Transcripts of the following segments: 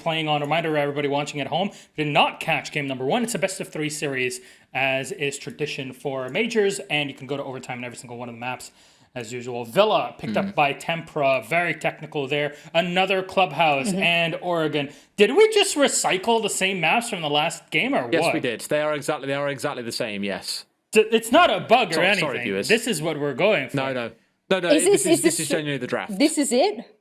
playing on, reminder to everybody watching at home, did not catch game number 1. It's a best of 3 series, as is tradition for majors, and you can go to overtime in every single one of the maps as usual. Villa picked up by Tempra, very technical there. Another Clubhouse and Oregon. Did we just recycle the same maps from the last game, or what? Yes, we did. They are exactly the same. Yes. It's not a bug or anything. Sorry, viewers. This is what we're going for. No. This is genuinely the draft. This is it?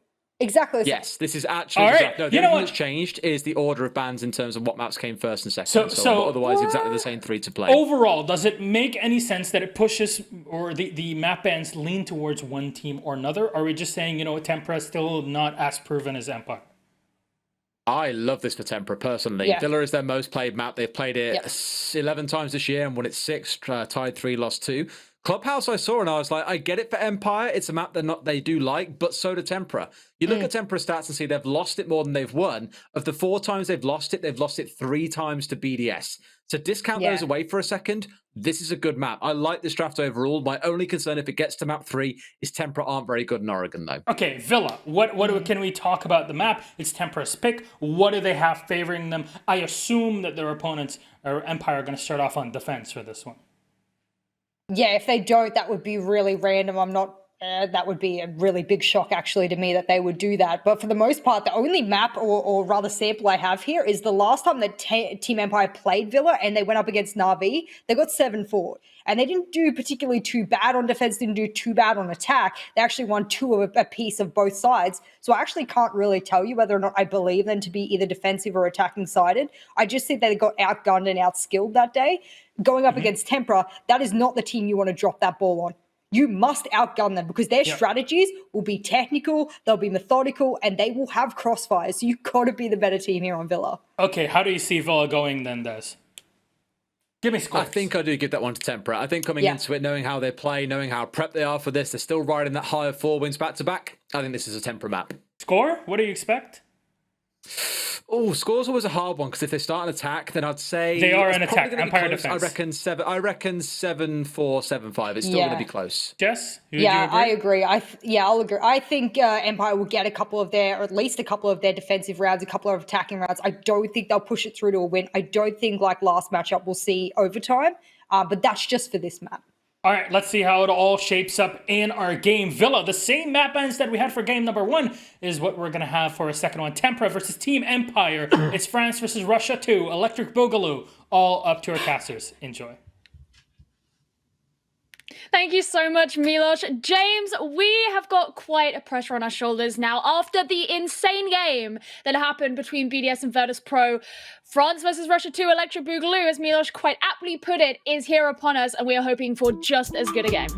Exactly. Yes, this is actually the draft. No, the only thing that's changed is the order of bans in terms of what maps came first and second. So otherwise, exactly the same 3 to play. Overall, does it make any sense that it pushes, or the map bans lean towards one team or another? Or are we just saying, Tempra is still not as proven as Empire? I love this for Tempra, personally. Yeah. Villa is their most played map. They've played it 11 times this year and won it 6, tied 3, lost 2. Clubhouse I saw and I was like, I get it for Empire. It's a map they do like, but so do Tempra. You look at Tempra stats and see they've lost it more than they've won. Of the 4 times they've lost it 3 times to BDS. So discount those away for a second. This is a good map. I like this draft overall. My only concern if it gets to map 3 is Tempra aren't very good in Oregon, though. Okay, Villa. What can we talk about the map? It's Tempra's pick. What do they have favoring them? I assume that their opponents or Empire are going to start off on defense for this one. Yeah, if they don't, that would be really random. That would be a really big shock, actually, to me that they would do that. But for the most part, the only map or rather sample I have here is the last time that Team Empire played Villa and they went up against Na'Vi, they got 7-4. And they didn't do particularly too bad on defense, didn't do too bad on attack. They actually won 2 of a piece of both sides. So I actually can't really tell you whether or not I believe them to be either defensive or attacking sided. I just think they got outgunned and outskilled that day. Going up against Tempra, that is not the team you want to drop that ball on. You must outgun them because their strategies will be technical, they'll be methodical, and they will have crossfires. So you've got to be the better team here on Villa. Okay, how do you see Villa going then, Des? Give me scores. I think I do give that one to Tempra. I think coming into it, knowing how they play, knowing how prepped they are for this, they're still riding that high of 4 wins back-to-back. I think this is a Tempra map. Score? What do you expect? Oh, score's always a hard one because if they start an attack, then I'd say they are an attack. Empire defense. I reckon 7-4, 7-5. It's still going to be close. Jess? I agree. I'll agree. I think Empire will get at least a couple of their defensive rounds, a couple of attacking rounds. I don't think they'll push it through to a win. I don't think like last matchup we'll see overtime, but that's just for this map. All right, let's see how it all shapes up in our game. Villa, the same map bans that we had for game number 1 is what we're going to have for a second one. Tempra versus Team Empire. It's France versus Russia 2. Electric Boogaloo. All up to our casters. Enjoy. Thank you so much, Milos. James, we have got quite a pressure on our shoulders now after the insane game that happened between BDS and Virtus Pro. France versus Russia 2, Electric Boogaloo, as Milos quite aptly put it, is here upon us, and we are hoping for just as good a game.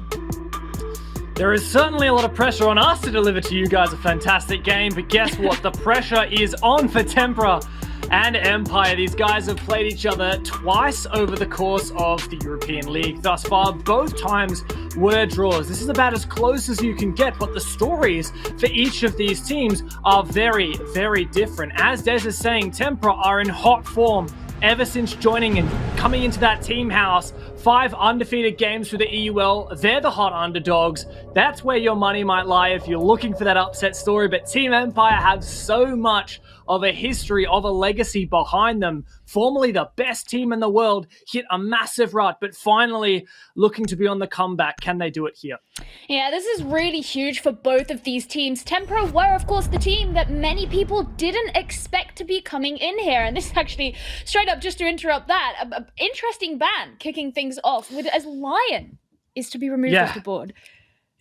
There is certainly a lot of pressure on us to deliver to you guys a fantastic game, but guess what? The pressure is on for Tempra and Empire. These guys have played each other twice over the course of the European League thus far. Both times were draws. This is about as close as you can get, but the stories for each of these teams are very, very different. As Des is saying, Tempra are in hot form ever since joining and coming into that team house. 5 undefeated games for the EUL. They're the hot underdogs. That's where your money might lie if you're looking for that upset story. But Team Empire have so much of a history, of a legacy behind them. Formerly the best team in the world, hit a massive rut, but finally looking to be on the comeback. Can they do it here? Yeah, this is really huge for both of these teams. Tempra were, of course, the team that many people didn't expect to be coming in here. And this actually, straight up, just to interrupt that, an interesting ban kicking things off with as Lion is to be removed off the board.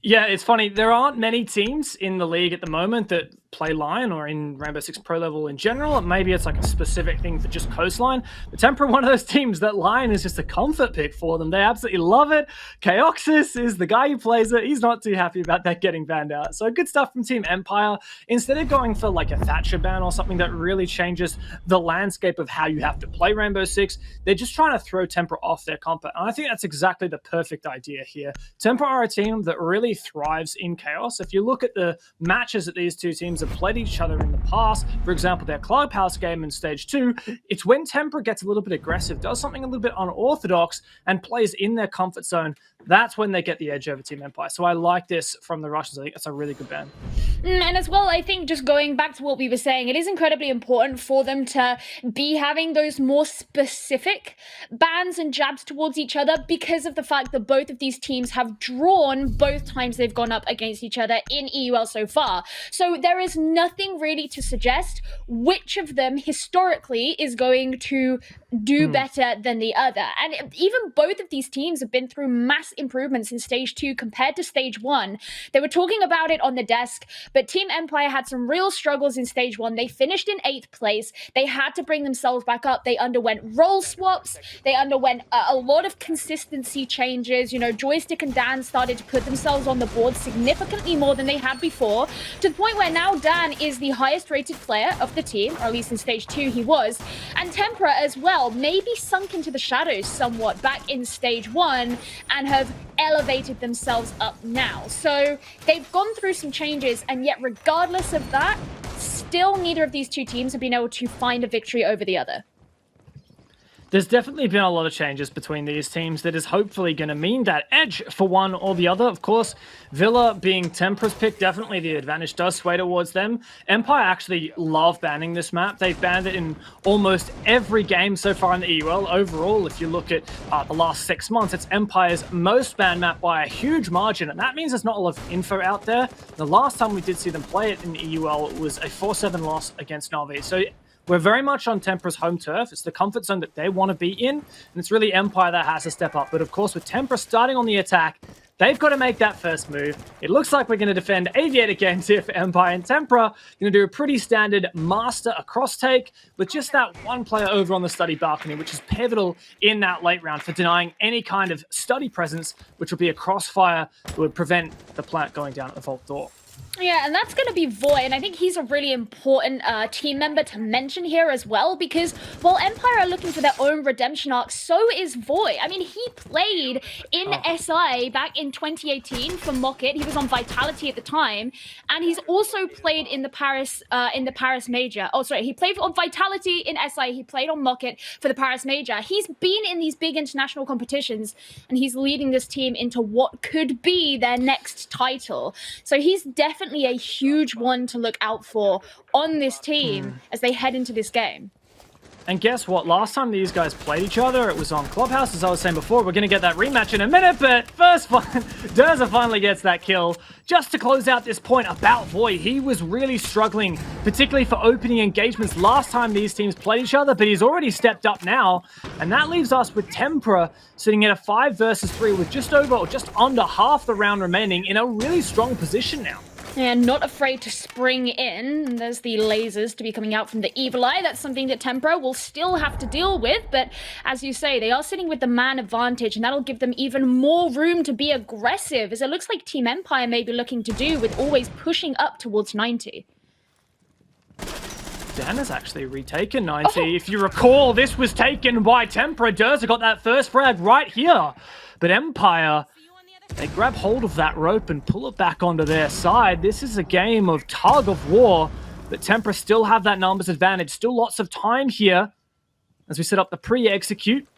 Yeah, it's funny. There aren't many teams in the league at the moment that play Lion or in Rainbow Six Pro level in general. Maybe it's like a specific thing for just Coastline. But Tempra, one of those teams that Lion is just a comfort pick for them. They absolutely love it. Chaoxis is the guy who plays it. He's not too happy about that getting banned out. So good stuff from Team Empire. Instead of going for like a Thatcher ban or something that really changes the landscape of how you have to play Rainbow Six, they're just trying to throw Tempra off their comfort. And I think that's exactly the perfect idea here. Tempra are a team that really thrives in chaos. If you look at the matches that these two teams have played each other in the past, for example, their Clubhouse game in Stage 2, it's when Tempra gets a little bit aggressive, does something a little bit unorthodox, and plays in their comfort zone. that's when they get the edge over Team Empire. So I like this from the Russians. I think that's a really good ban. And as well, I think just going back to what we were saying, it is incredibly important for them to be having those more specific bans and jabs towards each other because of the fact that both of these teams have drawn both times they've gone up against each other in EUL so far. So there is nothing really to suggest which of them historically is going to do better than the other. And even both of these teams have been through mass improvements in Stage 2 compared to Stage 1. They were talking about it on the desk, but Team Empire had some real struggles in Stage 1. They finished in 8th place. They had to bring themselves back up. They underwent role swaps. They underwent a lot of consistency changes. You know, Joystick and Dan started to put themselves on the board significantly more than they had before, to the point where now Dan is the highest rated player of the team, or at least in Stage 2 he was. And Tempra as well, maybe sunk into the shadows somewhat back in Stage 1 and have elevated themselves up now. So they've gone through some changes, and yet regardless of that, still neither of these two teams have been able to find a victory over the other. There's definitely been a lot of changes between these teams that is hopefully going to mean that edge for one or the other. Of course, Villa being Tempra's pick, definitely the advantage does sway towards them. Empire actually love banning this map. They've banned it in almost every game so far in the EUL. Overall, if you look at the last 6 months, it's Empire's most banned map by a huge margin, and that means there's not a lot of info out there. The last time we did see them play it in EUL was a 4-7 loss against Navi. So we're very much on Tempra's home turf. It's the comfort zone that they want to be in, and it's really Empire that has to step up. But of course, with Tempra starting on the attack, they've got to make that first move. It looks like we're going to defend Aviator games here for Empire, and Tempra going to do a pretty standard master across take with just that one player over on the study balcony, which is pivotal in that late round for denying any kind of study presence, which would be a crossfire that would prevent the plant going down at the vault door. Yeah, and that's going to be Voy, and I think he's a really important team member to mention here as well, because while Empire are looking for their own redemption arc, so is Voy. I mean, he played in SI back in 2018 for Mocket. He was on Vitality at the time, and he's also played in the Paris Major. Oh, sorry, he played on Vitality in SI. He played on Mocket for the Paris Major. He's been in these big international competitions, and he's leading this team into what could be their next title. So he's definitely a huge one to look out for on this team as they head into this game. And guess what? Last time these guys played each other, it was on Clubhouse, as I was saying before. We're going to get that rematch in a minute, but first, Durza finally gets that kill. Just to close out this point about Voy, he was really struggling, particularly for opening engagements last time these teams played each other, but he's already stepped up now. And that leaves us with Tempra sitting at a 5 versus 3 with just over or just under half the round remaining in a really strong position now. And not afraid to spring in. There's the lasers to be coming out from the Evil Eye. That's something that Tempra will still have to deal with. But as you say, they are sitting with the man advantage, and that'll give them even more room to be aggressive, as it looks like Team Empire may be looking to do with always pushing up towards 90. Dan has actually retaken 90. If you recall, this was taken by Tempra. Durza got that first frag right here. But Empire, they grab hold of that rope and pull it back onto their side. This is a game of tug of war, but Tempra still have that numbers advantage. Still lots of time here as we set up the pre-execute.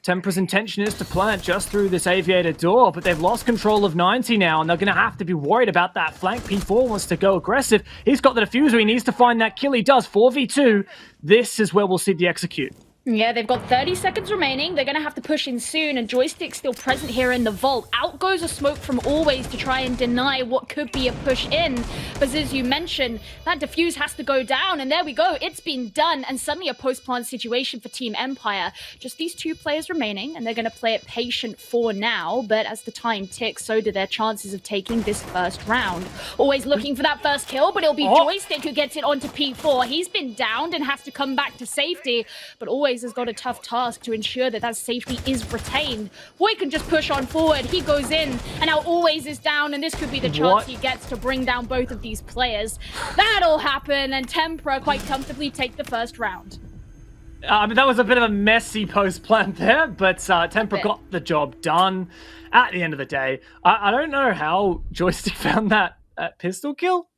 Tempra's intention is to plant just through this Aviator door, but they've lost control of 90 now, and they're going to have to be worried about that flank. P4 wants to go aggressive. He's got the diffuser. He needs to find that kill. He does. 4v2. This is where we'll see the execute. Yeah, they've got 30 seconds remaining. They're going to have to push in soon, and Joystick's still present here in the vault. Out goes a smoke from Always to try and deny what could be a push in. But as you mentioned, that defuse has to go down, and there we go. It's been done, and suddenly a post-plant situation for Team Empire. Just these two players remaining, and they're going to play it patient for now, but as the time ticks, so do their chances of taking this first round. Always looking for that first kill, but it'll be Joystick who gets it onto P4. He's been downed and has to come back to safety, but Always has got a tough task to ensure that that safety is retained. Boy can just push on forward. He goes in, and now Always is down, and this could be the chance he gets to bring down both of these players. That'll happen, and Tempra quite comfortably take the first round. I mean, that was a bit of a messy post-plant there, but Tempra got the job done at the end of the day. I don't know how Joystick found that pistol kill.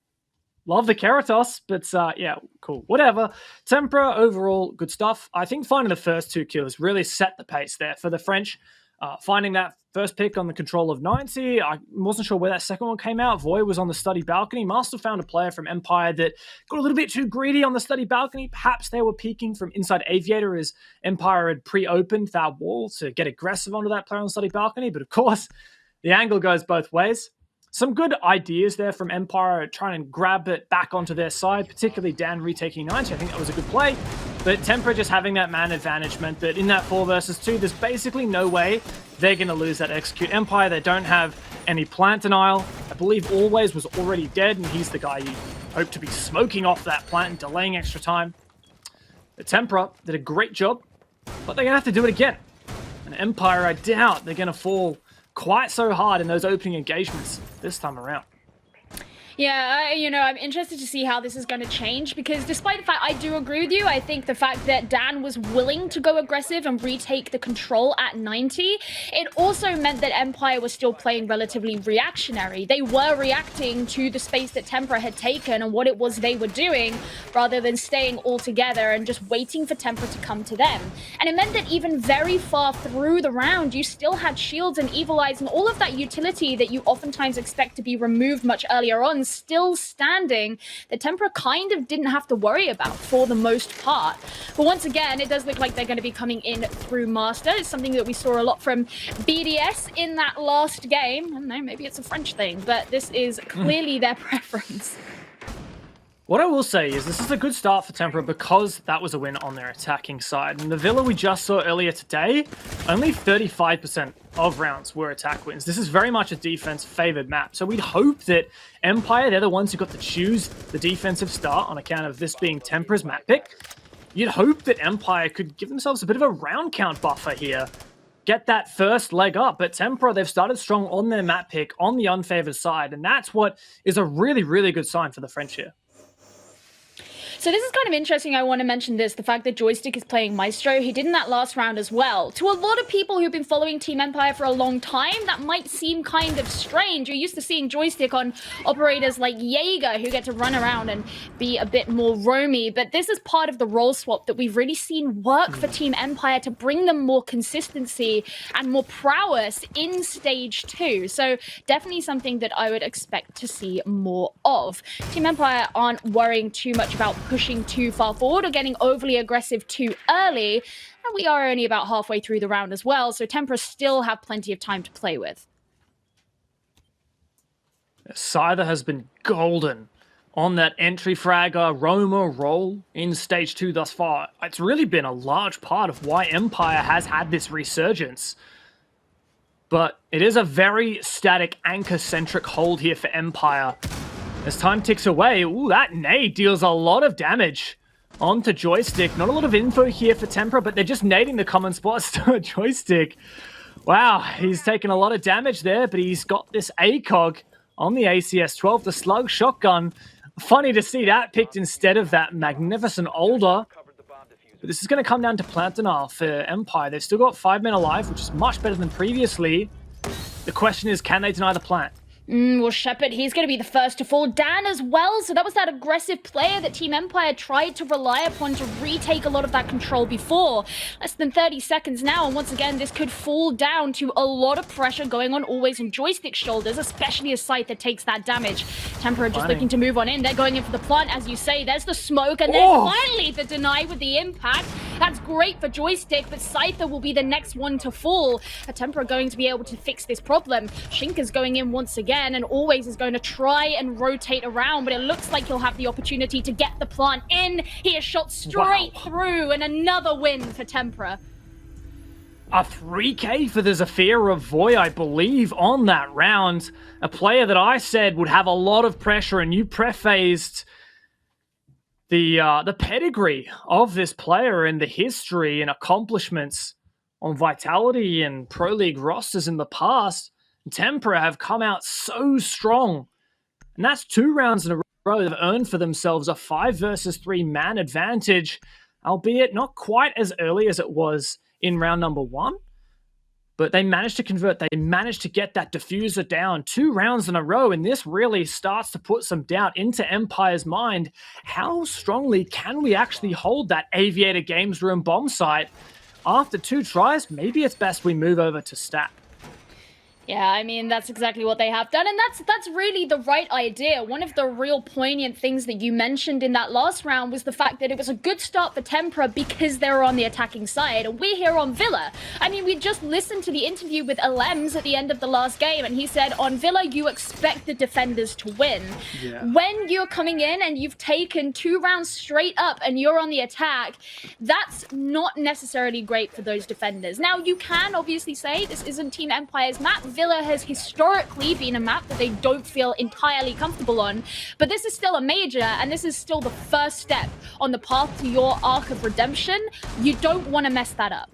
Love the Keratos, but yeah, cool. Whatever. Tempra, overall, good stuff. I think finding the first 2 kills really set the pace there for the French. Finding that first pick on the control of 90, I wasn't sure where that second one came out. Voy was on the study balcony. Master found a player from Empire that got a little bit too greedy on the study balcony. Perhaps they were peeking from inside Aviator as Empire had pre-opened that wall to get aggressive onto that player on the study balcony. But of course, the angle goes both ways. Some good ideas there from Empire trying to grab it back onto their side, particularly Dan retaking 90. I think that was a good play. But Tempra just having that man advantage meant that in that 4 versus 2, there's basically no way they're going to lose that execute. Empire, they don't have any plant denial. I believe Always was already dead, and he's the guy you hope to be smoking off that plant and delaying extra time. But Tempra did a great job, but they're going to have to do it again. And Empire, I doubt they're going to fall quite so hard in those opening engagements this time around. Yeah, I'm interested to see how this is going to change, because despite the fact I do agree with you, I think the fact that Dan was willing to go aggressive and retake the control at 90, it also meant that Empire was still playing relatively reactionary. They were reacting to the space that Tempra had taken and what it was they were doing, rather than staying all together and just waiting for Tempra to come to them. And it meant that even very far through the round, you still had shields and evil eyes and all of that utility that you oftentimes expect to be removed much earlier on still standing, that Tempra kind of didn't have to worry about for the most part. But once again, it does look like they're going to be coming in through Master. It's something that we saw a lot from BDS in that last game. I don't know, maybe it's a French thing, but this is clearly their preference. What I will say is this is a good start for Tempra because that was a win on their attacking side. And the Villa we just saw earlier today, only 35% of rounds were attack wins. This is very much a defense-favored map. So we'd hope that Empire, they're the ones who got to choose the defensive start on account of this being Tempra's map pick. You'd hope that Empire could give themselves a bit of a round count buffer here, get that first leg up. But Tempra, they've started strong on their map pick on the unfavored side. And that's what is a really, really good sign for the French here. So this is kind of interesting. I want to mention this, the fact that Joystick is playing Maestro. He did in that last round as well. To a lot of people who've been following Team Empire for a long time, that might seem kind of strange. You're used to seeing Joystick on operators like Jaeger, who get to run around and be a bit more roamy. But this is part of the role swap that we've really seen work for Team Empire to bring them more consistency and more prowess in Stage 2. So definitely something that I would expect to see more of. Team Empire aren't worrying too much about pushing too far forward or getting overly aggressive too early. And we are only about halfway through the round as well, so Tempra still have plenty of time to play with. Scyther has been golden on that entry fragger Roma role in Stage 2 thus far. It's really been a large part of why Empire has had this resurgence. But it is a very static, anchor-centric hold here for Empire. As time ticks away, ooh, that nade deals a lot of damage onto Joystick. Not a lot of info here for Tempra, but they're just nading the common spots to Joystick. Wow, he's taken a lot of damage there, but he's got this ACOG on the ACS-12, the Slug Shotgun. Funny to see that picked instead of that magnificent Older. But this is going to come down to plant denial for Empire. They've still got 5 men alive, which is much better than previously. The question is, can they deny the plant? Well, Shepard, he's going to be the first to fall. Dan as well, so that was that aggressive player that Team Empire tried to rely upon to retake a lot of that control before. Less than 30 seconds now, and once again, this could fall down to a lot of pressure going on Always on Joystick's shoulders, especially as Scyther takes that damage. Tempra just looking to move on in. They're going in for the plant, as you say. There's the smoke, and there's finally the deny with the impact. That's great for Joystick, but Scyther will be the next one to fall. Tempra going to be able to fix this problem. Shinka's going in once again, and Always is going to try and rotate around, but it looks like he'll have the opportunity to get the plant in. He is shot straight through, and another win for Tempra. A 3K for the Zafira of Voy, I believe, on that round. A player that I said would have a lot of pressure, and you prefaced the pedigree of this player and the history and accomplishments on Vitality and Pro League rosters in the past. Tempra have come out so strong. And that's 2 rounds in a row they've earned for themselves a 5 versus 3 man advantage, albeit not quite as early as it was in round number 1. But they managed to convert. They managed to get that diffuser down 2 rounds in a row, and this really starts to put some doubt into Empire's mind. How strongly can we actually hold that Aviator Games Room bomb site? after 2 tries, maybe it's best we move over to stat. Yeah, I mean, that's exactly what they have done, and that's really the right idea. One of the real poignant things that you mentioned in that last round was the fact that it was a good start for Tempra because they were on the attacking side, and we're here on Villa. I mean, we just listened to the interview with Alems at the end of the last game, and he said, on Villa, you expect the defenders to win. Yeah. When you're coming in and you've taken 2 rounds straight up and you're on the attack, that's not necessarily great for those defenders. Now, you can obviously say this isn't Team Empire's map. Villa has historically been a map that they don't feel entirely comfortable on, but this is still a major, and this is still the first step on the path to your arc of redemption. You don't want to mess that up.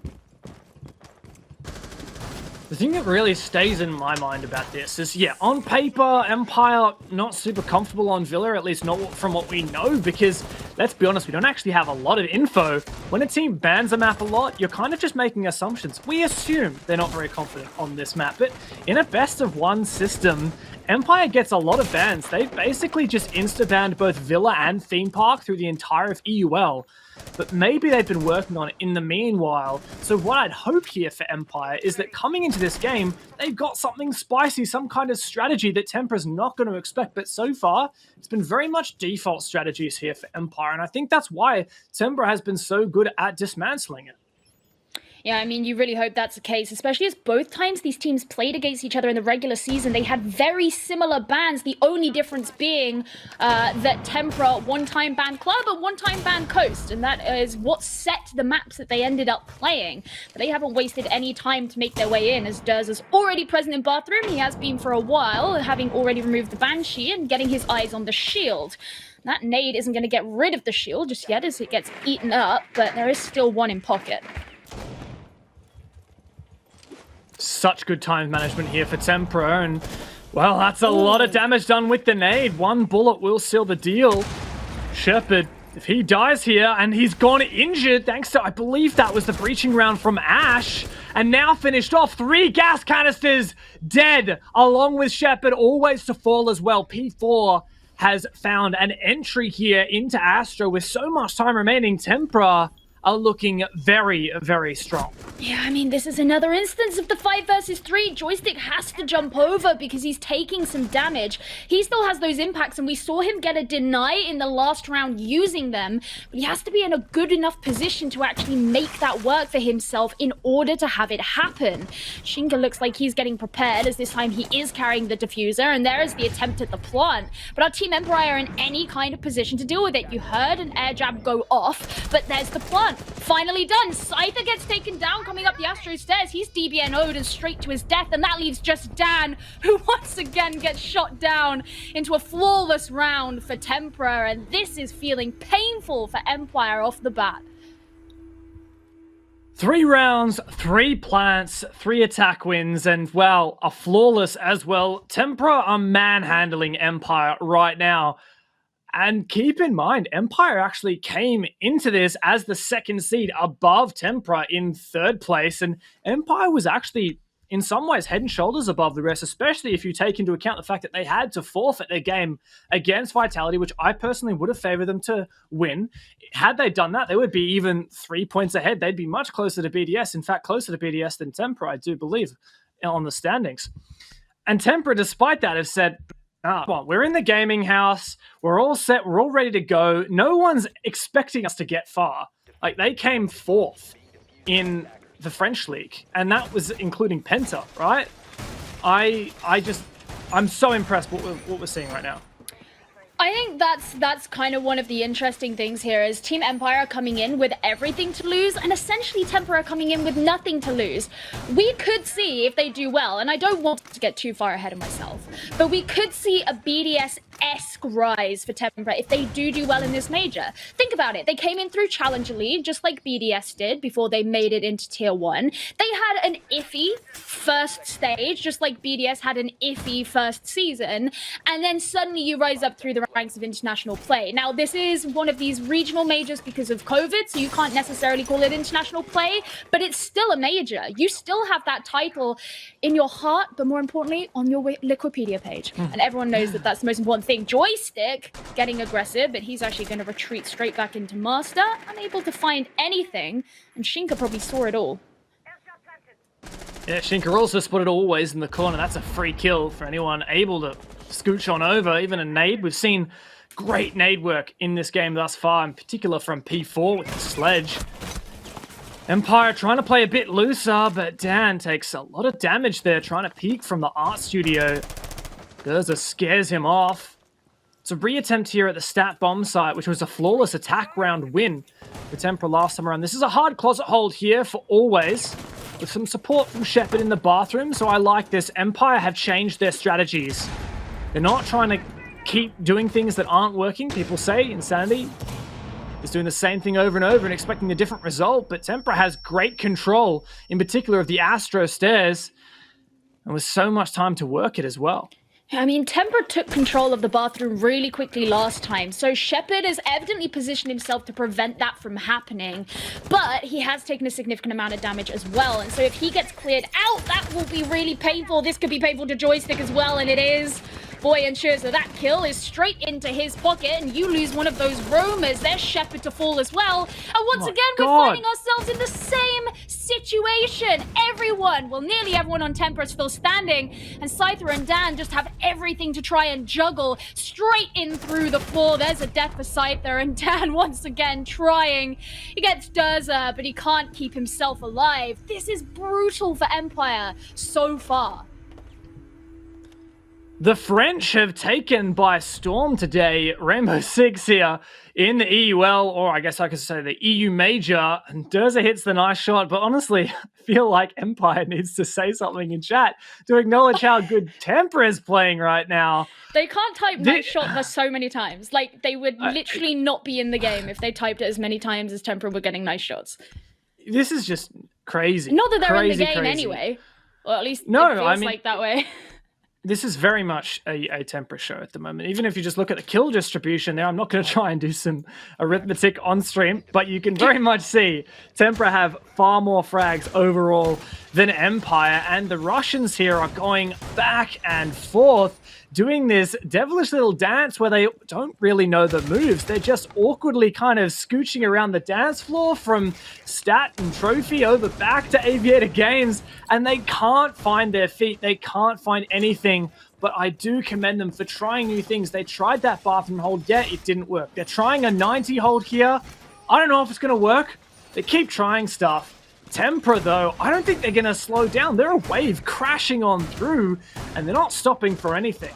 The thing that really stays in my mind about this is, yeah, on paper, Empire not super comfortable on Villa, at least not from what we know, because, let's be honest, we don't actually have a lot of info. When a team bans a map a lot, you're kind of just making assumptions. We assume they're not very confident on this map, but in a best-of-1 system, Empire gets a lot of bans. They've basically just insta-banned both Villa and Theme Park through the entire of EUL. But maybe they've been working on it in the meanwhile. So what I'd hope here for Empire is that coming into this game, they've got something spicy, some kind of strategy that Tempra's not going to expect. But so far, it's been very much default strategies here for Empire. And I think that's why Tempra has been so good at dismantling it. Yeah, I mean, you really hope that's the case, especially as both times these teams played against each other in the regular season, they had very similar bans, the only difference being that Tempra one-time banned Club and one-time banned Coast, and that is what set the maps that they ended up playing. But they haven't wasted any time to make their way in, as Durs is already present in Bathroom. He has been for a while, having already removed the Banshee and getting his eyes on the shield. That nade isn't going to get rid of the shield just yet as it gets eaten up, but there is still one in pocket. Such good time management here for Tempra, and well, that's a lot of damage done with the nade. 1 bullet will seal the deal. Shepard, if he dies here, and he's gone injured thanks to, I believe that was the breaching round from Ash, and now finished off. 3 gas canisters dead, along with Shepard, always to fall as well. P4 has found an entry here into Astro with so much time remaining. Tempra are looking very, very strong. Yeah, I mean, this is another instance of the 5 versus 3. Joystick has to jump over because he's taking some damage. He still has those impacts, and we saw him get a deny in the last round using them, but he has to be in a good enough position to actually make that work for himself in order to have it happen. Shinka looks like he's getting prepared, as this time he is carrying the diffuser, and there is the attempt at the plant. But our Team Empire are in any kind of position to deal with it. You heard an air jab go off, but there's the plant. Finally done. Scyther gets taken down coming up the Astro stairs. He's DBNO'd and straight to his death, and that leaves just Dan, who once again gets shot down into a flawless round for Tempra, and this is feeling painful for Empire off the bat. 3 rounds, 3 plants, 3 attack wins, and, well, a flawless as well. Tempra are manhandling Empire right now. And keep in mind, Empire actually came into this as the 2nd seed above Tempra in 3rd place. And Empire was actually, in some ways, head and shoulders above the rest, especially if you take into account the fact that they had to forfeit their game against Vitality, which I personally would have favored them to win. Had they done that, they would be even 3 points ahead. They'd be much closer to BDS, in fact, closer to BDS than Tempra, I do believe, on the standings. And Tempra, despite that, have said, come on, we're in the gaming house. We're all set. We're all ready to go. No one's expecting us to get far. Like, they came 4th in the French league, and that was including Penta, right? I'm so impressed with what we're seeing right now. I think that's kind of one of the interesting things here is Team Empire are coming in with everything to lose, and essentially Tempra are coming in with nothing to lose. We could see, if they do well, and I don't want to get too far ahead of myself, but we could see a BDS-esque rise for Tempra if they do well in this major. Think about it. They came in through Challenger League, just like BDS did before they made it into Tier 1. They had an iffy first stage, just like BDS had an iffy first season, and then suddenly you rise up through the ranks of international play. Now, this is one of these regional majors because of COVID, so you can't necessarily call it international play, but it's still a major. You still have that title in your heart, but more importantly, on your Wikipedia page. And everyone knows that that's the most important thing. think Joystick getting aggressive, but he's actually going to retreat straight back into Master, unable to find anything, and Shinka probably saw it all. Yeah, Shinka also spotted always in the corner. That's a free kill for anyone able to scooch on over, even a nade. We've seen great nade work in this game thus far, in particular from P4 with the sledge. Empire trying to play a bit looser, but Dan takes a lot of damage there, trying to peek from the art studio. Gerza scares him off. It's a reattempt here at the stat bomb site, which was a flawless attack round win for Tempra last time around. This is a hard closet hold here for always, with some support from Shepard in the bathroom, so I like this. Empire have changed their strategies. They're not trying to keep doing things that aren't working. People say Insanity is doing the same thing over and over and expecting a different result, but Tempra has great control, in particular of the Astro stairs, and with so much time to work it as well. I mean, Tempra took control of the bathroom really quickly last time, so Shepard has evidently positioned himself to prevent that from happening, but he has taken a significant amount of damage as well, and so if he gets cleared out, that will be really painful. This could be painful to Joystick as well, and it is. Boy ensures that that kill is straight into his pocket, and you lose one of those roamers. There's Shepard to fall as well. And once again, we're finding ourselves in the same situation. Everyone, well, nearly everyone on Tempra is still standing, and Scyther and Dan just have everything to try and juggle straight in through the floor. There's a death for Scyther, and Dan once again trying. He gets Durza, but he can't keep himself alive. This is brutal for Empire so far. The French have taken by storm today. Rainbow Six here in the EUL, or I guess I could say the EU Major. And Durza hits the nice shot, but honestly, I feel like Empire needs to say something in chat to acknowledge how good Tempra is playing right now. They can't type nice shot for so many times. Like, they would literally not be in the game if they typed it as many times as Tempra were getting nice shots. This is just crazy. Not that they're crazy, in the game crazy. Anyway. Or at least no, it feels like that way. This is very much a Tempra show at the moment. Even if you just look at the kill distribution there, I'm not going to try and do some arithmetic on stream, but you can very much see Tempra have far more frags overall than Empire, and the Russians here are going back and forth, doing this devilish little dance where they don't really know the moves. They're just awkwardly kind of scooching around the dance floor from Stat and Trophy over back to Aviator Games, and they can't find their feet. They can't find anything, but I do commend them for trying new things. They tried that bathroom hold. Yeah, it didn't work. They're trying a 90 hold here. I don't know if it's going to work. They keep trying stuff. Tempra, though, I don't think they're going to slow down. They're a wave crashing on through, and they're not stopping for anything.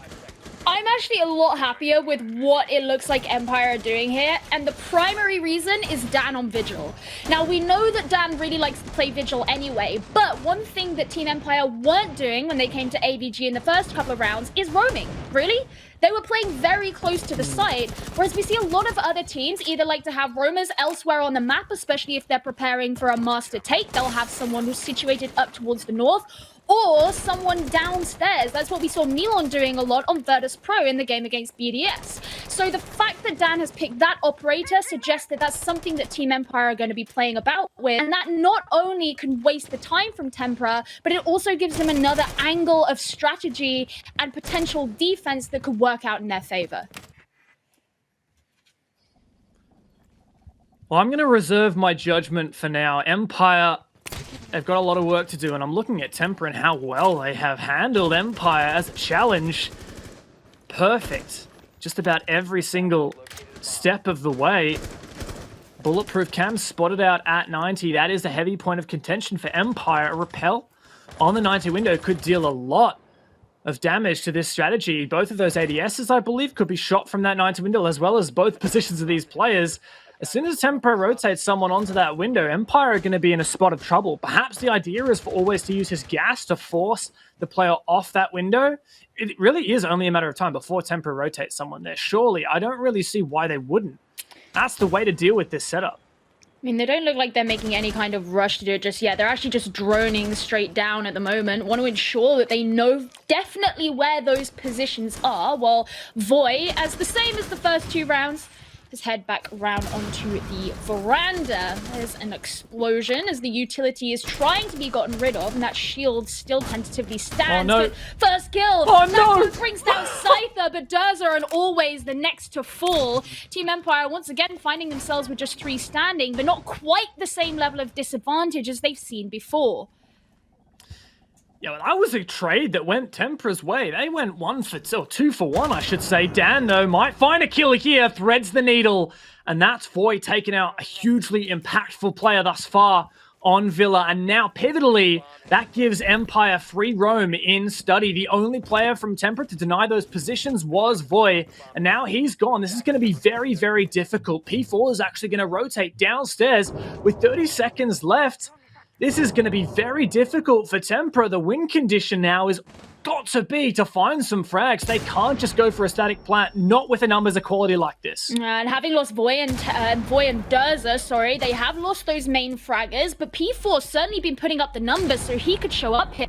I'm actually a lot happier with what it looks like Empire are doing here, and the primary reason is Dan on Vigil. Now, we know that Dan really likes to play Vigil anyway, but one thing that Team Empire weren't doing when they came to AVG in the first couple of rounds is roaming. Really? They were playing very close to the site, whereas we see a lot of other teams either like to have roamers elsewhere on the map, especially if they're preparing for a master take. They'll have someone who's situated up towards the north, or someone downstairs. That's what we saw Milan doing a lot on Virtus Pro in the game against BDS. So the fact that Dan has picked that operator suggests that that's something that Team Empire are going to be playing about with, and that not only can waste the time from Tempra, but it also gives them another angle of strategy and potential defense that could work out in their favor. Well, I'm going to reserve my judgment for now. Empire, they've got a lot of work to do, and I'm looking at Tempra and how well they have handled Empire as a challenge. Perfect. Just about every single step of the way. Bulletproof Cam spotted out at 90. That is a heavy point of contention for Empire. A repel on the 90 window could deal a lot of damage to this strategy. Both of those ADSs, I believe, could be shot from that 90 window, as well as both positions of these players. As soon as Tempra rotates someone onto that window, Empire are going to be in a spot of trouble. Perhaps the idea is for Always to use his gas to force the player off that window. It really is only a matter of time before Tempra rotates someone there. Surely, I don't really see why they wouldn't. That's the way to deal with this setup. I mean, they don't look like they're making any kind of rush to do it just yet. They're actually just droning straight down at the moment. Want to ensure that they know definitely where those positions are. While Voy, as the same as the first two rounds, Let's head back around onto the veranda. There's an explosion as the utility is trying to be gotten rid of, and that shield still tentatively stands. Oh, no. But first kill! Oh, no! That brings down Scyther, but Durza and always the next to fall. Team Empire once again finding themselves with just 3 standing, but not quite the same level of disadvantage as they've seen before. Yeah, well, that was a trade that went Tempra's way. They went 2 for 1, I should say. Dan, though, might find a kill here, threads the needle, and that's Void taking out a hugely impactful player thus far on Villa. And now, pivotally, that gives Empire free roam in study. The only player from Tempra to deny those positions was Void, and now he's gone. This is going to be very, very difficult. P4 is actually going to rotate downstairs with 30 seconds left. This is going to be very difficult for Tempra. The win condition now is got to be to find some frags. They can't just go for a static plant, not with a numbers equality like this. And having lost Voy and Durza, they have lost those main fraggers, but P4's certainly been putting up the numbers so he could show up here.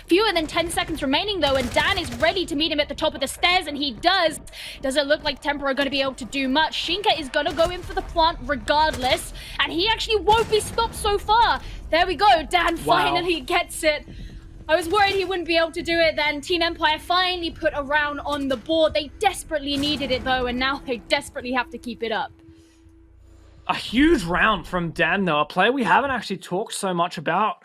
Fewer than 10 seconds remaining though, and Dan is ready to meet him at the top of the stairs, and he does. Does it look like Tempra are going to be able to do much? Shinka is going to go in for the plant regardless, and he actually won't be stopped so far. There we go, Dan finally gets it. I was worried he wouldn't be able to do it then. Team Empire finally put a round on the board. They desperately needed it though, and now they desperately have to keep it up. A huge round from Dan though, a player we haven't actually talked so much about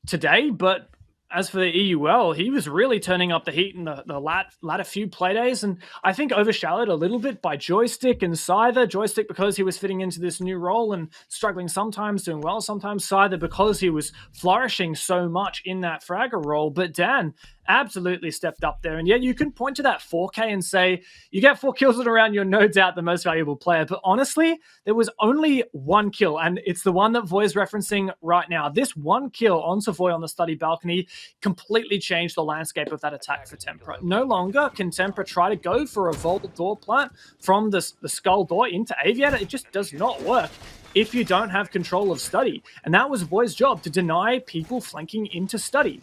today, but as for the EUL, he was really turning up the heat in the latter few playdays, and I think overshadowed a little bit by Joystick and Scyther. Joystick because he was fitting into this new role and struggling sometimes, doing well sometimes. Scyther because he was flourishing so much in that fragger role. But Dan absolutely stepped up there. And yeah, you can point to that 4K and say, you get 4 kills in a round, you're no doubt the most valuable player. But honestly, there was only 1 kill, and it's the one that Voy is referencing right now. This 1 kill onto Voy on the study balcony completely changed the landscape of that attack for Tempra. No longer can Tempra try to go for a vault door plant from the skull door into Aviator. It just does not work if you don't have control of study. And that was Voy's job, to deny people flanking into study.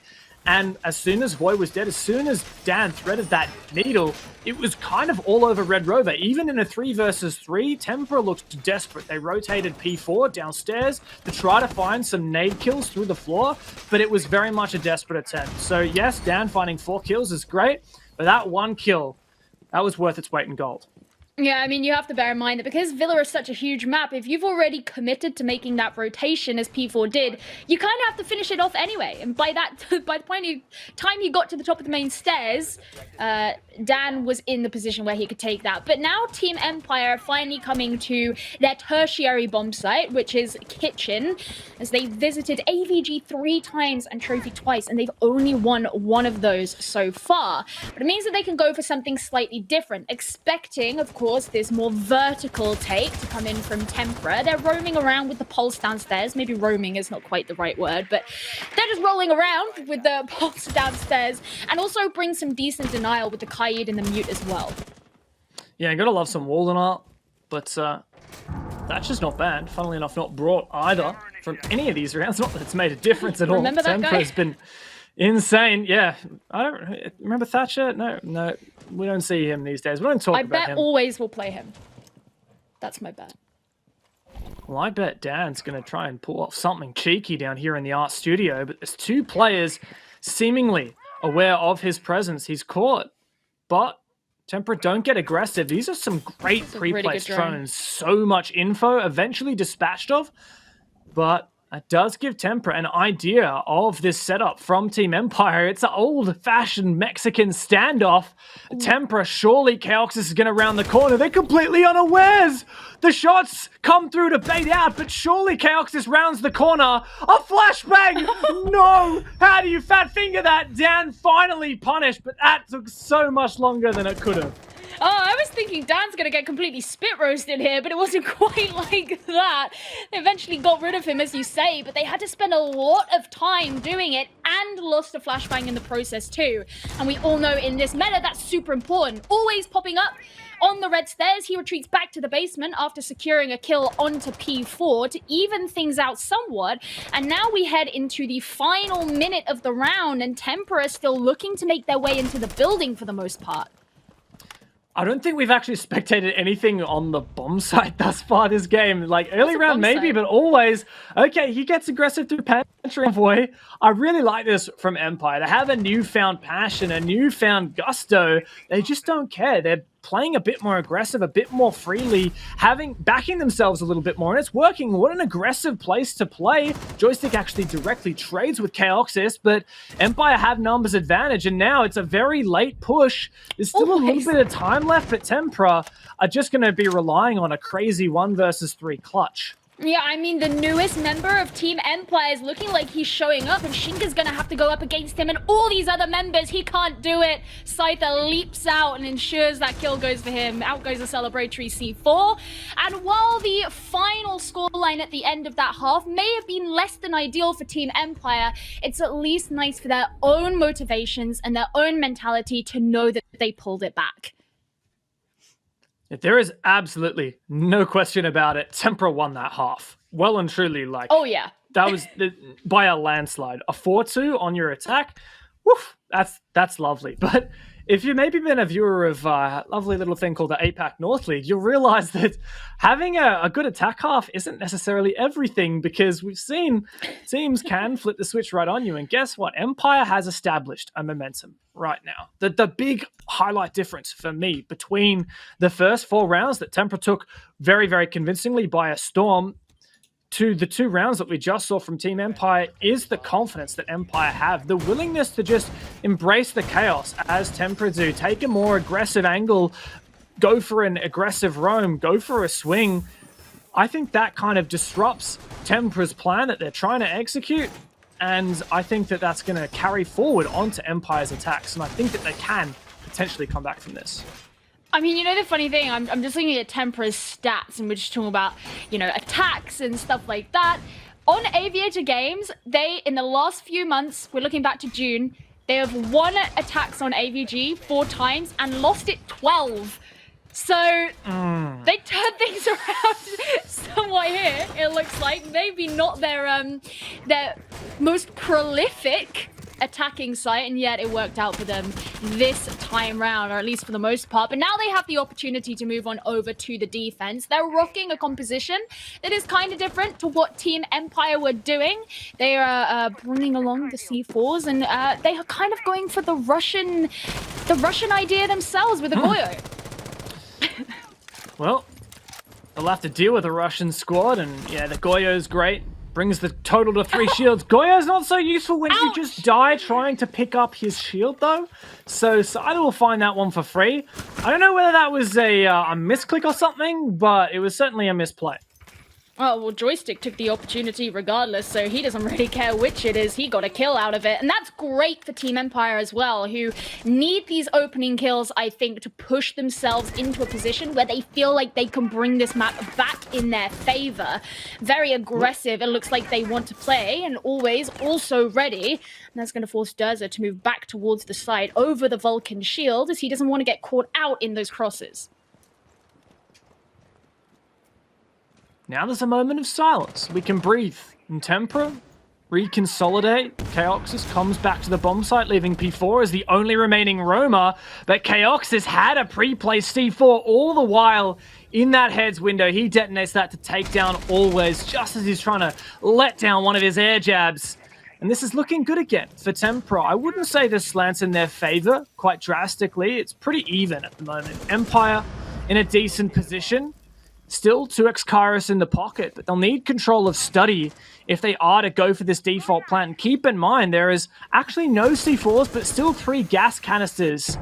And as soon as Voy was dead, as soon as Dan threaded that needle, it was kind of all over Red Rover. Even in a 3 versus 3, Tempra looked desperate. They rotated P4 downstairs to try to find some nade kills through the floor, but it was very much a desperate attempt. So yes, Dan finding 4 kills is great, but that 1 kill, that was worth its weight in gold. Yeah, I mean, you have to bear in mind that because Villa is such a huge map, if you've already committed to making that rotation as P4 did, you kind of have to finish it off anyway. And by the time he got to the top of the main stairs, Dan was in the position where he could take that. But now Team Empire finally coming to their tertiary bomb site, which is Kitchen, as they visited AVG 3 times and Trophy twice, and they've only won 1 of those so far. But it means that they can go for something slightly different, expecting, of course, this more vertical take to come in from Tempra. They're roaming around with the pulse downstairs. Maybe roaming is not quite the right word, but they're just rolling around with the pulse downstairs, and also bring some decent denial with the Kaid and the mute as well. Yeah, you gotta love some Walden art, but that's just not bad. Funnily enough, not brought either from any of these rounds. Not that it's made a difference at all. Remember that guy? Tempra's been insane. Yeah, I don't remember Thatcher. No, we don't see him these days. We don't talk about him. I bet always will play him. That's my bet. Well, I bet Dan's going to try and pull off something cheeky down here in the art studio, but there's 2 players seemingly aware of his presence. He's caught, but Tempra don't get aggressive. These are some great pre-placed drones. So much info eventually dispatched of, but it does give Tempra an idea of this setup from Team Empire. It's an old-fashioned Mexican standoff. Tempra, surely Chaos is going to round the corner. They're completely unawares. The shots come through to bait out, but surely Chaos rounds the corner. A flashbang! No! How do you fat finger that? Dan finally punished, but that took so much longer than it could have. Oh, I was thinking Dan's going to get completely spit roasted here, but it wasn't quite like that. They eventually got rid of him, as you say, but they had to spend a lot of time doing it and lost a flashbang in the process too. And we all know in this meta, that's super important. Always popping up on the red stairs. He retreats back to the basement after securing a kill onto P4 to even things out somewhat. And now we head into the final minute of the round, and Tempra is still looking to make their way into the building for the most part. I don't think we've actually spectated anything on the bomb site thus far this game. Like early round maybe, but always, okay, he gets aggressive through pantry envoy. I really like this from Empire. They have a newfound passion, a newfound gusto. They just don't care. They're playing a bit more aggressive, a bit more freely, backing themselves a little bit more, and it's working. What an aggressive place to play. Joystick actually directly trades with Chaoxys, but Empire have numbers advantage, and now it's a very late push. There's still a little bit of time left, but Tempra are just going to be relying on a crazy 1 versus 3 clutch. Yeah, I mean, the newest member of Team Empire is looking like he's showing up, and Shinka's gonna have to go up against him and all these other members. He can't do it. Scyther leaps out and ensures that kill goes for him. Out goes the celebratory C4. And while the final scoreline at the end of that half may have been less than ideal for Team Empire, it's at least nice for their own motivations and their own mentality to know that they pulled it back. There is absolutely no question about it. Tempra won that half. Well and truly, like... Oh, yeah. That was by a landslide. A 4-2 on your attack. Woof, that's lovely. But if you've maybe been a viewer of a lovely little thing called the APAC North League, you'll realize that having a good attack half isn't necessarily everything, because we've seen teams can flip the switch right on you. And guess what? Empire has established a momentum right now. The big highlight difference for me between the first 4 rounds that Tempra took very, very convincingly by a storm to the 2 rounds that we just saw from Team Empire is the confidence that Empire have, the willingness to just embrace the chaos as Tempra do, take a more aggressive angle, go for an aggressive roam, go for a swing. I think that kind of disrupts Tempra's plan that they're trying to execute, and I think that that's going to carry forward onto Empire's attacks, and I think that they can potentially come back from this. I mean, you know, the funny thing, I'm just looking at Tempra's stats, and we're just talking about, you know, attacks and stuff like that. On Aviator Games, they, in the last few months, we're looking back to June, they have won attacks on AVG 4 times and lost it 12. So they turned things around somewhat here, it looks like. Maybe not their most prolific attacking site, and yet it worked out for them this time round, or at least for the most part. But now they have the opportunity to move on over to the defense. They're rocking a composition that is kind of different to what Team Empire were doing. They are bringing along the C4s, and they are kind of going for the Russian idea themselves with the Goyo. Well, they'll have to deal with a Russian squad, and yeah, the Goyo's great. Brings the total to 3 shields. Goyo's not so useful when you just die trying to pick up his shield, though. So Scyther will find that one for free. I don't know whether that was a misclick or something, but it was certainly a misplay. Oh, well, Joystick took the opportunity regardless, so he doesn't really care which it is. He got a kill out of it, and that's great for Team Empire as well, who need these opening kills, I think, to push themselves into a position where they feel like they can bring this map back in their favor. Very aggressive, it looks like they want to play, and always also ready. And that's going to force Durza to move back towards the side over the Vulcan shield, as he doesn't want to get caught out in those crosses. Now there's a moment of silence. We can breathe. And Tempra, reconsolidate. Chaoxys comes back to the bomb site, leaving P4 as the only remaining roamer. But Chaoxys had a pre-placed C4 all the while in that heads window. He detonates that to take down Always, just as he's trying to let down one of his air jabs. And this is looking good again for Tempra. I wouldn't say this slants in their favor quite drastically. It's pretty even at the moment. Empire in a decent position. Still 2x Kairos in the pocket, but they'll need control of Study if they are to go for this default plan. Keep in mind, there is actually no C4s, but still 3 gas canisters.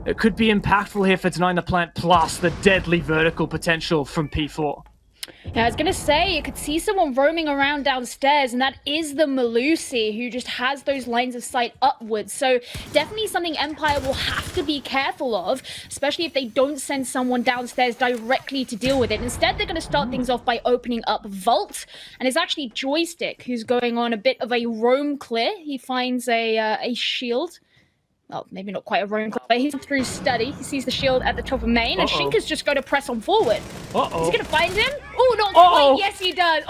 It could be impactful here for denying the plant, plus the deadly vertical potential from P4. Yeah, I was going to say, you could see someone roaming around downstairs, and that is the Malusi, who just has those lines of sight upwards. So definitely something Empire will have to be careful of, especially if they don't send someone downstairs directly to deal with it. Instead, they're going to start things off by opening up Vault, and it's actually Joystick who's going on a bit of a roam clear. He finds a shield. Well, maybe not quite a roam clear, but he's through Study. He sees the shield at the top of main, and Shinka's just going to press on forward. He's going to find him. Oh, not quite. Yes, he does.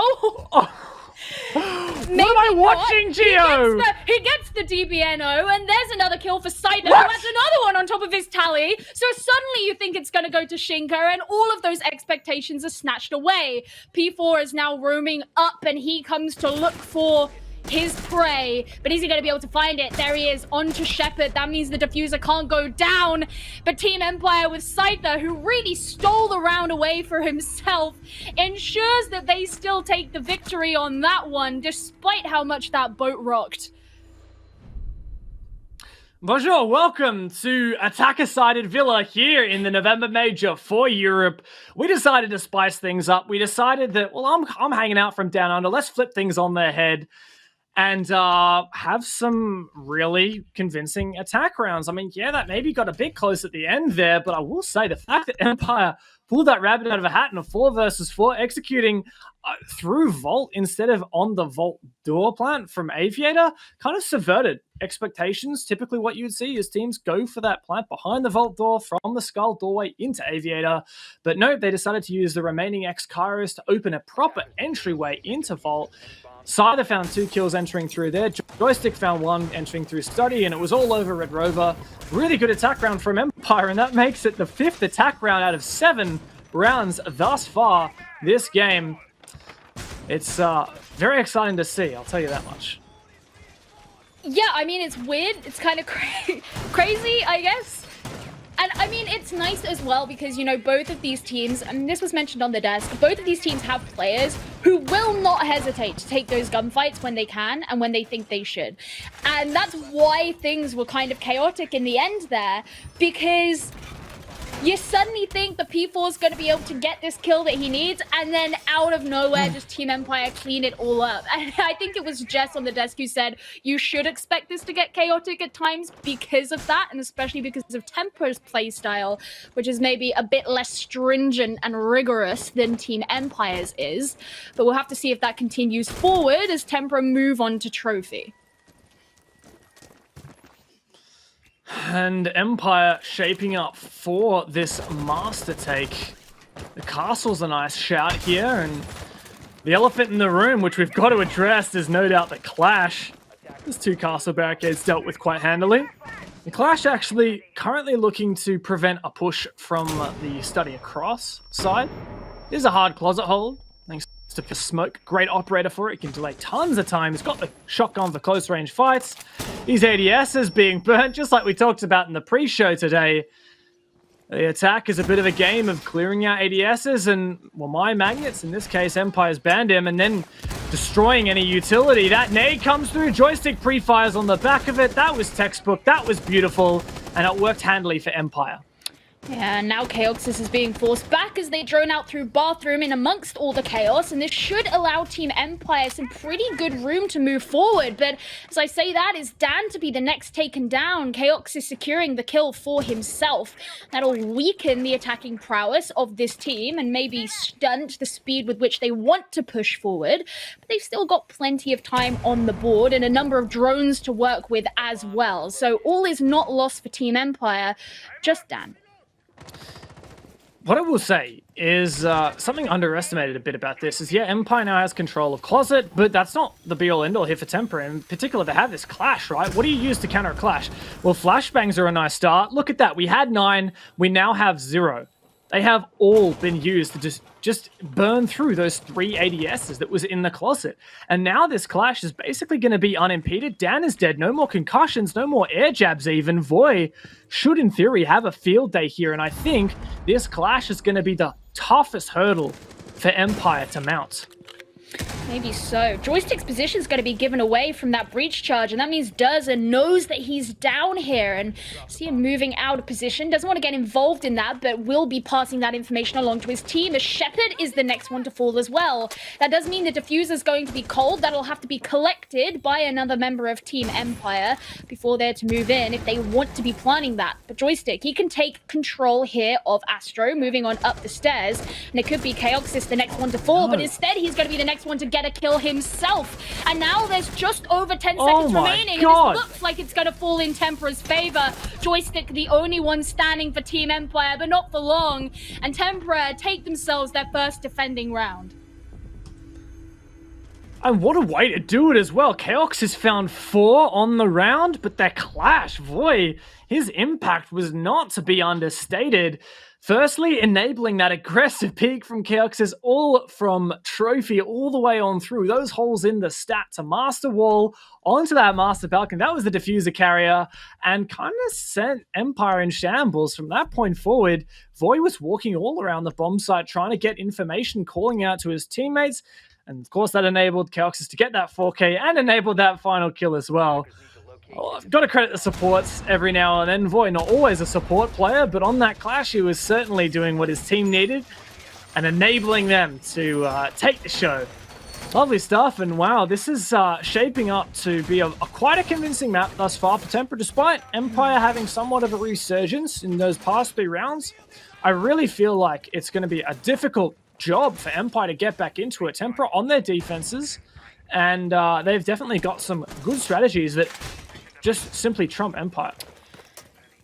Maybe what am I not. watching, Gio? He gets the DBNO, and there's another kill for Scyther, who has another one on top of his tally. So suddenly you think it's going to go to Shinka, and all of those expectations are snatched away. P4 is now roaming up, and he comes to look for his prey, but is he going to be able to find it? There he is, onto Shepard. That means the diffuser can't go down, but Team Empire with Scyther, who really stole the round away for himself, ensures that they still take the victory on that one, despite how much that boat rocked. Bonjour, welcome to Attacker-sided Villa here in the November Major for Europe. We decided to spice things up. We decided that, well, I'm hanging out from down under. Let's flip things on their head and have some really convincing attack rounds. I mean, yeah, that maybe got a bit close at the end there, but I will say the fact that Empire pulled that rabbit out of a hat in a 4 versus 4, executing through Vault instead of on the Vault door plant from Aviator, kind of subverted expectations. Typically what you would see is teams go for that plant behind the Vault door from the Skull doorway into Aviator. But no, they decided to use the remaining X-Kairos to open a proper entryway into Vault. Scyther found 2 kills entering through there. Joystick found 1 entering through Study, and it was all over Red Rover. Really good attack round from Empire, and that makes it the 5th attack round out of 7 rounds thus far this game. It's very exciting to see, I'll tell you that much. Yeah, I mean, it's weird. It's kind of crazy, I guess. And I mean, it's nice as well because, you know, both of these teams, and this was mentioned on the desk, both of these teams have players who will not hesitate to take those gunfights when they can and when they think they should. And that's why things were kind of chaotic in the end there, because you suddenly think the P4 is going to be able to get this kill that he needs, and then out of nowhere, just Team Empire clean it all up. And I think it was Jess on the desk who said, you should expect this to get chaotic at times because of that, and especially because of Tempra's playstyle, which is maybe a bit less stringent and rigorous than Team Empire's is. But we'll have to see if that continues forward as Tempra move on to Trophy. And Empire shaping up for this master take. The castle's a nice shout here, and the elephant in the room, which we've got to address, is no doubt the Clash. There's 2 castle barricades dealt with quite handily. The Clash actually currently looking to prevent a push from the Study Across side. There's a hard closet hold, thanks to Smoke. Great operator for it. It can delay tons of time. He's got the shotgun for close range fights. His ADS is being burnt, just like we talked about in the pre-show today. The attack is a bit of a game of clearing out ADSs and, well, my magnets. In this case, Empire's banned him, and then destroying any utility. That nade comes through. Joystick pre-fires on the back of it. That was textbook. That was beautiful. And it worked handily for Empire. Yeah, now Chaoxis is being forced back as they drone out through bathroom in amongst all the chaos, and this should allow Team Empire some pretty good room to move forward. But as I say that, is Dan to be the next taken down? Chaoxis securing the kill for himself. That'll weaken the attacking prowess of this team and maybe stunt the speed with which they want to push forward. But they've still got plenty of time on the board and a number of drones to work with as well. So all is not lost for Team Empire, just Dan. What I will say is something underestimated a bit about this is, yeah, Empire now has control of Closet, but that's not the be-all end-all here for Tempra. In particular, they have this Clash, right? What do you use to counter a Clash? Well, flashbangs are a nice start. Look at that. We had 9. We now have 0. They have all been used to just burn through those 3 ADSs that was in the closet. And now this Clash is basically going to be unimpeded. Dan is dead. No more concussions, no more air jabs even. Voy should, in theory, have a field day here. And I think this Clash is going to be the toughest hurdle for Empire to mount. Maybe so. Joystick's position is going to be given away from that breach charge, and that means Durza knows that he's down here, and see him moving out of position. Doesn't want to get involved in that, but will be passing that information along to his team, as Shepard is the next one to fall as well. That does mean the diffuser is going to be cold. That'll have to be collected by another member of Team Empire before they're to move in, if they want to be planning that. But Joystick, he can take control here of Astro, moving on up the stairs, and it could be Chaoxis the next one to fall, but instead he's going to be the next one to get a kill himself. And now there's just over 10 seconds remaining, and this looks like it's going to fall in Tempra's favor. Joystick the only one standing for Team Empire, but not for long, and Tempra take themselves their first defending round. And what a way to do it as well. Chaos has found 4 on the round, but their clash, boy, his impact was not to be understated. Firstly, enabling that aggressive peak from Chaos all from Trophy all the way on through. Those holes in the stat to Master Wall, onto that Master Falcon. That was the diffuser carrier and kind of sent Empire in shambles. From that point forward, Voy was walking all around the bomb site trying to get information, calling out to his teammates. And of course, that enabled Chaos to get that 4K and enabled that final kill as well. Oh, I've got to credit the supports every now and then. Voy, not always a support player, but on that clash, he was certainly doing what his team needed and enabling them to take the show. Lovely stuff, and wow, this is shaping up to be quite a convincing map thus far for Tempra, despite Empire having somewhat of a resurgence in those past 3 rounds. I really feel like it's going to be a difficult job for Empire to get back into it. Tempra on their defenses, and they've definitely got some good strategies that just simply trump Empire.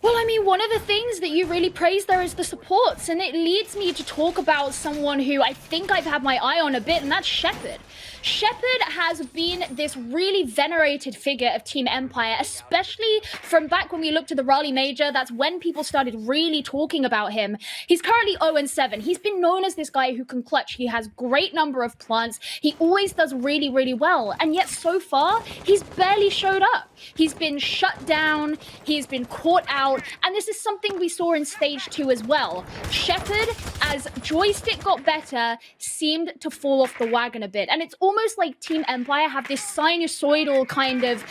Well, I mean, one of the things that you really praise there is the supports, and it leads me to talk about someone who I think I've had my eye on a bit, and that's Shepard. Shepard has been this really venerated figure of Team Empire, especially from back when we looked at the Raleigh Major. That's when people started really talking about him. He's currently 0-7. He's been known as this guy who can clutch. He has great number of plants. He always does really, really well. And yet so far, he's barely showed up. He's been shut down. He's been caught out. And this is something we saw in stage 2 as well. Shepard, as Joystick got better, seemed to fall off the wagon a bit. And it's almost like Team Empire have this sinusoidal kind of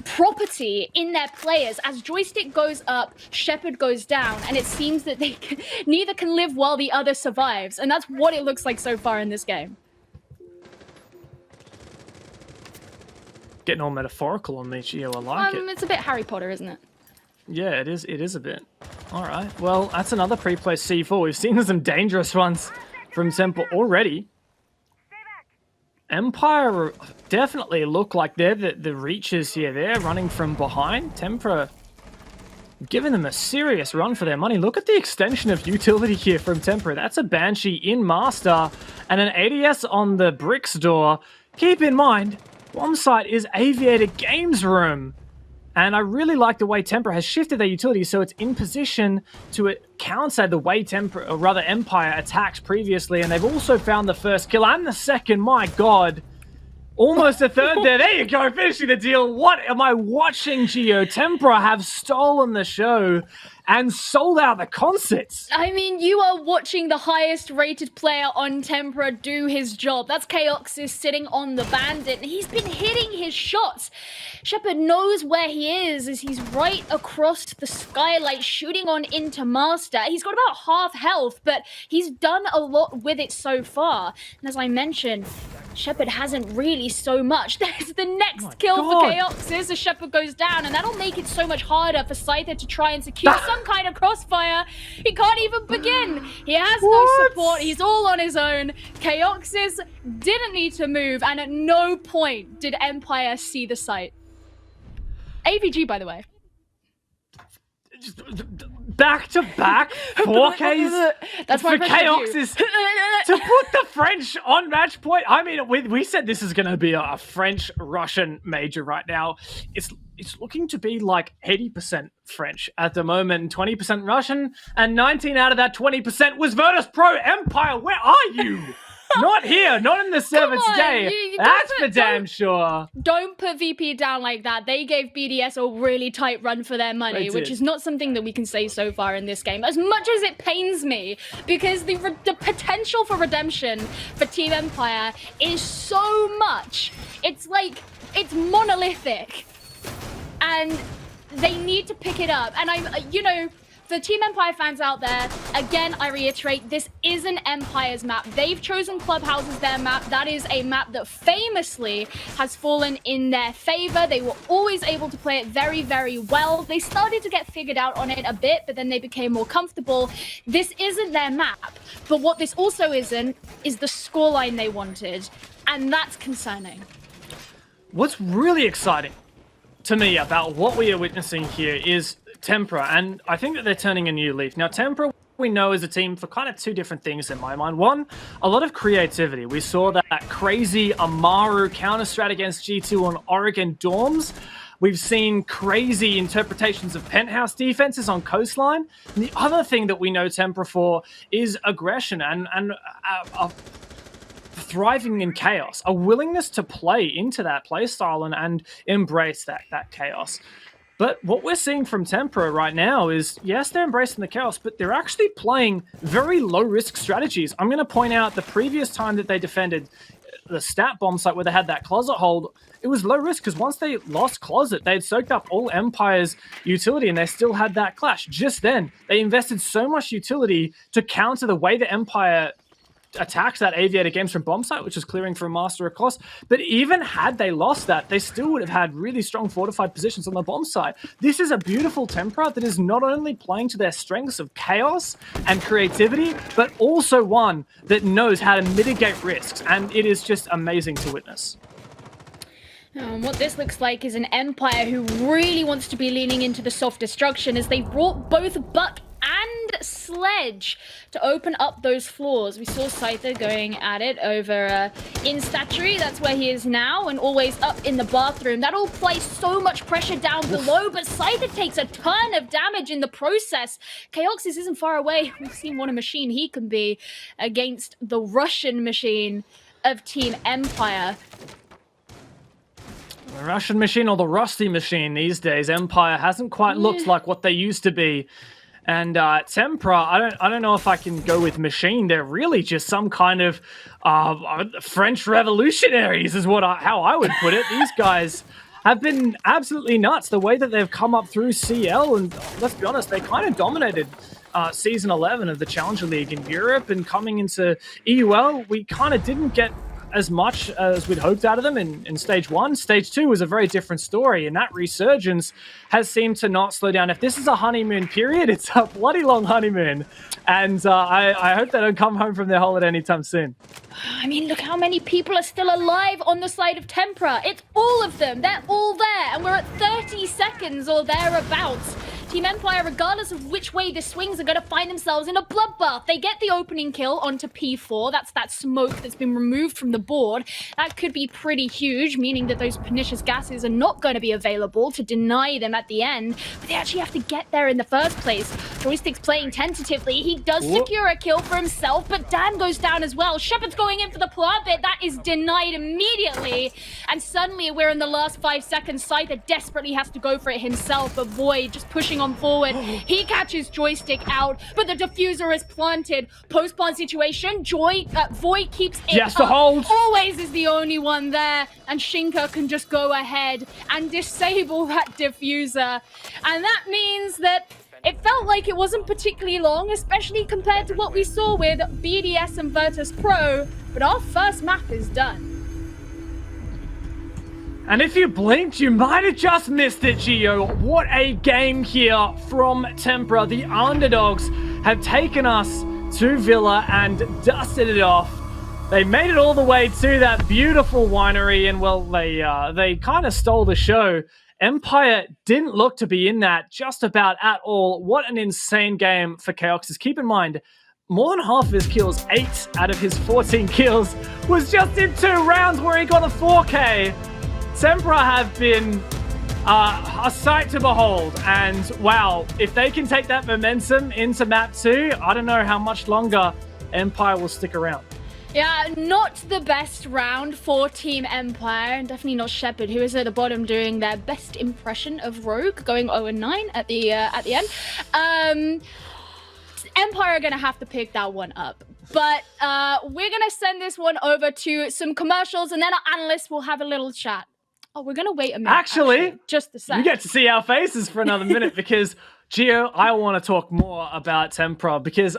property in their players. As Joystick goes up, Shepard goes down, and it seems that neither can live while the other survives. And that's what it looks like so far in this game. Getting all metaphorical on me, Gio. I like it. It's a bit Harry Potter, isn't it? Yeah, it is. It is a bit. All right. Well, that's another pre-play C4. We've seen some dangerous ones from Tempra already. Empire definitely look like they're the reaches here. They're running from behind. Tempra giving them a serious run for their money. Look at the extension of utility here from Tempra. That's a Banshee in Master and an ADS on the Bricks door. Keep in mind, bomb site is Aviator Games Room. And I really like the way Tempra has shifted their utility so it's in position to counter the way Tempra, or rather Empire, attacked previously. And they've also found the first kill and the second. My God. Almost a third there. There you go, finishing the deal. What am I watching, Gio? Tempra have stolen the show and sold out the concerts. I mean, you are watching the highest rated player on Tempra do his job. That's Chaoxis sitting on the Bandit. He's been hitting his shots. Shepard knows where he is as he's right across the skylight shooting on into Master. He's got about half health, but he's done a lot with it so far. And as I mentioned, Shepard hasn't really so much. There's the next kill for Chaoxis as Shepard goes down, and that'll make it so much harder for Scyther to try and secure some kind of crossfire. He can't even begin. He has no support. He's all on his own. Chaoxis didn't need to move, and at no point did Empire see the site. AVG, by the way. Back-to-back 4Ks That's for Chaoxis to put the French on match point. I mean, we said this is going to be a French-Russian major right now. It's looking to be like 80% French at the moment, and 20% Russian, and 19 out of that 20% was Virtus Pro. Empire, where are you? Not here, not in the server today. That's for damn sure. Don't put VP down like that. They gave BDS a really tight run for their money, which is not something that we can say so far in this game. As much as it pains me, because the potential for redemption for Team Empire is so much. It's like, it's monolithic. And they need to pick it up. And you know, for Team Empire fans out there, again, I reiterate, this isn't Empire's map. They've chosen Clubhouse as their map. That is a map that famously has fallen in their favor. They were always able to play it very, very well. They started to get figured out on it a bit, but then they became more comfortable. This isn't their map. But what this also isn't is the scoreline they wanted. And that's concerning. What's really exciting to me about what we are witnessing here is Tempra, and I think that they're turning a new leaf. Now, Tempra we know as a team for kind of two different things in my mind. One, a lot of creativity. We saw that crazy Amaru counter strat against G2 on Oregon Dorms. We've seen crazy interpretations of penthouse defenses on Coastline. And the other thing that we know Tempra for is aggression and thriving in chaos, a willingness to play into that playstyle and embrace that chaos. But what we're seeing from Tempra right now is, yes, they're embracing the chaos, but they're actually playing very low-risk strategies. I'm going to point out the previous time that they defended the stat bomb site where they had that closet hold, it was low risk because once they lost closet, they'd soaked up all Empire's utility and they still had that clash. Just then, they invested so much utility to counter the way the Empire attacked that aviator games from bomb site, which was clearing for a master across. But even had they lost that, they still would have had really strong fortified positions on the bomb site. This is a beautiful Tempra that is not only playing to their strengths of chaos and creativity, but also one that knows how to mitigate risks. And it is just amazing to witness. What this looks like is an Empire who really wants to be leaning into the soft destruction as they brought both Buck and Sledge to open up those floors. We saw Scyther going at it over in Statuary. That's where he is now, and always up in the bathroom. That'll place so much pressure down below, but Scyther takes a ton of damage in the process. Chaoxis isn't far away. We've seen what a machine he can be against the Russian machine of Team Empire. The Russian machine or the Rusty machine these days, Empire hasn't quite looked like what they used to be. And Tempra, I don't know if I can go with machine. They're really just some kind of French revolutionaries is how I would put it. These guys have been absolutely nuts. The way that they've come up through CL, and let's be honest, they kind of dominated Season 11 of the Challenger League in Europe, and coming into EUL, we kind of didn't get as much as we'd hoped out of them in Stage 1. Stage 2 was a very different story, and that resurgence has seemed to not slow down. If this is a honeymoon period, it's a bloody long honeymoon. And I hope they don't come home from their holiday anytime soon. I mean, look how many people are still alive on the side of Tempra. It's all of them. They're all there, and we're at 30 seconds or thereabouts. Team Empire, regardless of which way this swings, are going to find themselves in a bloodbath. They get the opening kill onto P4. That's that smoke that's been removed from the board. That could be pretty huge, meaning that those pernicious gases are not going to be available to deny them at the end. But they actually have to get there in the first place. Joystick's playing tentatively. He does secure a kill for himself, but Dan goes down as well. Shepard's going in for the plant bit. That is denied immediately. And suddenly we're in the last 5 seconds. Scyther desperately has to go for it himself, but Void just pushing on forward. He catches Joystick out, but the diffuser is planted. Post-plant situation. Void keeps it Yes, the hold. Always is the only one there, and Shinka can just go ahead and disable that diffuser. And that means that it felt like it wasn't particularly long, especially compared to what we saw with BDS and Virtus Pro, but our first map is done. And if you blinked, you might have just missed it, Gio. What a game here from Tempra. The underdogs have taken us to Villa and dusted it off. They made it all the way to that beautiful winery, and well, they kind of stole the show. Empire didn't look to be in that just about at all. What an insane game for Chaoxis. Keep in mind, more than half of his kills, 8 out of his 14 kills, was just in 2 rounds where he got a 4K. Tempra have been a sight to behold, and wow, if they can take that momentum into map 2, I don't know how much longer Empire will stick around. Yeah, not the best round for Team Empire, and definitely not Shepard, who is at the bottom doing their best impression of Rogue, going 0-9 at the end. Empire are going to have to pick that one up. But we're going to send this one over to some commercials, and then our analysts will have a little chat. Oh, we're going to wait a minute. Actually, just a sec. You get to see our faces for another minute because, Gio, I want to talk more about Tempra because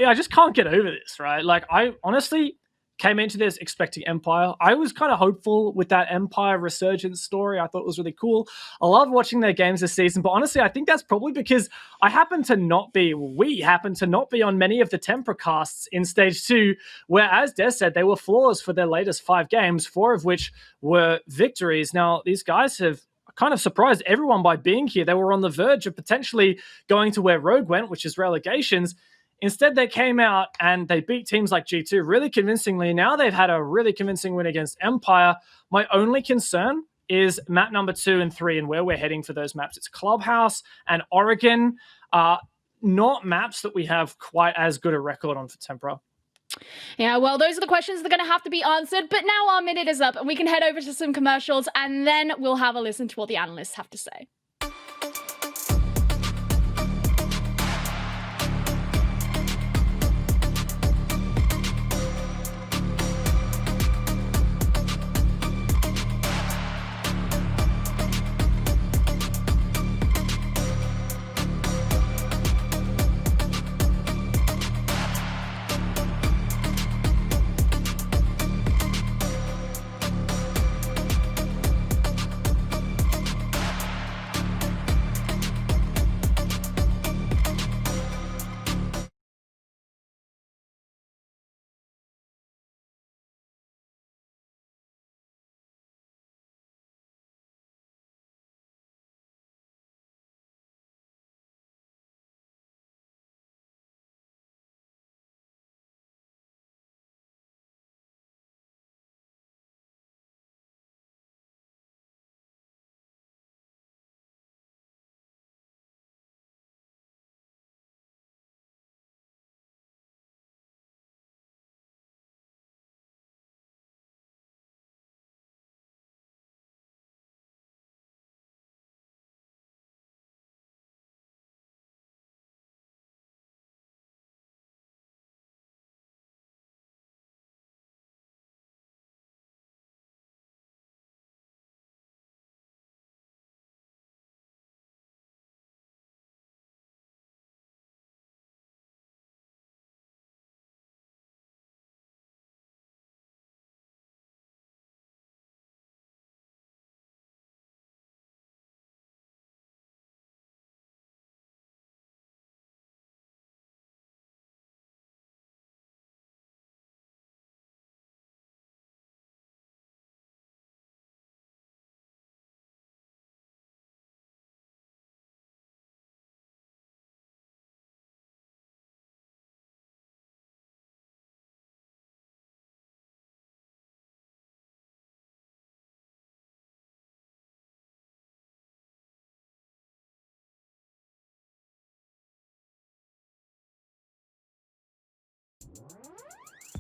I just can't get over this, right? Like, I honestly came into this expecting Empire. I was kind of hopeful with that Empire resurgence story. I thought it was really cool. I love watching their games this season, but honestly, I think that's probably because we happen to not be on many of the Tempra casts in Stage 2, where, as Des said, they were flaws for their latest 5 games, 4 of which were victories. Now, these guys have kind of surprised everyone by being here. They were on the verge of potentially going to where Rogue went, which is relegations. Instead, they came out and they beat teams like G2 really convincingly. Now they've had a really convincing win against Empire. My only concern is map number 2 and 3 and where we're heading for those maps. It's Clubhouse and Oregon. Not maps that we have quite as good a record on for Tempra. Yeah, well, those are the questions that are going to have to be answered. But now our minute is up and we can head over to some commercials and then we'll have a listen to what the analysts have to say.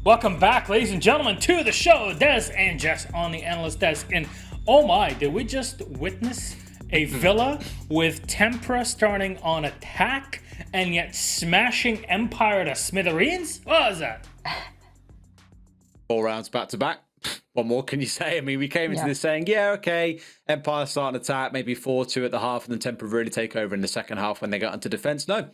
Welcome back, ladies and gentlemen, to the show. Des and Jess on the analyst desk. And oh my, did we just witness a Villa with Tempra starting on attack and yet smashing Empire to smithereens? What was that? 4 rounds back to back. What more can you say? I mean, we came into this saying, yeah, okay, Empire starting attack, maybe 4-2 at the half, and then Tempra really take over in the second half when they got into defense. No.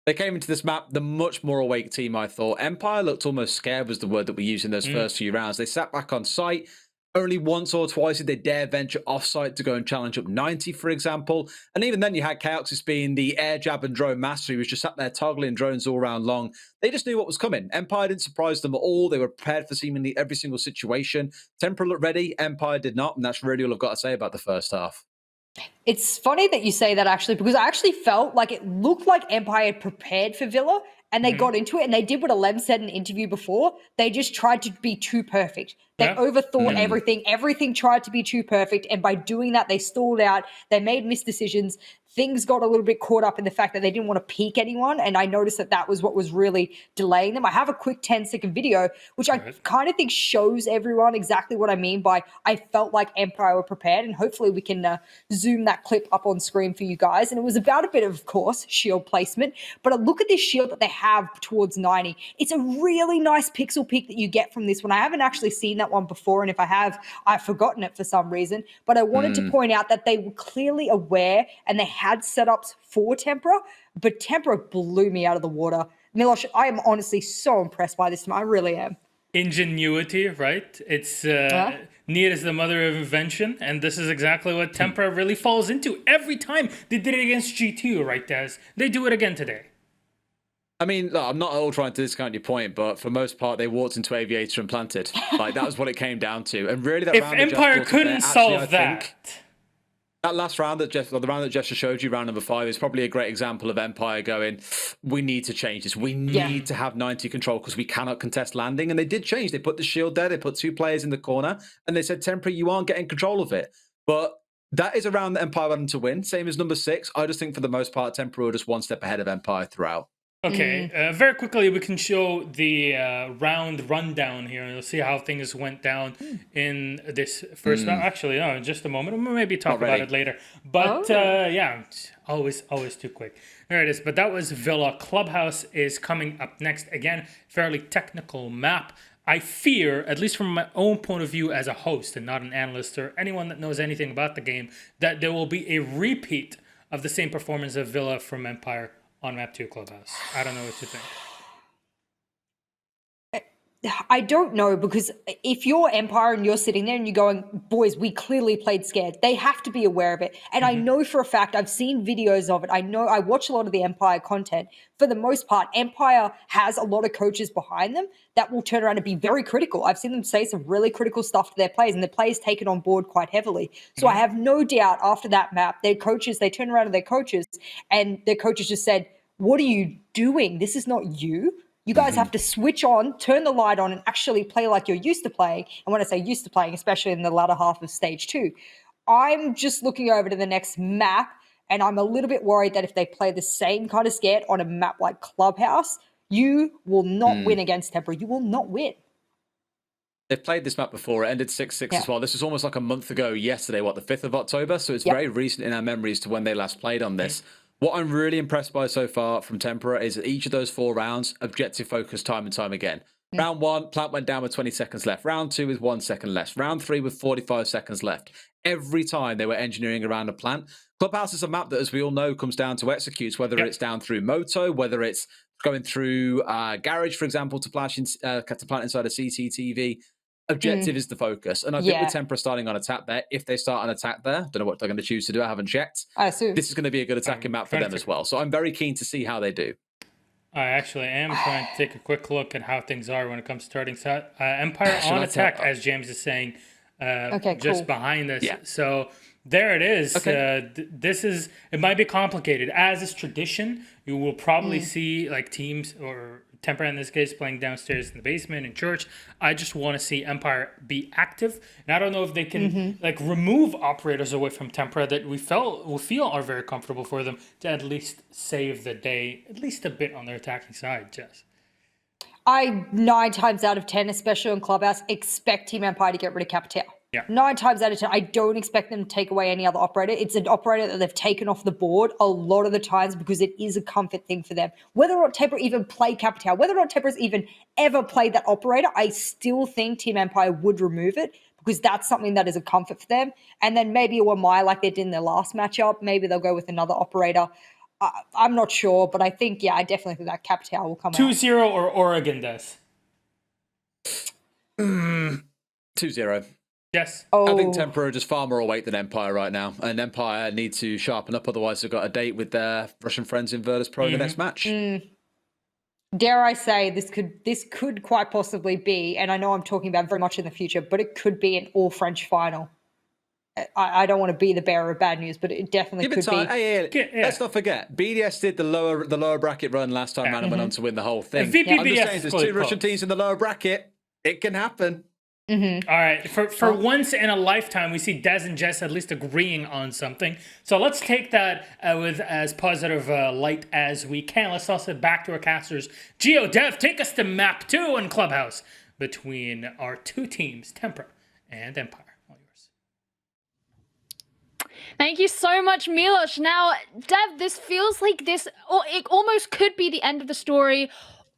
They came into this map, the much more awake team, I thought. Empire looked almost scared was the word that we used in those first few rounds. They sat back on site. Only once or twice did they dare venture off-site to go and challenge up 90, for example. And even then you had Chaotis being the air jab and drone master who was just sat there toggling drones all round long. They just knew what was coming. Empire didn't surprise them at all. They were prepared for seemingly every single situation. Tempra looked ready. Empire did not. And that's really all I've got to say about the first half. It's funny that you say that, actually, because I actually felt like it looked like Empire had prepared for Villa and they got into it, and they did what Alem said in an interview before. They just tried to be too perfect. They overthought everything. Everything tried to be too perfect. And by doing that, they stalled out. They made misdecisions. Things got a little bit caught up in the fact that they didn't want to peek anyone. And I noticed that that was what was really delaying them. I have a quick 10-second video, which I kind of think shows everyone exactly what I mean by I felt like Empire were prepared. And hopefully we can zoom that clip up on screen for you guys. And it was about a bit of course, shield placement. But a look at this shield that they have towards 90. It's a really nice pixel peek that you get from this one. I haven't actually seen that one before. And if I have, I've forgotten it for some reason. But I wanted to point out that they were clearly aware and they had setups for Tempra, but Tempra blew me out of the water. Milosh, I am honestly so impressed by this team. I really am. Ingenuity, right? It's need is the mother of invention, and this is exactly what Tempra really falls into every time. They did it against G2, right, Des? They do it again today. I mean, look, I'm not at all trying to discount your point, but for most part, they walked into Aviator and planted. Like, that was what it came down to. And really, that if round Empire couldn't solve that, That last round the round that Jeff just showed you, round number 5, is probably a great example of Empire going, we need to change this. We need to have 90 control because we cannot contest landing. And they did change. They put the shield there. They put 2 players in the corner. And they said, Tempra, you aren't getting control of it. But that is a round that Empire wanted to win. Same as number 6. I just think for the most part, Tempra were just one step ahead of Empire throughout. Okay, very quickly, we can show the round rundown here, and you'll see how things went down in this first round. Actually, no, in just a moment. We'll maybe talk about it later. But yeah, always too quick. There it is. But that was Villa. Clubhouse is coming up next. Again, fairly technical map. I fear, at least from my own point of view as a host and not an analyst or anyone that knows anything about the game, that there will be a repeat of the same performance of Villa from Empire on map 2 Clubhouse. I don't know what you think. I don't know, because if you're Empire and you're sitting there and you're going, boys, we clearly played scared, they have to be aware of it. And I know for a fact, I've seen videos of it. I know I watch a lot of the Empire content. For the most part, Empire has a lot of coaches behind them that will turn around and be very critical. I've seen them say some really critical stuff to their players, and the players take it on board quite heavily. So I have no doubt after that map, their coaches, they turn around to their coaches, and their coaches just said, what are you doing? This is not you. You guys have to switch on, turn the light on, and actually play like you're used to playing. And when I say used to playing, especially in the latter half of stage 2, I'm just looking over to the next map, and I'm a little bit worried that if they play the same kind of scared on a map like Clubhouse, you will not win against Tempra. You will not win. They've played this map before. It ended 6-6 as well. This was almost like a month ago yesterday, the 5th of October? So it's very recent in our memories to when they last played on this. What I'm really impressed by so far from Tempra is that each of those 4 rounds, objective focus time and time again. Round 1, Plant went down with 20 seconds left. Round 2 with 1 second left. Round 3 with 45 seconds left. Every time they were engineering around a plant. Clubhouse is a map that, as we all know, comes down to executes, whether it's down through Moto, whether it's going through Garage, for example, to plant inside a CCTV. Objective is the focus. And I think with Tempra starting on attack there, if they start an attack there, don't know what they're going to choose to do. I haven't checked. I assume this is going to be a good attacking map for them as well. So I'm very keen to see how they do. I actually am trying to take a quick look at how things are when it comes to starting set. Empire on attack, as James is saying, just behind us. So there it is. This is, it might be complicated. As is tradition, you will probably see like teams or Tempra in this case playing downstairs in the basement in church. I just want to see Empire be active, and I don't know if they can like remove operators away from Tempra that we feel are very comfortable for them to at least save the day, at least a bit on their attacking side. Jess, I 9 times out of 10, especially on Clubhouse, expect Team Empire to get rid of Capital. 9 times out of 10, I don't expect them to take away any other operator. It's an operator that they've taken off the board a lot of the times because it is a comfort thing for them. Whether or not Tempra even play Capital, whether or not Tempra's even ever played that operator, I still think Team Empire would remove it because that's something that is a comfort for them. And then maybe Wamai, like they did in their last matchup, maybe they'll go with another operator. I'm not sure, but I think, I definitely think that Capital will come 2-0 or Oregon does? 2-0. Yes. I think Tempra are just far more awake than Empire right now, and Empire need to sharpen up. Otherwise, they've got a date with their Russian friends in Virtus Pro in the next match. Dare I say this could quite possibly be, and I know I'm talking about very much in the future, but it could be an all-French final. I don't want to be the bearer of bad news, but it definitely could be. Hey, let's not forget, BDS did the lower bracket run last time around and went on to win the whole thing. I'm just saying, there's 2 Russian teams in the lower bracket. It can happen. All right, for once in a lifetime, we see Des and Jess at least agreeing on something. So let's take that with as positive light as we can. Let's toss it back to our casters. GeoDev, take us to map 2 in Clubhouse between our 2 teams, Tempra and Empire. All yours. Thank you so much, Milos. Now, Dev, this feels like it almost could be the end of the story.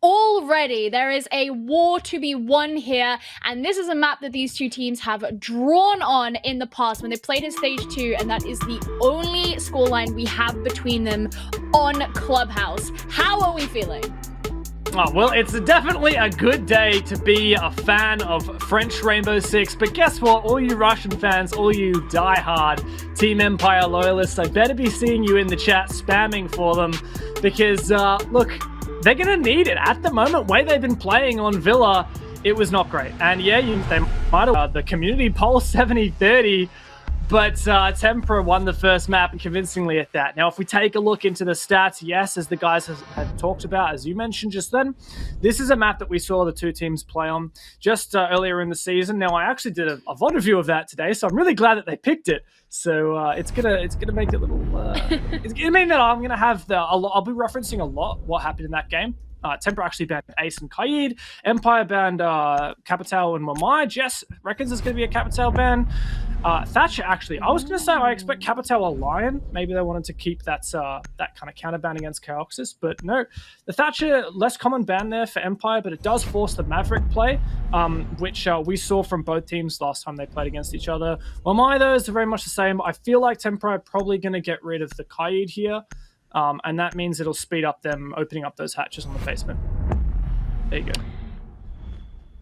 Already, there is a war to be won here, and this is a map that these 2 teams have drawn on in the past when they played in Stage 2, and that is the only scoreline we have between them on Clubhouse. How are we feeling? Oh, well, it's definitely a good day to be a fan of French Rainbow Six, but guess what? All you Russian fans, all you diehard Team Empire loyalists, I better be seeing you in the chat spamming for them, because, look, they're going to need it. At the moment, way they've been playing on Villa, it was not great. And yeah, they might have the community poll 70-30, But Tempra won the first map and convincingly at that. Now, if we take a look into the stats, yes, as the guys had talked about, as you mentioned just then, this is a map that we saw the two teams play on just earlier in the season. Now, I actually did a VOD review of that today, so I'm really glad that they picked it. So it's gonna make it a little. It's gonna mean that I'm gonna have I'll be referencing a lot what happened in that game. Tempra actually banned Ace and Kaid. Empire banned Capital and Mamai. Jess reckons there's going to be a Capital ban. Thatcher, actually, I was going to say I expect Capital a Lion. Maybe they wanted to keep that kind of counter ban against Chaoxis, but no. The Thatcher, less common ban there for Empire, but it does force the Maverick play, which we saw from both teams last time they played against each other. Mamai, though, is very much the same. I feel like Tempra are probably going to get rid of the Kaid here. And that means it'll speed up them opening up those hatches on the basement. There you go.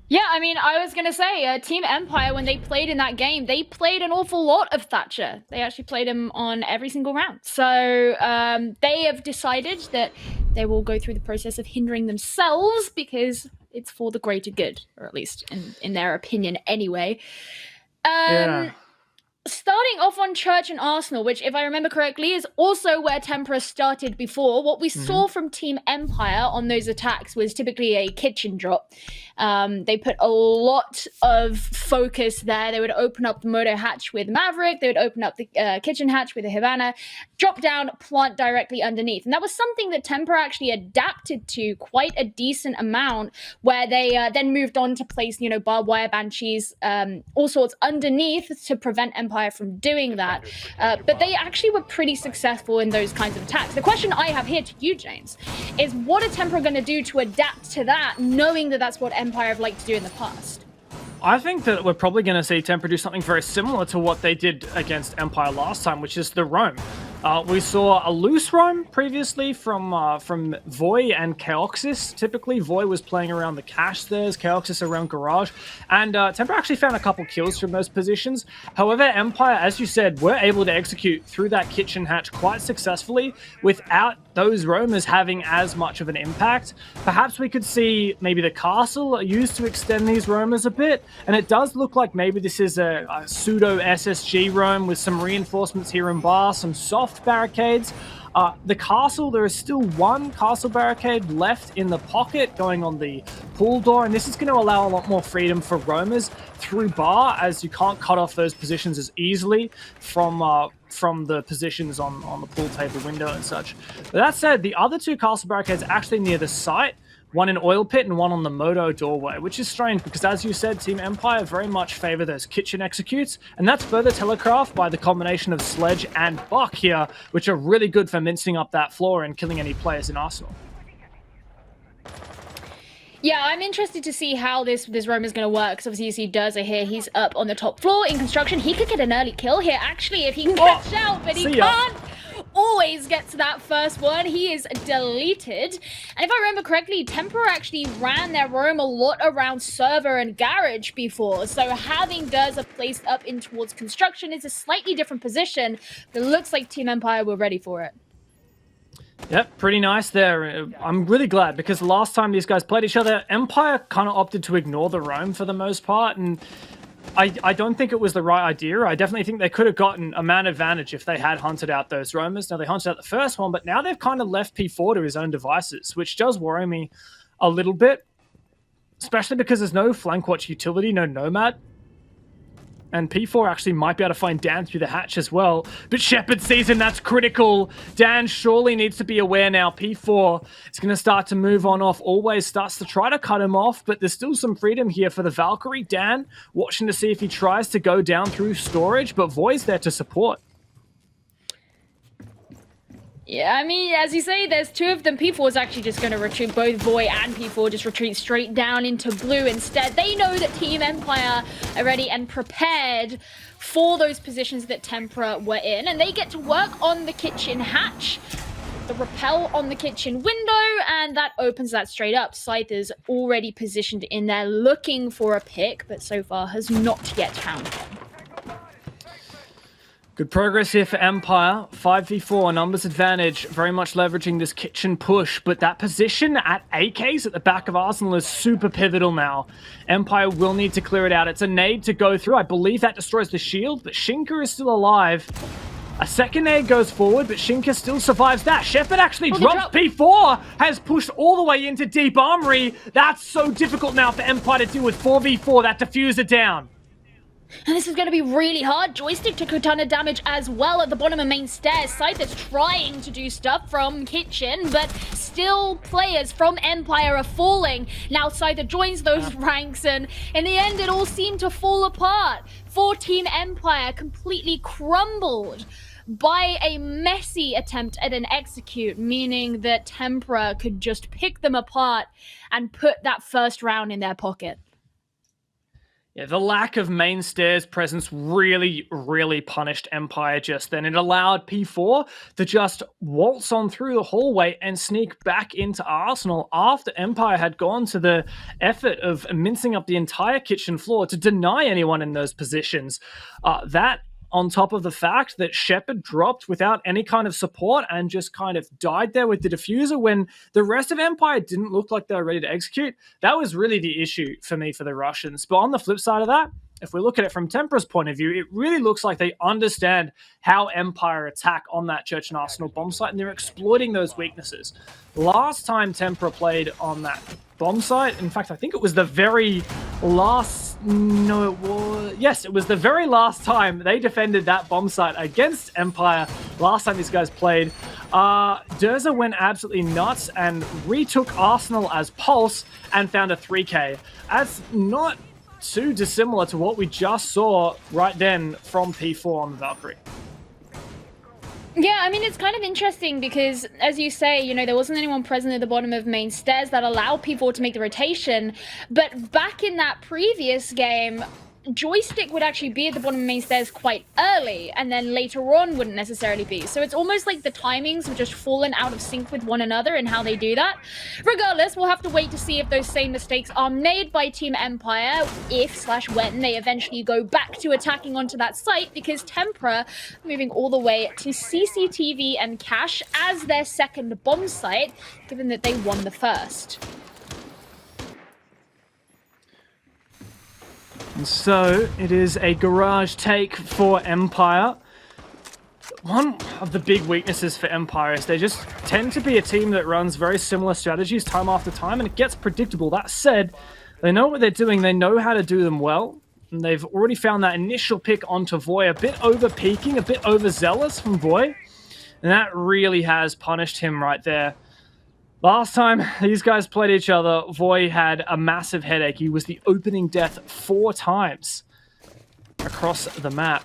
Yeah, I mean, I was going to say, Team Empire, when they played in that game, they played an awful lot of Thatcher. They actually played him on every single round. So they have decided that they will go through the process of hindering themselves because it's for the greater good, or at least in their opinion anyway. Yeah. Starting off on Church and Arsenal, which, if I remember correctly, is also where Tempra started before. What we saw from Team Empire on those attacks was typically a kitchen drop. They put a lot of focus there. They would open up the Moto hatch with Maverick. They would open up the kitchen hatch with the Havana, drop down, plant directly underneath. And that was something that Tempra actually adapted to quite a decent amount, where they then moved on to place, barbed wire banshees, all sorts underneath to prevent Empire from doing that. But they actually were pretty successful in those kinds of attacks. The question I have here to you, James, is what are Tempra going to do to adapt to that, knowing that that's what Empire have liked to do in the past? I think that we're probably going to see Tempra do something very similar to what they did against Empire last time, which is the roam. We saw a loose roam previously from Voy and Chaoxis. Typically, Voy was playing around the cache stairs, Chaoxis around garage, and Tempra actually found a couple kills from those positions. However, Empire, as you said, were able to execute through that kitchen hatch quite successfully without those roamers having as much of an impact. Perhaps we could see maybe the castle used to extend these roamers a bit, and it does look like maybe this is a pseudo SSG roam with some reinforcements here and bar, some soft barricades. The castle, there is still one castle barricade left in the pocket going on the pool door, and this is going to allow a lot more freedom for roamers through bar, as you can't cut off those positions as easily from the positions on the pool table window and such. But that said, the other two castle barricades are actually near the site, one in Oil Pit and one on the Moto doorway, which is strange because, as you said, Team Empire very much favor those kitchen executes, and that's further telegraphed by the combination of Sledge and Buck here, which are really good for mincing up that floor and killing any players in Arsenal. Yeah, I'm interested to see how this roam is going to work, because obviously you see Durza here, he's up on the top floor in construction. He could get an early kill here, actually, if he can catch out, but he can't always get to that first one. He is deleted. And if I remember correctly, Tempra actually ran their roam a lot around server and garage before, so having Durza placed up in towards construction is a slightly different position, but it looks like Team Empire were ready for it. Yep, pretty nice there. I'm really glad, because the last time these guys played each other, Empire kind of opted to ignore the roam for the most part, and I don't think it was the right idea. I definitely think they could have gotten a man advantage if they had hunted out those roamers. Now, they hunted out the first one, but now they've kind of left P4 to his own devices, which does worry me a little bit, especially because there's no flank watch utility, no Nomad. And P4 actually might be able to find Dan through the hatch as well. But Shepard sees him, that's critical. Dan surely needs to be aware now. P4 is going to start to move on off. Always starts to try to cut him off, but there's still some freedom here for the Valkyrie. Dan watching to see if he tries to go down through storage, but Voy's there to support. Yeah, I mean, as you say, there's two of them. P4 is actually just going to retreat. Both Voy and P4 just retreat straight down into blue instead. They know that Team Empire are ready and prepared for those positions that Tempra were in, and they get to work on the kitchen hatch, the rappel on the kitchen window, and that opens that straight up. Scythe is already positioned in there looking for a pick, but so far has not yet found one. Good progress here for Empire. 5v4, numbers advantage, very much leveraging this kitchen push, but that position at AKs at the back of Arsenal is super pivotal now. Empire will need to clear it out. It's a nade to go through. I believe that destroys the shield, but Shinka is still alive. A second nade goes forward, but Shinka still survives that. Shepard actually drops P4, has pushed all the way into Deep Armory. That's so difficult now for Empire to deal with 4v4, that diffuser down. And this is going to be really hard. Joystick took a ton of damage as well at the bottom of main stairs. Scyther's trying to do stuff from kitchen, but still players from Empire are falling. Now Scyther joins those ranks, and in the end it all seemed to fall apart. 14 Empire completely crumbled by a messy attempt at an execute, meaning that Tempra could just pick them apart and put that first round in their pocket. Yeah, the lack of main stairs presence really, really punished Empire just then. It allowed P4 to just waltz on through the hallway and sneak back into Arsenal after Empire had gone to the effort of mincing up the entire kitchen floor to deny anyone in those positions. That on top of the fact that Shepard dropped without any kind of support and just kind of died there with the diffuser when the rest of Empire didn't look like they were ready to execute. That was really the issue for me for the Russians. But on the flip side of that, if we look at it from Tempra's point of view, it really looks like they understand how Empire attack on that Church and Arsenal bomb site, and they're exploiting those weaknesses. Last time Tempra played on that bomb site, in fact, I think it was the very last... No, it was... Yes, it was the very last time they defended that bomb site against Empire. Last time these guys played. Durza went absolutely nuts and retook Arsenal as Pulse and found a 3K. That's not too dissimilar to what we just saw right then from P4 on the Valkyrie. Yeah, I mean, it's kind of interesting because, as you say, you know, there wasn't anyone present at the bottom of main stairs that allowed people to make the rotation. But back in that previous game, Joystick would actually be at the bottom of main stairs quite early, and then later on wouldn't necessarily be. So it's almost like the timings have just fallen out of sync with one another in how they do that. Regardless, we'll have to wait to see if those same mistakes are made by Team Empire, if/when they eventually go back to attacking onto that site, because Tempra moving all the way to CCTV and Cash as their second bomb site, given that they won the first. And so it is a garage take for Empire. One of the big weaknesses for Empire is they just tend to be a team that runs very similar strategies time after time, and it gets predictable. That said, they know what they're doing, they know how to do them well, and they've already found that initial pick onto Voy, a bit over-peaking, a bit overzealous from Voy, and that really has punished him right there. Last time these guys played each other, Voy had a massive headache. He was the opening death 4 times across the map.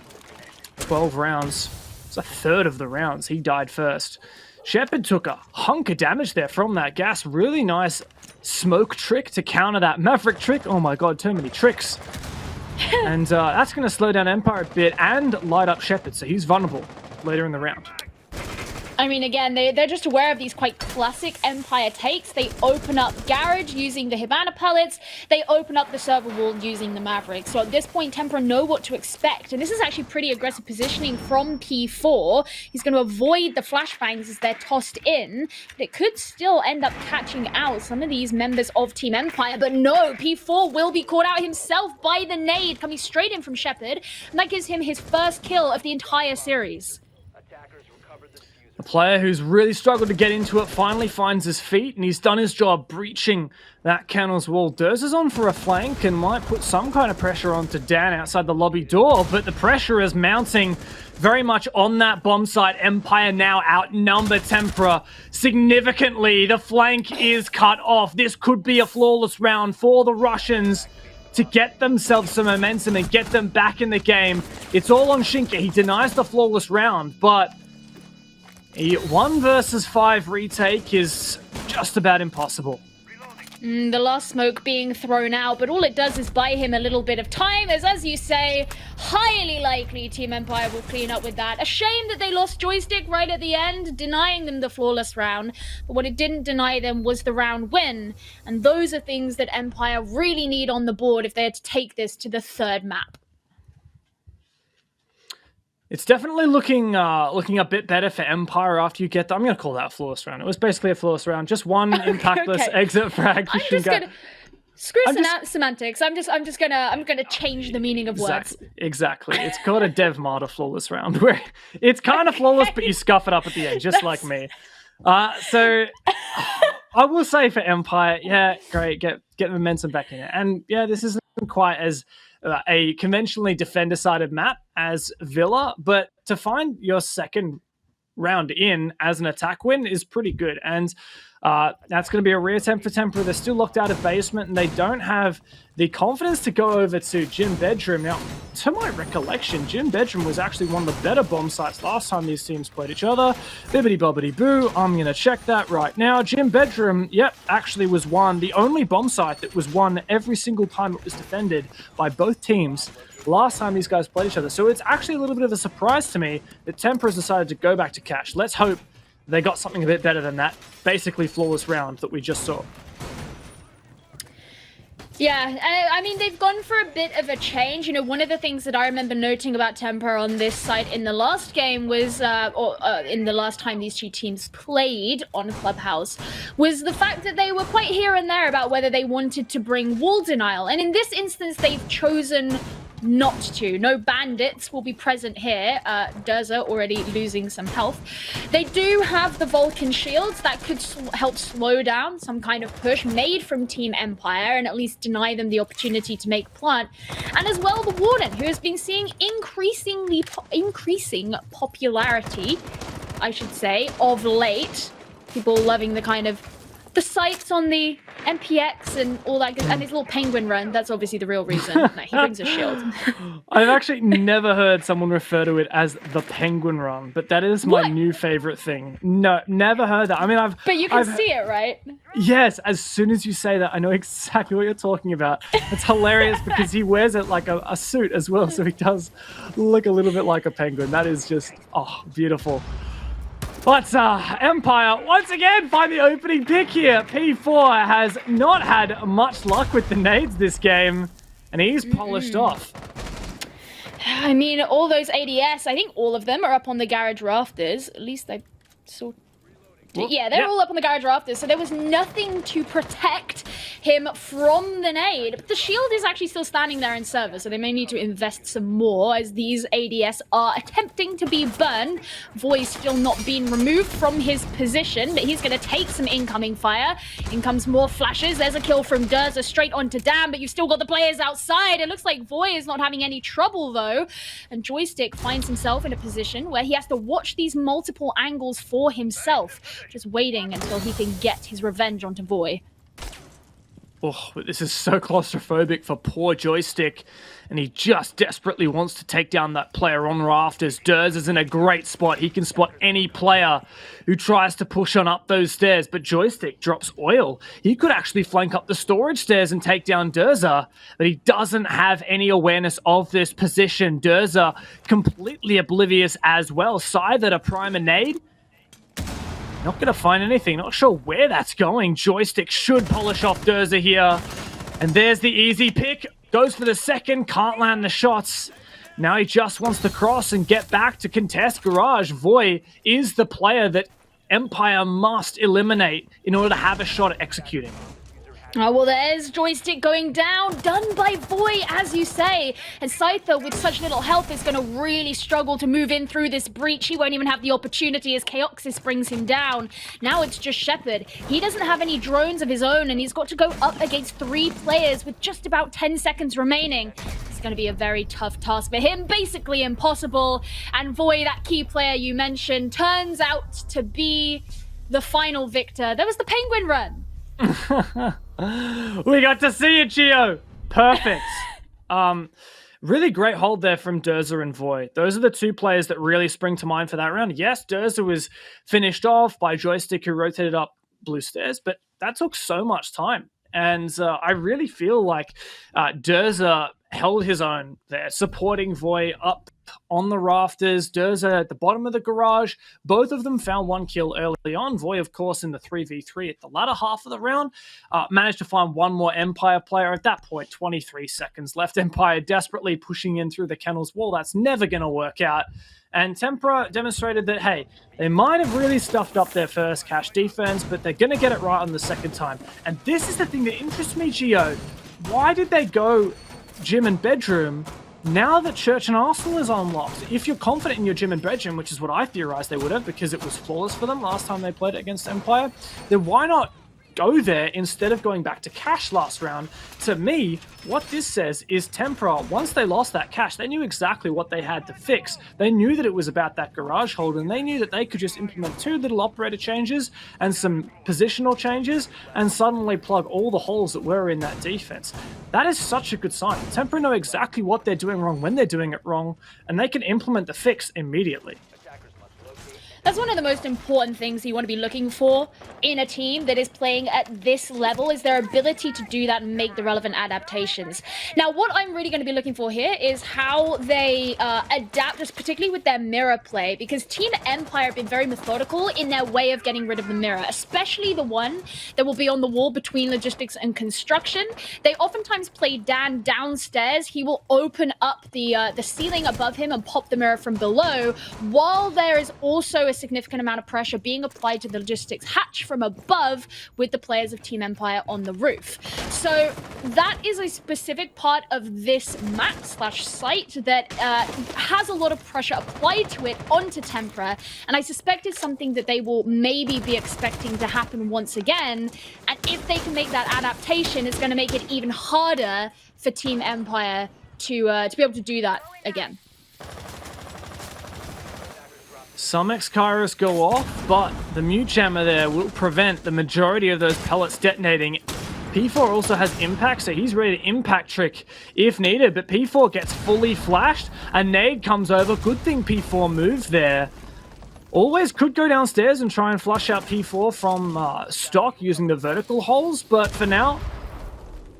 12 rounds. It's a third of the rounds. He died first. Shepard took a hunk of damage there from that gas. Really nice smoke trick to counter that Maverick trick. Oh my god, too many tricks. And that's going to slow down Empire a bit and light up Shepard, so he's vulnerable later in the round. I mean, again, they're just aware of these quite classic Empire takes. They open up Garage using the Hibana pellets. They open up the server wall using the Maverick. So at this point, Tempra know what to expect. And this is actually pretty aggressive positioning from P4. He's going to avoid the flashbangs as they're tossed in. But it could still end up catching out some of these members of Team Empire. But no, P4 will be caught out himself by the nade coming straight in from Shepard. And that gives him his first kill of the entire series. A player who's really struggled to get into it finally finds his feet, and he's done his job breaching that Cannon's wall. Durza's on for a flank and might put some kind of pressure onto Dan outside the lobby door, but the pressure is mounting very much on that bomb site. Empire now outnumber Tempra significantly. The flank is cut off. This could be a flawless round for the Russians to get themselves some momentum and get them back in the game. It's all on Shinka. He denies the flawless round, but a 1 versus 5 retake is just about impossible. The last smoke being thrown out, but all it does is buy him a little bit of time, as you say, highly likely Team Empire will clean up with that. A shame that they lost Joystick right at the end, denying them the flawless round, but what it didn't deny them was the round win, and those are things that Empire really need on the board if they're to take this to the third map. It's definitely looking a bit better for Empire after you get that. I'm going to call that a flawless round. It was basically a flawless round. Just one impactless exit frag. I'm just gonna screw semantics. I'm gonna change the meaning of words. Exactly. It's called a Dev Martyr flawless round, where it's kind of flawless, but you scuff it up at the end, just like me. So I will say for Empire, yeah, great, get momentum back in it, and yeah, this isn't quite as a conventionally defender-sided map as Villa, but to find your second round in as an attack win is pretty good. And that's going to be a reattempt for Tempra. They're still locked out of basement, and they don't have the confidence to go over to Gym Bedroom. Now, to my recollection, Gym Bedroom was actually one of the better bomb sites last time these teams played each other. Bibbidi bobbidi boo. I'm going to check that right now. Gym Bedroom, yep, actually was the only bomb site that was won every single time it was defended by both teams last time these guys played each other. So it's actually a little bit of a surprise to me that Tempra has decided to go back to cash. Let's hope they got something a bit better than that basically flawless round that we just saw. Yeah, I mean, they've gone for a bit of a change. You know, one of the things that I remember noting about Tempra on this site in the last game was, in the last time these two teams played on Clubhouse, was the fact that they were quite here and there about whether they wanted to bring wall denial. And in this instance, they've chosen not to. No bandits will be present here. Durza already losing some health. They do have the Vulcan shields that could help slow down some kind of push made from Team Empire and at least deny them the opportunity to make plant. And as well, the Warden, who has been seeing increasing popularity, I should say, of late. People loving the kind of the sights on the MPX and all that good, and his little penguin run. That's obviously the real reason. No, he brings a shield. I've actually never heard someone refer to it as the penguin run, but that is my new favorite thing. No, never heard that. I mean, But you can see it, right? Yes, as soon as you say that, I know exactly what you're talking about. It's hilarious because he wears it like a suit as well, so he does look a little bit like a penguin. That is just, beautiful. But Empire, once again, find the opening pick here. P4 has not had much luck with the nades this game, and he's polished off. I mean, all those ADS, I think all of them are up on the garage rafters. At least I saw... Yeah, they're all up on the garage rafters, so there was nothing to protect him from the nade. But the shield is actually still standing there in server, so they may need to invest some more as these ADS are attempting to be burned. Voi's still not being removed from his position, but he's going to take some incoming fire. In comes more flashes. There's a kill from Durza straight onto Dam, but you've still got the players outside. It looks like Voi is not having any trouble, though. And Joystick finds himself in a position where he has to watch these multiple angles for himself, just waiting until he can get his revenge onto Voi. Oh, but this is so claustrophobic for poor Joystick, and he just desperately wants to take down that player on rafters. Durz is in a great spot. He can spot any player who tries to push on up those stairs, but Joystick drops oil. He could actually flank up the storage stairs and take down Durza, but he doesn't have any awareness of this position. Durza completely oblivious as well. Scyther to prime a nade. Not going to find anything. Not sure where that's going. Joystick should polish off Durza here. And there's the easy pick. Goes for the second. Can't land the shots. Now he just wants to cross and get back to contest garage. Voi is the player that Empire must eliminate in order to have a shot at executing. Oh, well, there's Joystick going down, done by Voi, as you say. And Scyther, with such little health, is going to really struggle to move in through this breach. He won't even have the opportunity as Chaoxis brings him down. Now it's just Shepard. He doesn't have any drones of his own, and he's got to go up against 3 players with just about 10 seconds remaining. It's going to be a very tough task for him, basically impossible. And Voi, that key player you mentioned, turns out to be the final victor. That was the Penguin run. We got to see it, Gio. Perfect. Really great hold there from Durza and Voi. Those are the 2 players that really spring to mind for that round. Yes, Durza was finished off by Joystick, who rotated up blue stairs, but that took so much time. And I really feel like Durza held his own there, supporting Voi up on the rafters, Durza at the bottom of the garage. Both of them found one kill early on. Voy, of course, in the 3v3 at the latter half of the round, managed to find one more Empire player. At that point, 23 seconds left. Empire desperately pushing in through the kennel's wall. That's never going to work out. And Tempra demonstrated that, hey, they might have really stuffed up their first cash defense, but they're going to get it right on the second time. And this is the thing that interests me, Gio. Why did they go gym and bedroom now that Church and Arsenal is unlocked? If you're confident in your gym and bedroom, which is what I theorized they would have because it was flawless for them last time they played it against Empire, then why not go there instead of going back to cash last round? To me, what this says is Tempra, once they lost that cash, they knew exactly what they had to fix. They knew that it was about that garage hold, and they knew that they could just implement 2 little operator changes and some positional changes and suddenly plug all the holes that were in that defense. That is such a good sign. Tempra know exactly what they're doing wrong when they're doing it wrong, and they can implement the fix immediately. That's one of the most important things you want to be looking for in a team that is playing at this level, is their ability to do that and make the relevant adaptations. Now, what I'm really going to be looking for here is how they adapt, just particularly with their mirror play, because Team Empire have been very methodical in their way of getting rid of the mirror, especially the one that will be on the wall between logistics and construction. They oftentimes play Dan downstairs. He will open up the ceiling above him and pop the mirror from below, while there is also a significant amount of pressure being applied to the logistics hatch from above with the players of Team Empire on the roof. So that is a specific part of this map / site that has a lot of pressure applied to it onto Tempra, and I suspect it's something that they will maybe be expecting to happen once again. And if they can make that adaptation, it's going to make it even harder for Team Empire to be able to do that again. Some X-Kairos go off, but the mute jammer there will prevent the majority of those pellets detonating. P4 also has impact, so he's ready to impact trick if needed, but P4 gets fully flashed. A nade comes over. Good thing P4 moved there. Always could go downstairs and try and flush out P4 from stock using the vertical holes, but for now,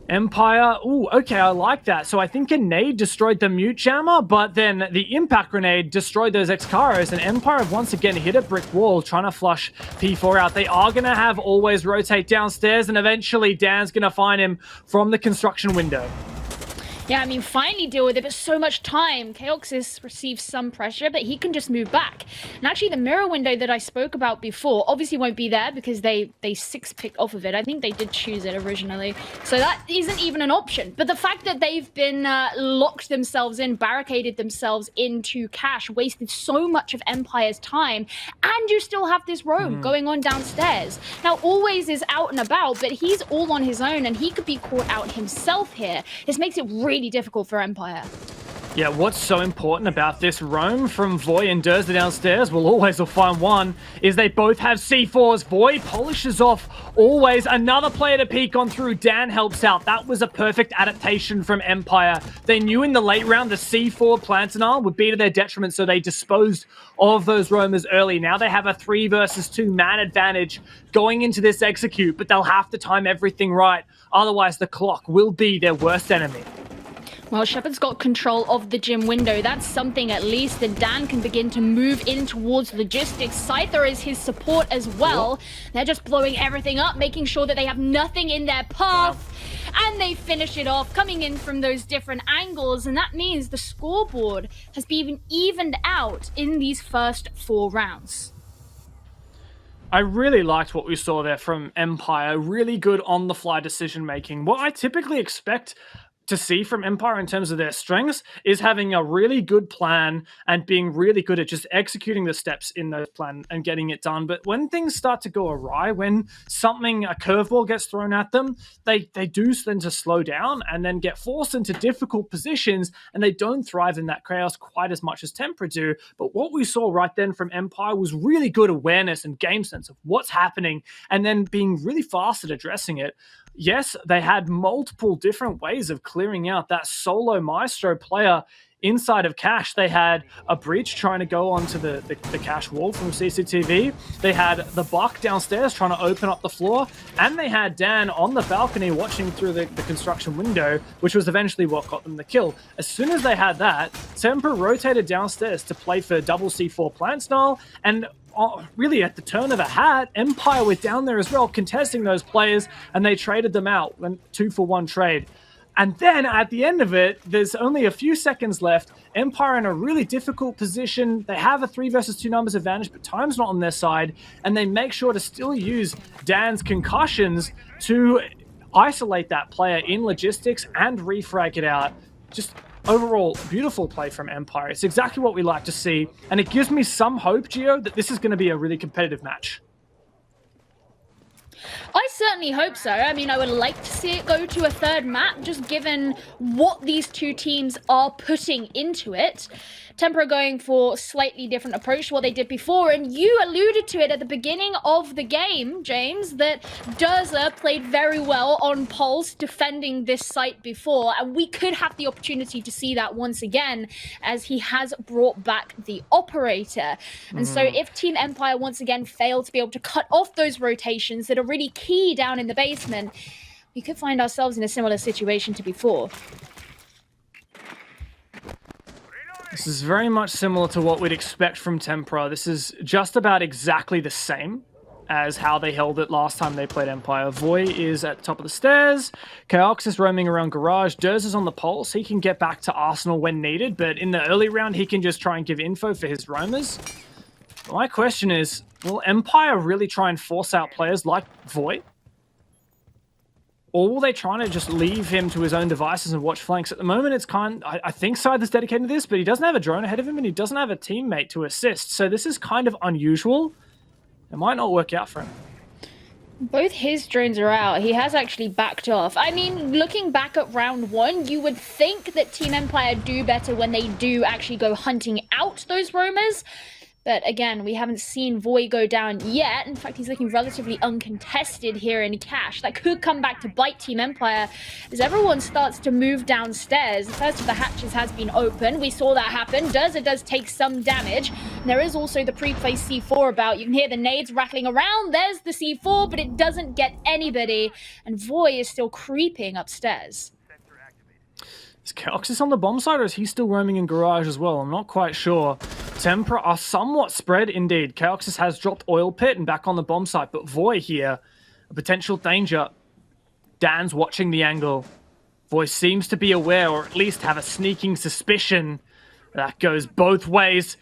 Empire, ooh, okay, I like that. So I think a nade destroyed the mute jammer, but then the impact grenade destroyed those X-Kairos, and Empire have once again hit a brick wall trying to flush P4 out. They are going to have always rotate downstairs, and eventually Dan's going to find him from the construction window. Yeah, I mean, finally deal with it, but so much time. Chaoxis receives some pressure, but he can just move back. And actually, the mirror window that I spoke about before obviously won't be there because they 6-picked off of it. I think they did choose it originally. So that isn't even an option. But the fact that they've been locked themselves in, barricaded themselves into cash, wasted so much of Empire's time, and you still have this roam going on downstairs. Now, Always is out and about, but he's all on his own, and he could be caught out himself here. This makes it really difficult for Empire. Yeah, what's so important about this roam from Voy and Durza downstairs, well, Always will find one, is they both have C4s. Voy polishes off Always. Another player to peek on through. Dan helps out. That was a perfect adaptation from Empire. They knew in the late round the C4 Plantanar would be to their detriment, so they disposed of those roamers early. Now they have a 3 versus 2 man advantage going into this execute, but they'll have to time everything right. Otherwise, the clock will be their worst enemy. Well, Shepard's got control of the gym window. That's something at least. And Dan can begin to move in towards logistics. Scyther is his support as well. They're just blowing everything up, making sure that they have nothing in their path. And they finish it off, coming in from those different angles. And that means the scoreboard has been evened out in these first 4 rounds. I really liked what we saw there from Empire. Really good on-the-fly decision-making. What I typically expect to see from Empire in terms of their strengths is having a really good plan and being really good at just executing the steps in those plan and getting it done. But when things start to go awry, when a curveball gets thrown at them, they do tend to slow down and then get forced into difficult positions, and they don't thrive in that chaos quite as much as Tempra do. But what we saw right then from Empire was really good awareness and game sense of what's happening and then being really fast at addressing it. Yes, they had multiple different ways of clearing out that solo Maestro player inside of Cash, they had a breach trying to go onto the Cash wall from CCTV. They had the Buck downstairs trying to open up the floor. And they had Dan on the balcony watching through the construction window, which was eventually what got them the kill. As soon as they had that, Tempra rotated downstairs to play for double C4 plant style, and really at the turn of a hat, Empire were down there as well, contesting those players, and they traded them out, went 2-for-1 trade. And then at the end of it, there's only a few seconds left. Empire in a really difficult position. They have a 3 versus 2 numbers advantage, but time's not on their side, and they make sure to still use Dan's concussions to isolate that player in logistics and refrag it out. Just overall, beautiful play from Empire. It's exactly what we like to see, and it gives me some hope, Gio, that this is going to be a really competitive match. I certainly hope so. I mean, I would like to see it go to a third map, just given what these two teams are putting into it. Tempra going for a slightly different approach to what they did before, and you alluded to it at the beginning of the game, James, that Durza played very well on Pulse defending this site before, and we could have the opportunity to see that once again, as he has brought back the operator. And so if Team Empire once again fail to be able to cut off those rotations that are really key down in the basement, we could find ourselves in a similar situation to before. This is very much similar to what we'd expect from Tempra. This is just about exactly the same as how they held it last time they played Empire. Voy is at the top of the stairs. Chaox is roaming around Garage. Durs is on the Pulse. He can get back to Arsenal when needed, but in the early round, he can just try and give info for his roamers. My question is, will Empire really try and force out players like Voy? Or will they try to just leave him to his own devices and watch flanks? At the moment, it's I think Scythe is dedicated to this, but he doesn't have a drone ahead of him and he doesn't have a teammate to assist. So this is kind of unusual. It might not work out for him. Both his drones are out. He has actually backed off. I mean, looking back at round one, you would think that Team Empire do better when they do actually go hunting out those roamers. But again, we haven't seen Voy go down yet. In fact, he's looking relatively uncontested here in Cash. That could come back to bite Team Empire as everyone starts to move downstairs. The first of the hatches has been opened. We saw that happen. It does take some damage. And there is also the pre-placed C4 about. You can hear the nades rattling around. There's the C4, but it doesn't get anybody. And Voy is still creeping upstairs. Is Chaoxis on the bomb side, or is he still roaming in Garage as well? I'm not quite sure. Tempra are somewhat spread indeed. Chaoxis has dropped Oil Pit and back on the bomb site, but Voy here, a potential danger. Dan's watching the angle. Voy seems to be aware, or at least have a sneaking suspicion. That goes both ways.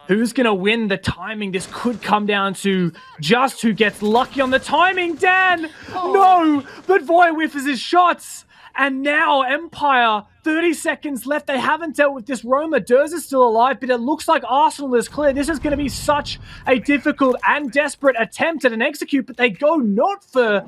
Who's going to win the timing? This could come down to just who gets lucky on the timing. Dan! Oh. No! But Voy whiffs his shots. And now Empire, 30 seconds left. They haven't dealt with this roamer. Durs is still alive, but it looks like Arsenal is clear. This is going to be such a difficult and desperate attempt at an execute, but they go not for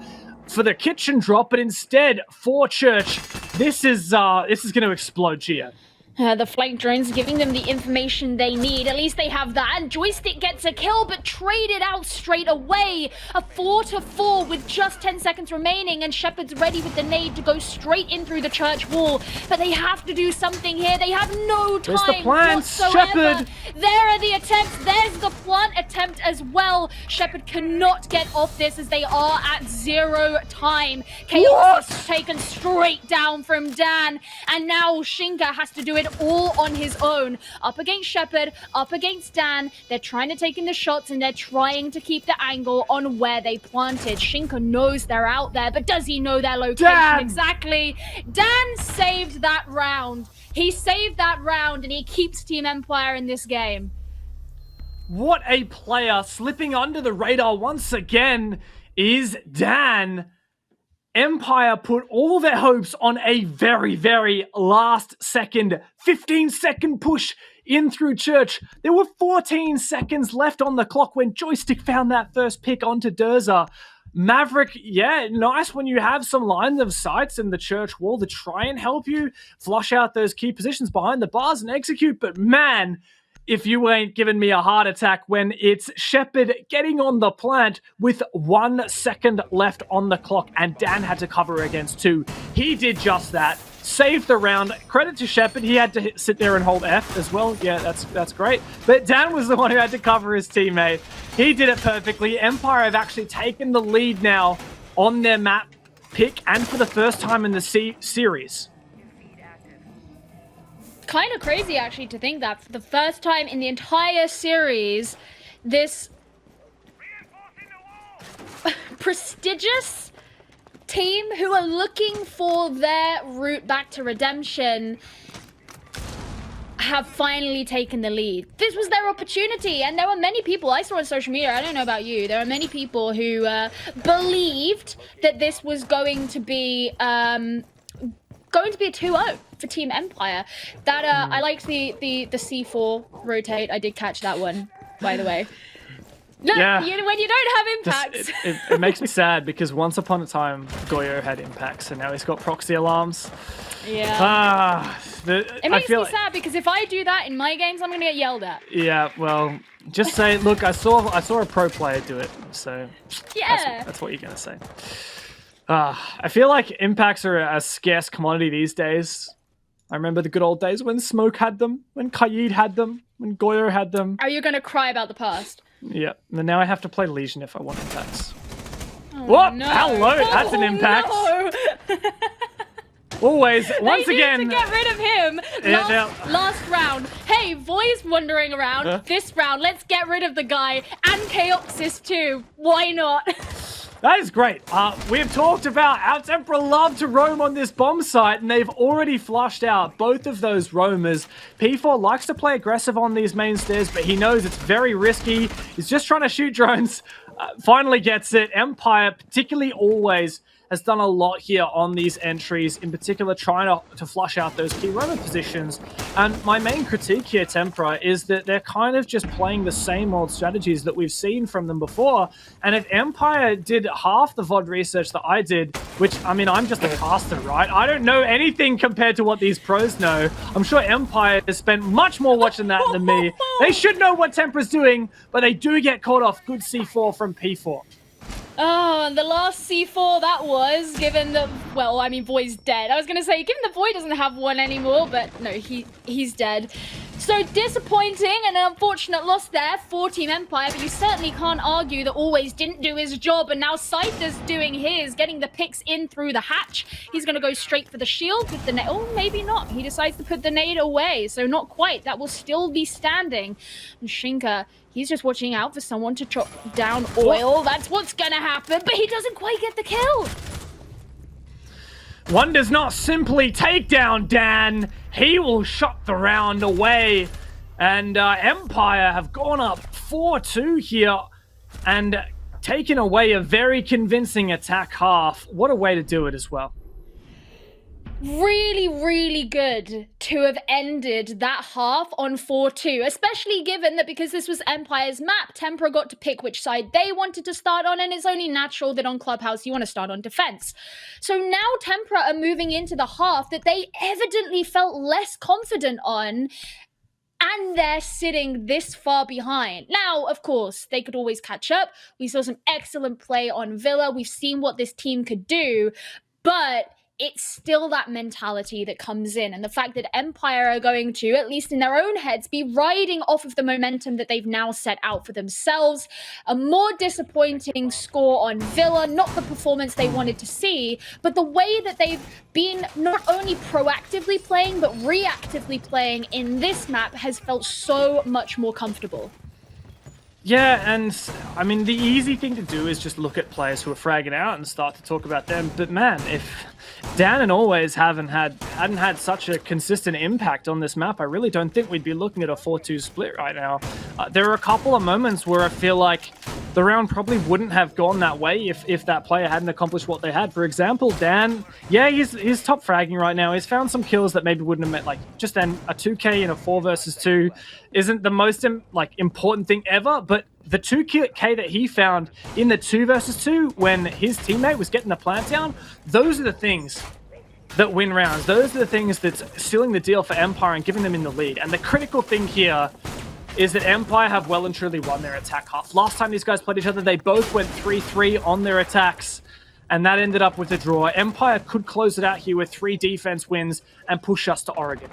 the kitchen drop, but instead for Church. This is going to explode, Gia. The flank drones giving them the information they need. At least they have that. And Joystick gets a kill, but traded out straight away. A 4-4 with just 10 seconds remaining, and Shepard's ready with the nade to go straight in through the church wall. But they have to do something here. They have no time. There's the plants, whatsoever. Shepard. There are the attempts. There's the plant attempt as well. Shepard cannot get off this as they are at 0 time. Chaos is taken straight down from Dan. And now Shinka has to do it all on his own. Up against Shepard, up against Dan. They're trying to take in the shots and they're trying to keep the angle on where they planted. Shinka knows they're out there, but does he know their location exactly? Dan saved that round. He saved that round and he keeps Team Empire in this game. What a player. Slipping under the radar once again is Dan. Empire put all their hopes on a very, very last second, 15-second push in through Church. There were 14 seconds left on the clock when Joystick found that first pick onto Durza. Maverick, yeah, nice when you have some lines of sights in the church wall to try and help you flush out those key positions behind the bars and execute, but man, if you ain't giving me a heart attack when it's Shepard getting on the plant with 1 second left on the clock and Dan had to cover against 2. He did just that. saved the round. Credit to Shepard, he had to sit there and hold F as well. Yeah, that's great. But Dan was the one who had to cover his teammate. He did it perfectly. Empire have actually taken the lead now on their map pick, and for the first time in the series. Kind of crazy, actually, to think that for the first time in the entire series, this prestigious team who are looking for their route back to redemption have finally taken the lead. This was their opportunity, and there were many people, I saw on social media, I don't know about you, there were many people who believed that this was going to be a 2-0 for Team Empire. That I liked the C4 rotate. I did catch that one, by the way. Look, yeah. When you don't have impacts. It makes me sad because once upon a time, Goyo had impacts, and now he's got proxy alarms. Yeah. It makes me like, sad because if I do that in my games, I'm going to get yelled at. Yeah, well, just say, look, I saw a pro player do it, so yeah, that's what you're going to say. I feel like impacts are a scarce commodity these days. I remember the good old days when Smoke had them, when Kaid had them, when Goyo had them. Are you going to cry about the past? Yeah, and now I have to play Legion if I want impacts. Oh, what? No. Hello, that's an impact. No. Always, once again. They need to get rid of him. Last round. Hey, Voi's wandering around. This round, let's get rid of the guy. And Chaoxis too. Why not? That is great. We've talked about how Tempra love to roam on this bomb site, and they've already flushed out both of those roamers. P4 likes to play aggressive on these main stairs, but he knows it's very risky. He's just trying to shoot drones. Finally gets it. Empire, particularly always, has done a lot here on these entries, in particular trying to flush out those key roamer positions. And my main critique here, Tempra, is that they're kind of just playing the same old strategies that we've seen from them before. And if Empire did half the VOD research that I did, which, I mean, I'm just a caster, right? I don't know anything compared to what these pros know. I'm sure Empire has spent much more watching that than me. They should know what Tempra's doing, but they do get caught off good C4 from P4. Oh, and the last C4 that was, given that, well, I mean, Void's dead. I was going to say, given the Void doesn't have one anymore, but no, he's dead. So disappointing and an unfortunate loss there for Team Empire, but you certainly can't argue that Always didn't do his job, and now Scyther's doing his, getting the picks in through the hatch. He's going to go straight for the shield with the nade. Oh, maybe not. He decides to put the nade away, so not quite. That will still be standing. And Shinka, he's just watching out for someone to chop down oil. That's what's going to happen, but he doesn't quite get the kill. One does not simply take down Dan. He will shot the round away. And Empire have gone up 4-2 here and taken away a very convincing attack half. What a way to do it as well. Really, really good to have ended that half on 4-2, especially given that because this was Empire's map, Tempra got to pick which side they wanted to start on, and it's only natural that on Clubhouse you want to start on defense. So now Tempra are moving into the half that they evidently felt less confident on, and they're sitting this far behind. Now, of course, they could always catch up. We saw some excellent play on Villa. We've seen what this team could do, but it's still that mentality that comes in, and the fact that Empire are going to, at least in their own heads, be riding off of the momentum that they've now set out for themselves. A more disappointing score on Villa, not the performance they wanted to see, but the way that they've been not only proactively playing, but reactively playing in this map has felt so much more comfortable. Yeah, and I mean, the easy thing to do is just look at players who are fragging out and start to talk about them. But man, if Dan and Always hadn't had such a consistent impact on this map, I really don't think we'd be looking at a 4-2 split right now. There are a couple of moments where I feel like the round probably wouldn't have gone that way if that player hadn't accomplished what they had. For example, Dan, yeah, he's top fragging right now. He's found some kills that maybe wouldn't have met, like just then a 2k in a 4 versus 2 isn't the most important thing ever, but the 2k that he found in the 2 versus 2 when his teammate was getting the plant down, those are the things that win rounds. Those are the things that's sealing the deal for Empire and giving them in the lead. And the critical thing here is that Empire have well and truly won their attack half. Last time these guys played each other, they both went 3-3 on their attacks. and that ended up with a draw. Empire could close it out here with 3 defense wins and push us to Oregon.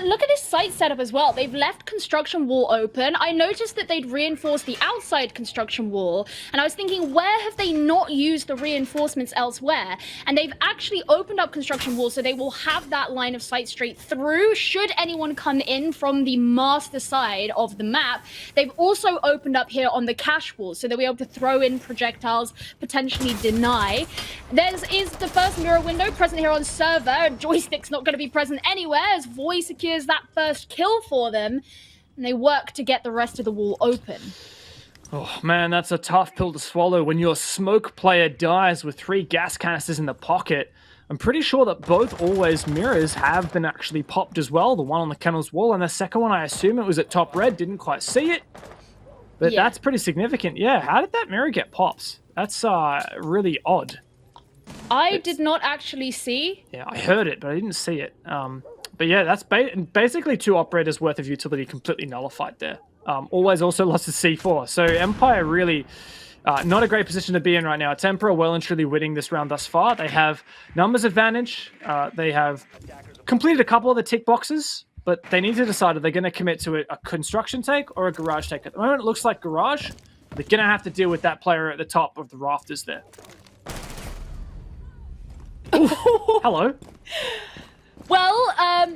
Look at this site setup as well. They've left construction wall open. I noticed that they'd reinforced the outside construction wall, and I was thinking, where have they not used the reinforcements elsewhere? And they've actually opened up construction wall, so they will have that line of sight straight through should anyone come in from the master side of the map. They've also opened up here on the cache wall, so they'll be able to throw in projectiles, potentially deny. There is the first mirror window present here on server. Joystick's not going to be present anywhere as Voy secures that first kill for them, and they work to get the rest of the wall open. Oh man, that's a tough pill to swallow when your smoke player dies with 3 gas canisters in the pocket. I'm pretty sure that both always mirrors have been actually popped as well. The one on the kennels wall, and the second one, I assume it was at top red. Didn't quite see it, but Yeah. that's pretty significant. Yeah, how did that mirror get popped? That's really odd. I did not actually see. Yeah, I heard it, but I didn't see it. But yeah, that's basically 2 operators worth of utility completely nullified there. Always also lost to C4. So Empire really not a great position to be in right now. Tempra well and truly winning this round thus far. They have numbers advantage. They have completed a couple of the tick boxes, but they need to decide if they're going to commit to a construction take or a garage take. At the moment, it looks like garage. They're going to have to deal with that player at the top of the rafters there. Oof. Hello. Well,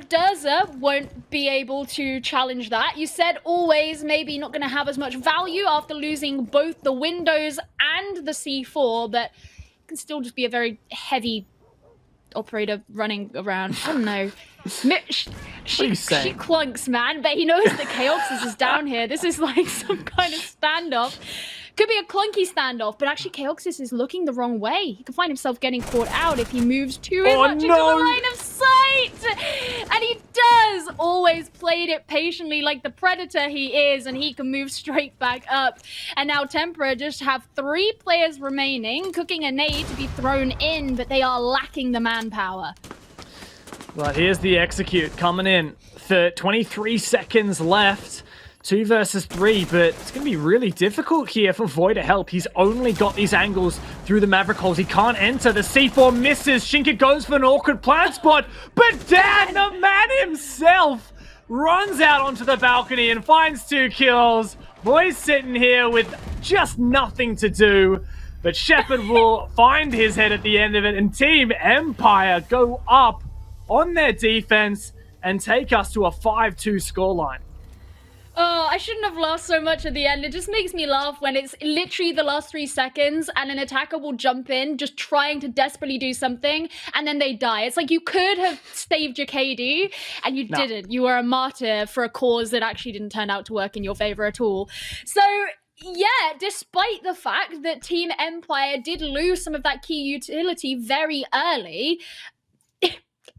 Durza won't be able to challenge that. You said always maybe not going to have as much value after losing both the windows and the C4, but it can still just be a very heavy operator running around. I don't know. She clunks, man, but he knows that Chaoxis is down here. This is like some kind of standoff. Could be a clunky standoff, but actually Chaoxis is looking the wrong way. He can find himself getting caught out if he moves too much into the line of sight. And he does. Always played it patiently like the predator he is, and he can move straight back up. And now Tempra just have 3 players remaining, cooking a nade to be thrown in, but they are lacking the manpower. But here's the execute coming in. 23 seconds left. 2 versus 3, but it's going to be really difficult here for Voy to help. He's only got these angles through the Maverick holes. He can't enter. The C4 misses. Shinka goes for an awkward plant spot, but Dan, the man himself, runs out onto the balcony and finds 2 kills. Voy's sitting here with just nothing to do, but Shepard will find his head at the end of it, and Team Empire go up on their defense and take us to a 5-2 scoreline. Oh, I shouldn't have laughed so much at the end. It just makes me laugh when it's literally the last 3 seconds and an attacker will jump in just trying to desperately do something and then they die. It's like you could have saved your KD and you didn't. You were a martyr for a cause that actually didn't turn out to work in your favor at all. So yeah, despite the fact that Team Empire did lose some of that key utility very early,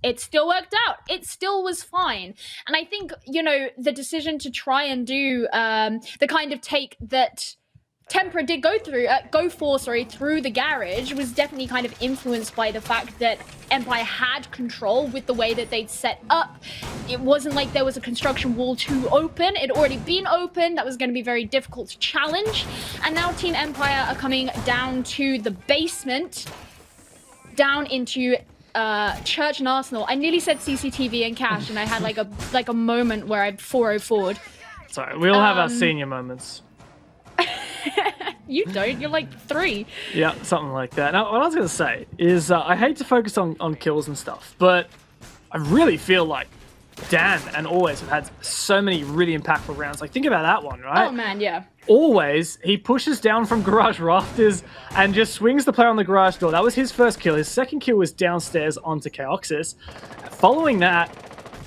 it still worked out. It still was fine. And I think, you know, the decision to try and do the kind of take that Tempra did go for through the garage was definitely kind of influenced by the fact that Empire had control with the way that they'd set up. It wasn't like there was a construction wall to open. It had already been open. That was going to be very difficult to challenge. And now Team Empire are coming down to the basement, down into Church and Arsenal. I nearly said CCTV and cash, and I had like a moment where I 404'd. Sorry, we all have our senior moments. You don't. You're like 3. Yeah, something like that. Now, what I was going to say is I hate to focus on kills and stuff, but I really feel like Dan and Always have had so many really impactful rounds. Like, think about that one, right? Oh, man, yeah. Always, he pushes down from garage rafters and just swings the player on the garage door. That was his first kill. His second kill was downstairs onto Chaoxis. Following that,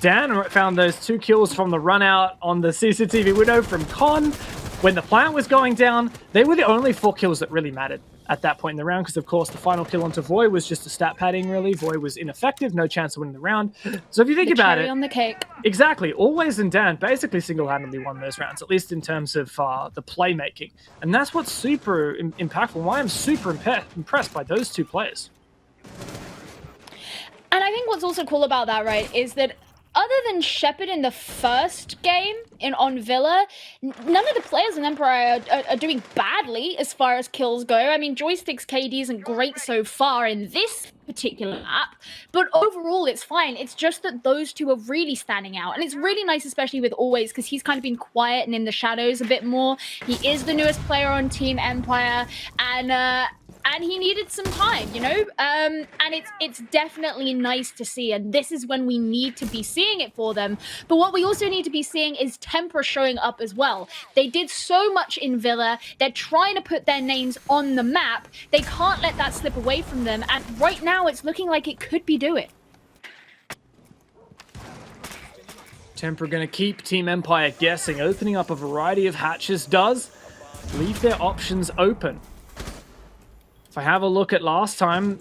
Dan found those 2 kills from the run out on the CCTV window from Con. When the plant was going down, they were the only 4 kills that really mattered at that point in the round, because of course the final kill onto Voy was just a stat padding, really. Voy was ineffective, no chance of winning the round. So if you think about it, on the cake. Exactly, Always and Dan basically single-handedly won those rounds, at least in terms of the playmaking. And that's what's super impactful, why I'm super impressed by those 2 players. And I think what's also cool about that, right, is that other than Shepard in the first game on Villa, none of the players in Empire are doing badly as far as kills go. I mean, Joystick's KD isn't great so far in this particular map, but overall it's fine. It's just that those two are really standing out, and it's really nice, especially with Always, because he's kind of been quiet and in the shadows a bit more. He is the newest player on Team Empire, and he needed some time, you know? And it's definitely nice to see, and this is when we need to be seeing it for them. But what we also need to be seeing is Tempra showing up as well. They did so much in Villa. They're trying to put their names on the map. They can't let that slip away from them, and right now it's looking like it could be doing. Tempra going to keep Team Empire guessing. Opening up a variety of hatches does leave their options open. If I have a look at last time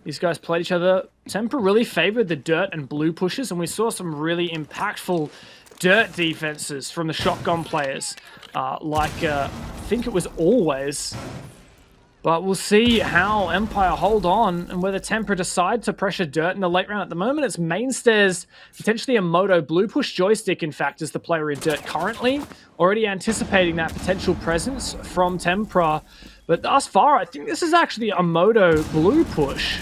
these guys played each other, Tempra really favored the dirt and blue pushes, and we saw some really impactful dirt defenses from the shotgun players, I think it was Always. But we'll see how Empire hold on and whether Tempra decide to pressure dirt in the late round. At the moment, it's Mainstairs, potentially a Moto blue push. Joystick, in fact, is the player in dirt currently, already anticipating that potential presence from Tempra. But thus far, I think this is actually a Moto blue push.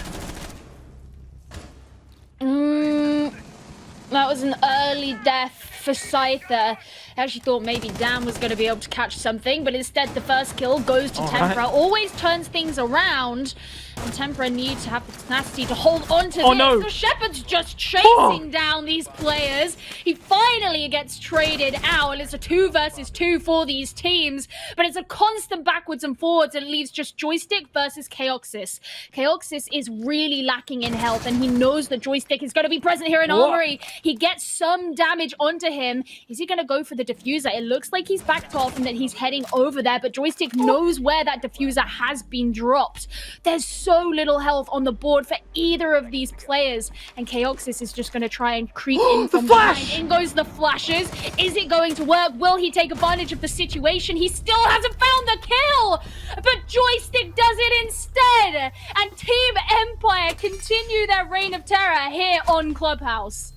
That was an early death for Scyther. I actually thought maybe Dan was going to be able to catch something, but instead the first kill goes to Tempra. Right. Always turns things around, and Tempra needs to have the tenacity to hold on to this. No. So Shepard's just chasing down these players. He finally gets traded out, and it's a 2 versus 2 for these teams, but it's a constant backwards and forwards, and it leaves just Joystick versus Chaoxis. Chaoxis is really lacking in health, and he knows that Joystick is going to be present here in Armory. He gets some damage onto him. Is he going to go for the diffuser? It looks like he's backed off and that he's heading over there, but Joystick knows where that diffuser has been dropped. There's so little health on the board for either of these players, and Chaoxis is just going to try and creep in from behind. In goes the flashes. Is it going to work? Will he take advantage of the situation? He still hasn't found the kill, but Joystick does it instead, and Team Empire continue their reign of terror here on Clubhouse.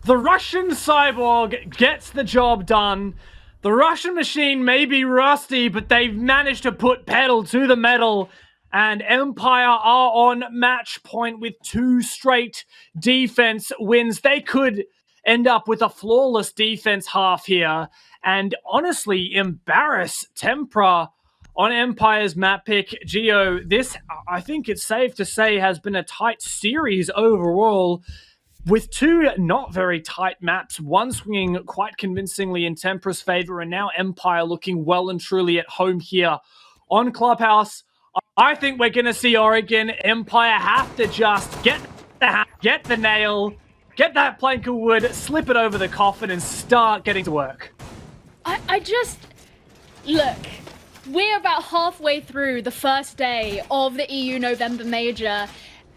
The Russian Cyborg gets the job done. The Russian machine may be rusty, but they've managed to put pedal to the metal. And Empire are on match point with 2 straight defense wins. They could end up with a flawless defense half here and honestly embarrass Tempra on Empire's map pick. Gio, this, I think it's safe to say, has been a tight series overall, with 2 not very tight maps, one swinging quite convincingly in Tempra's favor, and now Empire looking well and truly at home here on Clubhouse. I think we're going to see Oregon. Empire have to just get the nail, get that plank of wood, slip it over the coffin, and start getting to work. I just... Look, we're about halfway through the first day of the EU November Major,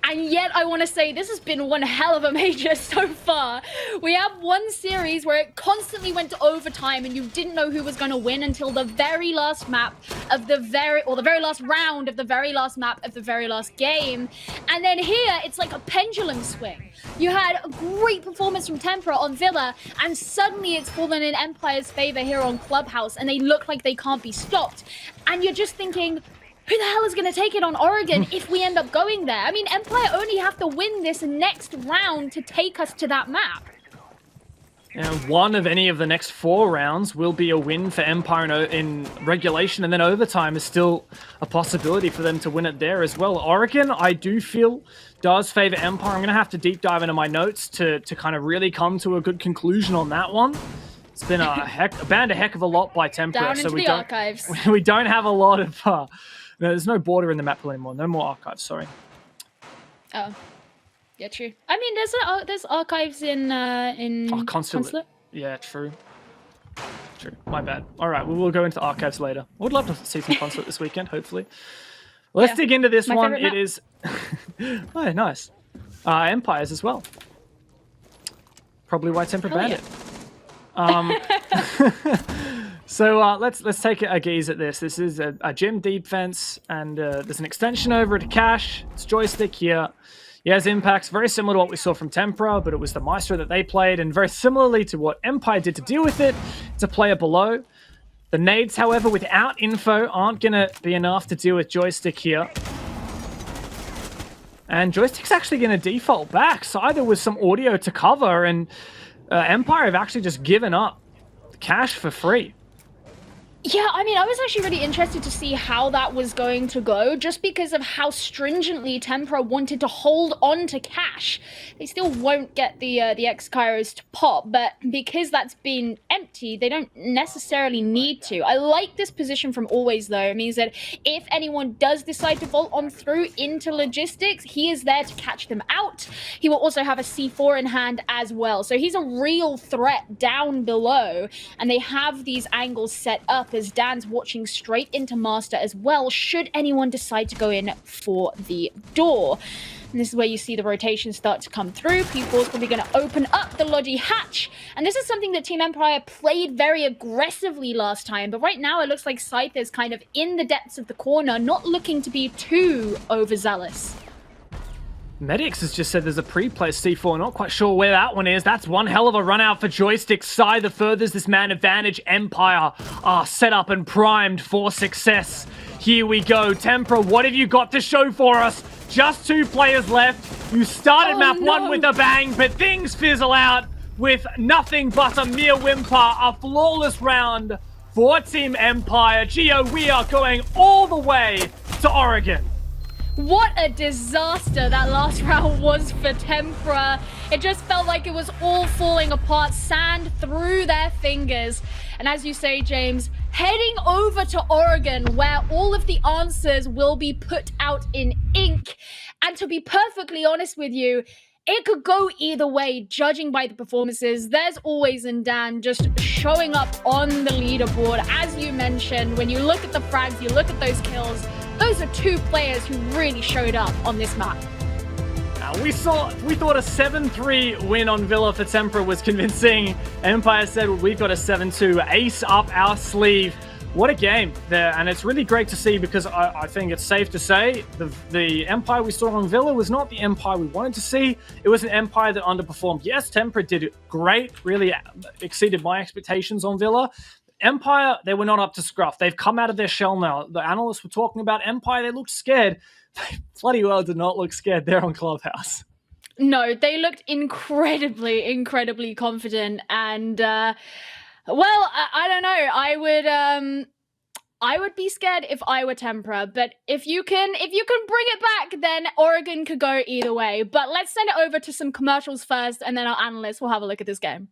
and yet I want to say this has been one hell of a major so far. We have one series where it constantly went to overtime and you didn't know who was going to win until the very last map of the very last round of the very last map of the very last game. And then here, it's like a pendulum swing. You had a great performance from Tempra on Villa, and suddenly it's fallen in Empire's favor here on Clubhouse, and they look like they can't be stopped. And you're just thinking, who the hell is going to take it on Oregon if we end up going there? I mean, Empire only have to win this next round to take us to that map. And one of any of the next 4 rounds will be a win for Empire in regulation, and then overtime is still a possibility for them to win it there as well. Oregon, I do feel, does favor Empire. I'm going to have to deep dive into my notes to kind of really come to a good conclusion on that one. It's been banned a heck of a lot by Tempra. Down into the archives. We don't have a lot of... no, there's no border in the map pool anymore. No more archives, sorry. Oh. Yeah, true. I mean, there's archives in Consulate. Yeah, true. True. My bad. All right, we will go into archives later. I would love to see some Consulate this weekend, hopefully. Let's dig into this one. It is... oh, nice. Empires as well. Probably why Tempra banned it. So let's take a gaze at this. This is a gem defense, and there's an extension over to Cash. It's Joystick here. He has impacts very similar to what we saw from Tempra, but it was the Maestro that they played, and very similarly to what Empire did to deal with it, it's a player below. The nades, however, without info, aren't going to be enough to deal with Joystick here. And Joystick's actually going to default back, so either with some audio to cover, and Empire have actually just given up cash for free. Yeah, I mean, I was actually really interested to see how that was going to go, just because of how stringently Tempra wanted to hold on to cash. They still won't get the X-Kairos to pop, but because that's been empty, they don't necessarily need to. I like this position from Always, though. It means that if anyone does decide to vault on through into logistics, he is there to catch them out. He will also have a C4 in hand as well, so he's a real threat down below, and they have these angles set up as Dan's watching straight into Master as well, should anyone decide to go in for the door. And this is where you see the rotation start to come through. P4's probably going to open up the Logi hatch. And this is something that Team Empire played very aggressively last time, but right now it looks like Scythe is kind of in the depths of the corner, not looking to be too overzealous. Medix has just said there's a pre-placed C4, not quite sure where that one is. That's one hell of a run out for Joystick. Sai the furthers this man advantage. Empire are set up and primed for success. Here we go. Tempra, what have you got to show for us? Just 2 players left. You started map 1 with a bang, but things fizzle out with nothing but a mere whimper. A flawless round for Team Empire. Gio, we are going all the way to Oregon. What a disaster that last round was for Tempra. It just felt like it was all falling apart, sand through their fingers. And as you say, James, heading over to Oregon, where all of the answers will be put out in ink. And to be perfectly honest with you, it could go either way, judging by the performances. There's Always and Dan just showing up on the leaderboard. As you mentioned, when you look at the frags, you look at those kills, those are 2 players who really showed up on this map. We thought a 7-3 win on Villa for Tempra was convincing. Empire said we've got a 7-2 ace up our sleeve. What a game there, and it's really great to see, because I think it's safe to say the Empire we saw on Villa was not the Empire we wanted to see. It was an Empire that underperformed. Yes, Tempra did great, really exceeded my expectations on Villa. Empire, they were not up to scruff. They've come out of their shell now. The analysts were talking about Empire. They looked scared. They bloody well did not look scared there on Clubhouse. No, they looked incredibly confident. And, well, I don't know. I would be scared if I were Tempra. But if you can bring it back, then Oregon could go either way. But let's send it over to some commercials first, and then our analysts will have a look at this game.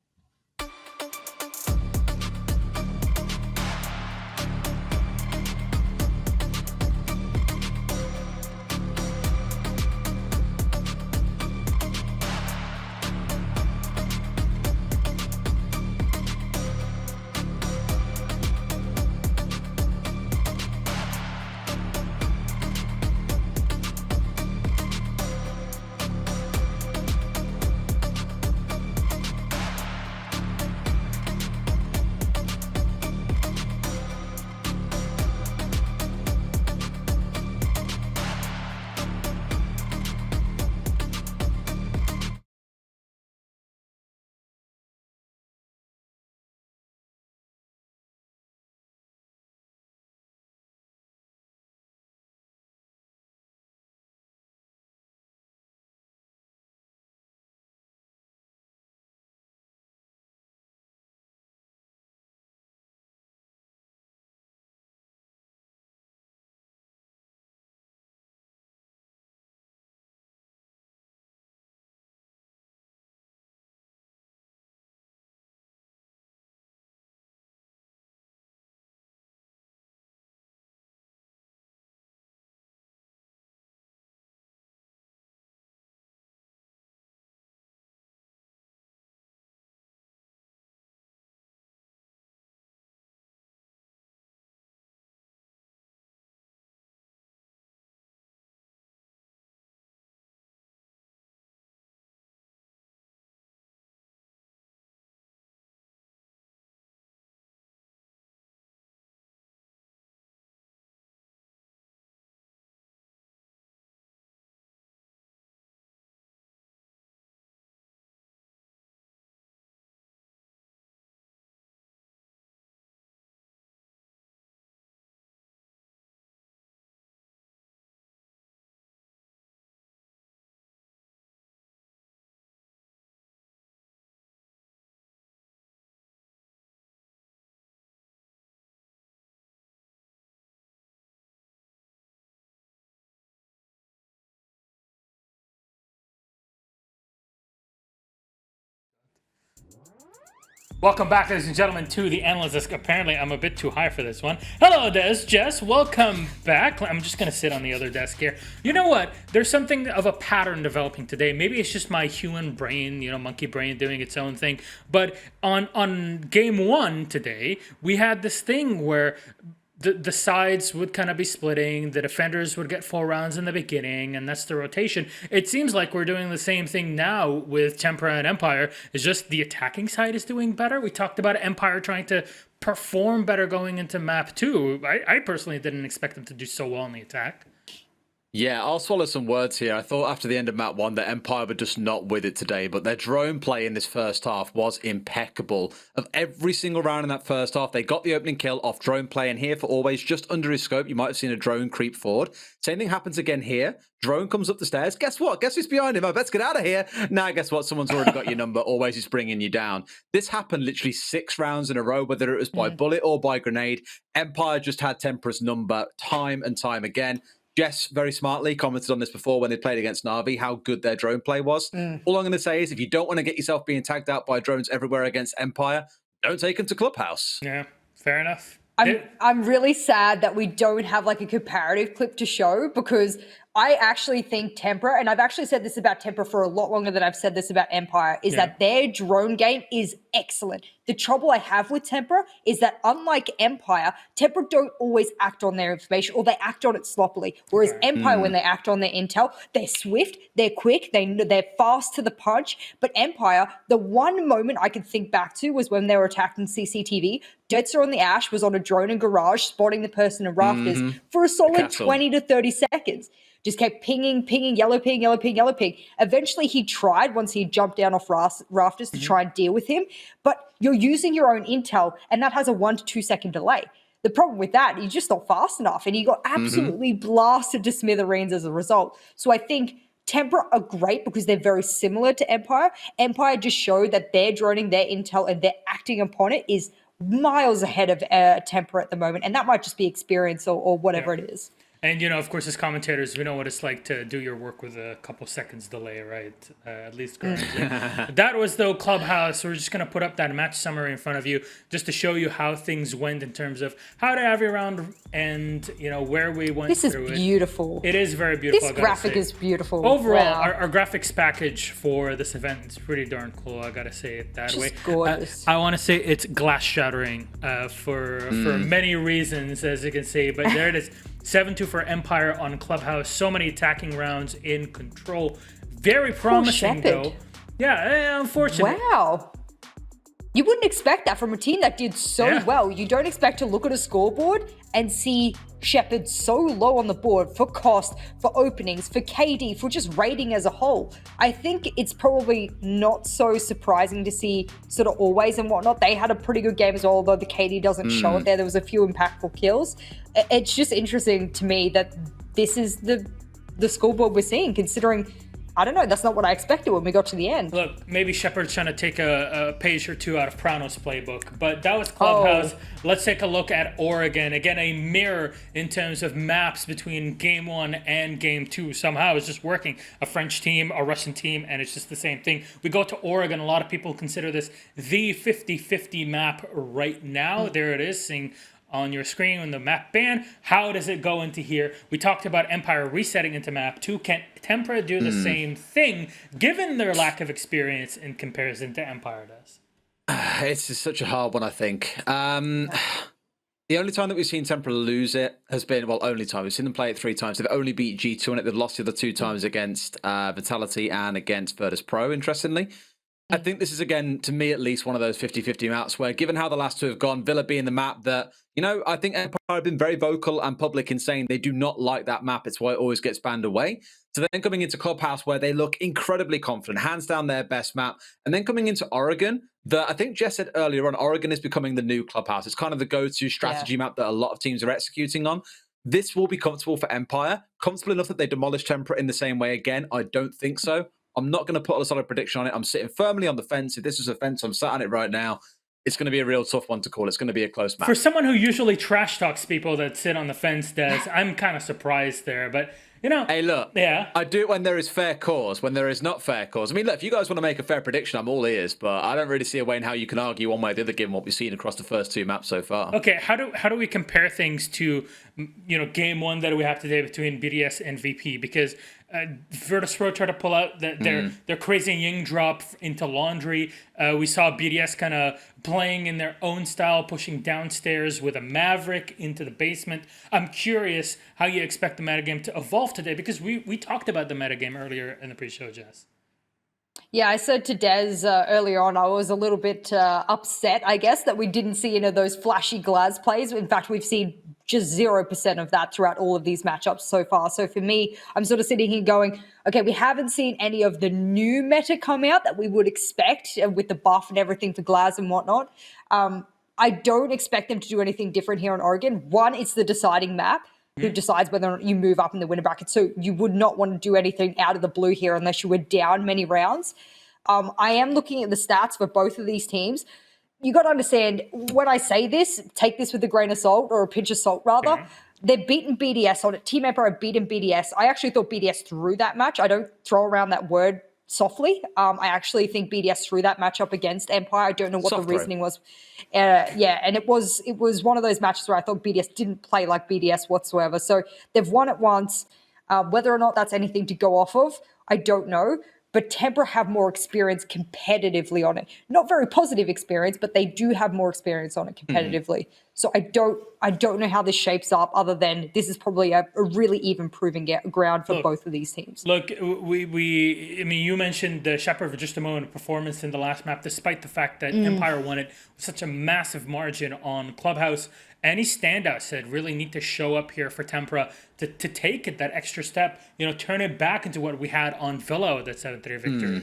Welcome back, ladies and gentlemen, to the Analyst Desk. Apparently, I'm a bit too high for this one. Hello, Des, Jess, welcome back. I'm just going to sit on the other desk here. You know what? There's something of a pattern developing today. Maybe it's just my human brain, monkey brain doing its own thing. But on game one today, we had this thing where the sides would kind of be splitting, the defenders would get 4 rounds in the beginning, and that's the rotation. It seems like we're doing the same thing now with Tempra and Empire. It's just the attacking side is doing better. We talked about Empire trying to perform better going into map 2. I personally didn't expect them to do so well in the attack. Yeah, I'll swallow some words here. I thought after the end of map 1 that Empire were just not with it today, but their drone play in this first half was impeccable. Of every single round in that first half, they got the opening kill off drone play, and here for always just under his scope, you might have seen a drone creep forward. Same thing happens again here. Drone comes up the stairs. Guess what? Guess who's behind him? I best get out of here. Now, guess what? Someone's already got your number. Always is bringing you down. This happened literally 6 rounds in a row, whether it was by bullet or by grenade. Empire just had Tempra's number time and time again. Jess very smartly commented on this before when they played against Na'Vi, how good their drone play was. All I'm going to say is if you don't want to get yourself being tagged out by drones everywhere against Empire, don't take them to Clubhouse. Yeah, fair enough. I'm really sad that we don't have like a comparative clip to show, because I actually think Tempra, and I've actually said this about Tempra for a lot longer than I've said this about Empire, is that their drone game is excellent. The trouble I have with Tempra is that unlike Empire, Tempra don't always act on their information, or they act on it sloppily. Whereas Empire, when they act on their intel, they're swift, they're quick, they're fast to the punch. But Empire, the one moment I can think back to was when they were attacking CCTV. Jetster on the Ash was on a drone in garage, spotting the person in rafters for a solid 20 to 30 seconds. Just kept pinging, yellow ping, yellow ping, yellow ping. Eventually he tried, once he jumped down off rafters, to try and deal with him. But you're using your own intel, and that has a 1 to 2 second delay. The problem with that, he's just not fast enough, and he got absolutely blasted to smithereens as a result. So I think Tempra are great because they're very similar to Empire. Empire just showed that they're droning their intel and they're acting upon it is miles ahead of Tempra at the moment, and that might just be experience or whatever it is. And, of course, as commentators, we know what it's like to do your work with a couple seconds delay, right? At least currently. That was, though, Clubhouse. We're just going to put up that match summary in front of you just to show you how things went in terms of how did every round end, where we went through it. This is beautiful. It is very beautiful. This graphic is beautiful. Overall, our graphics package for this event is pretty darn cool. I got to say it that way. Just gorgeous. I want to say it's glass shattering for many reasons, as you can see. But there it is. 7-2 for Empire on Clubhouse. So many attacking rounds in control. Very promising, though. Yeah, unfortunately. Wow. You wouldn't expect that from a team that did so well. You don't expect to look at a scoreboard and see Shepard so low on the board for cost, for openings, for KD, for just rating as a whole. I think it's probably not so surprising to see sort of always and whatnot. They had a pretty good game as well, although the KD doesn't show it there. There was a few impactful kills. It's just interesting to me that this is the scoreboard we're seeing, considering, I don't know, that's not what I expected when we got to the end. Look, maybe Shepard's trying to take a page or two out of Prano's playbook, but that was Clubhouse. Let's take a look at Oregon. Again, a mirror in terms of maps between Game 1 and Game 2. Somehow it's just working. A French team, a Russian team, and it's just the same thing. We go to Oregon. A lot of people consider this the 50-50 map right now. There it is, seeing on your screen on the map ban. How does it go into here? We talked about Empire resetting into map 2. Can Tempra do the same thing, given their lack of experience in comparison to Empire does? It's just such a hard one, I think. The only time that we've seen Tempra lose it has been, well, only time. We've seen them play it 3 times. They've only beat G2 on it. They've lost the other 2 times against Vitality and against Virtus Pro, interestingly. I think this is, again, to me at least, one of those 50-50 maps where, given how the last 2 have gone, Villa being the map that, I think Empire have been very vocal and public in saying they do not like that map. It's why it always gets banned away. So then coming into Clubhouse, where they look incredibly confident, hands down their best map. And then coming into Oregon, that I think Jess said earlier on, Oregon is becoming the new Clubhouse. It's kind of the go-to strategy map that a lot of teams are executing on. This will be comfortable for Empire. Comfortable enough that they demolish Tempra in the same way again? I don't think so. I'm not going to put a solid prediction on it. I'm sitting firmly on the fence. If this was a fence, I'm sat on it right now. It's going to be a real tough one to call. It's going to be a close match. For someone who usually trash talks people that sit on the fence, I'm kind of surprised there. But Hey, look. Yeah. I do it when there is fair cause. When there is not fair cause, I mean, look. If you guys want to make a fair prediction, I'm all ears. But I don't really see a way in how you can argue one way or the other, given what we've seen across the first 2 maps so far. Okay, how do we compare things to game 1 that we have today between BDS and VP? Because Virtus.pro tried to pull out their crazy Ying drop into laundry. We saw BDS kind of playing in their own style, pushing downstairs with a Maverick into the basement. I'm curious how you expect the metagame to evolve today, because we talked about the metagame earlier in the pre-show, Jess. Yeah, I said to Des earlier on, I was a little bit upset, I guess, that we didn't see those flashy Glass plays. In fact, we've seen just 0% of that throughout all of these matchups so far. So for me, I'm sort of sitting here going, okay, we haven't seen any of the new meta come out that we would expect with the buff and everything for Glass and whatnot. I don't expect them to do anything different here on Oregon. One, it's the deciding map. Who decides whether or not you move up in the winner bracket. So you would not want to do anything out of the blue here unless you were down many rounds. I am looking at the stats for both of these teams. You got to understand, when I say this, take this with a grain of salt, or a pinch of salt rather. Okay. They've beaten BDS on it. Team Empire have beaten BDS. I actually thought BDS threw that match. I don't throw around that word softly. I actually think BDS threw that matchup against Empire. I don't know what the reasoning was. And it was one of those matches where I thought BDS didn't play like BDS whatsoever. So they've won it once. Whether or not that's anything to go off of, I don't know. But Tempra have more experience competitively on it. Not very positive experience, but they do have more experience on it competitively. So I don't know how this shapes up, other than this is probably a really even proving ground for both of these teams. Look, I mean, you mentioned the Shepard for just a moment performance in the last map, despite the fact that Empire won it with such a massive margin on Clubhouse. Any standouts that really need to show up here for Tempra to take it that extra step, turn it back into what we had on Villa with that 7-3 victory?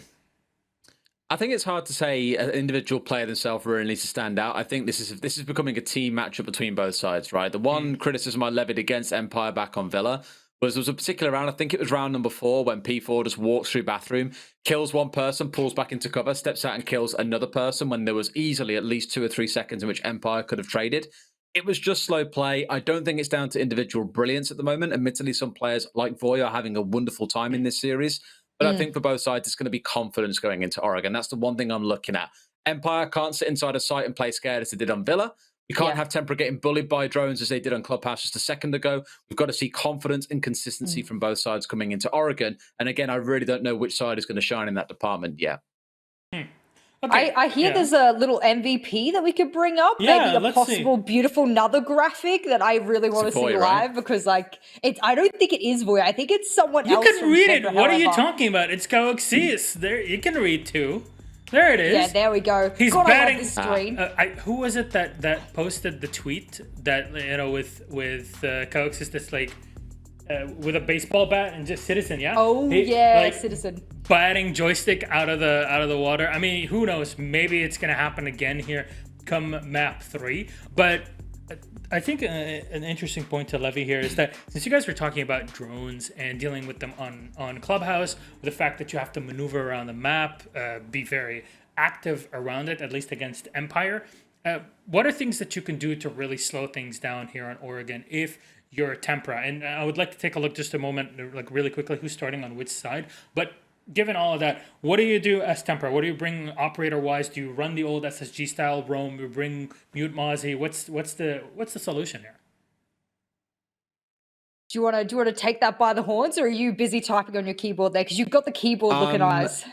I think it's hard to say an individual player themselves really needs to stand out. I think this is becoming a team matchup between both sides, right? The one criticism I levied against Empire back on Villa was there was a particular round, I think it was round number 4, when P4 just walks through bathroom, kills one person, pulls back into cover, steps out and kills another person, when there was easily at least 2 or 3 seconds in which Empire could have traded. It was just slow play. I don't think it's down to individual brilliance at the moment. Admittedly, some players like Voy are having a wonderful time in this series. But I think for both sides, it's going to be confidence going into Oregon. That's the one thing I'm looking at. Empire can't sit inside a site and play scared as they did on Villa. You can't have Tempra getting bullied by drones as they did on Clubhouse just a second ago. We've got to see confidence and consistency from both sides coming into Oregon. And again, I really don't know which side is going to shine in that department yet. Okay. I hear there's a little MVP that we could bring up. Yeah, maybe a possible beautiful another graphic that I really want to see live, right? Because I don't think it is Voy. I think it's someone else. You can read it. Tempra, what are you talking about? It's Coaxius. There, you can read too. There it is. Yeah, there we go. He's God, batting. I love this screen. Who was it that posted the tweet that with Coaxius that's like with a baseball bat and just Citizen? Yeah. Oh Citizen. Batting joystick out of the water. I mean, who knows? Maybe it's gonna happen again here come map 3. But I think an interesting point to levy here is that since you guys were talking about drones and dealing with them on Clubhouse, with the fact that you have to maneuver around the map, be very active around it, at least against Empire, what are things that you can do to really slow things down here on Oregon if you're Tempra? And I would like to take a look just a moment, like really quickly, who's starting on which side. But given all of that, what do you do as Tempra? What do you bring operator-wise? Do you run the old SSG style roam? You bring Mute Mozzie? What's the solution here? Do you want to take that by the horns, or are you busy typing on your keyboard there? Because you've got the keyboard-looking eyes.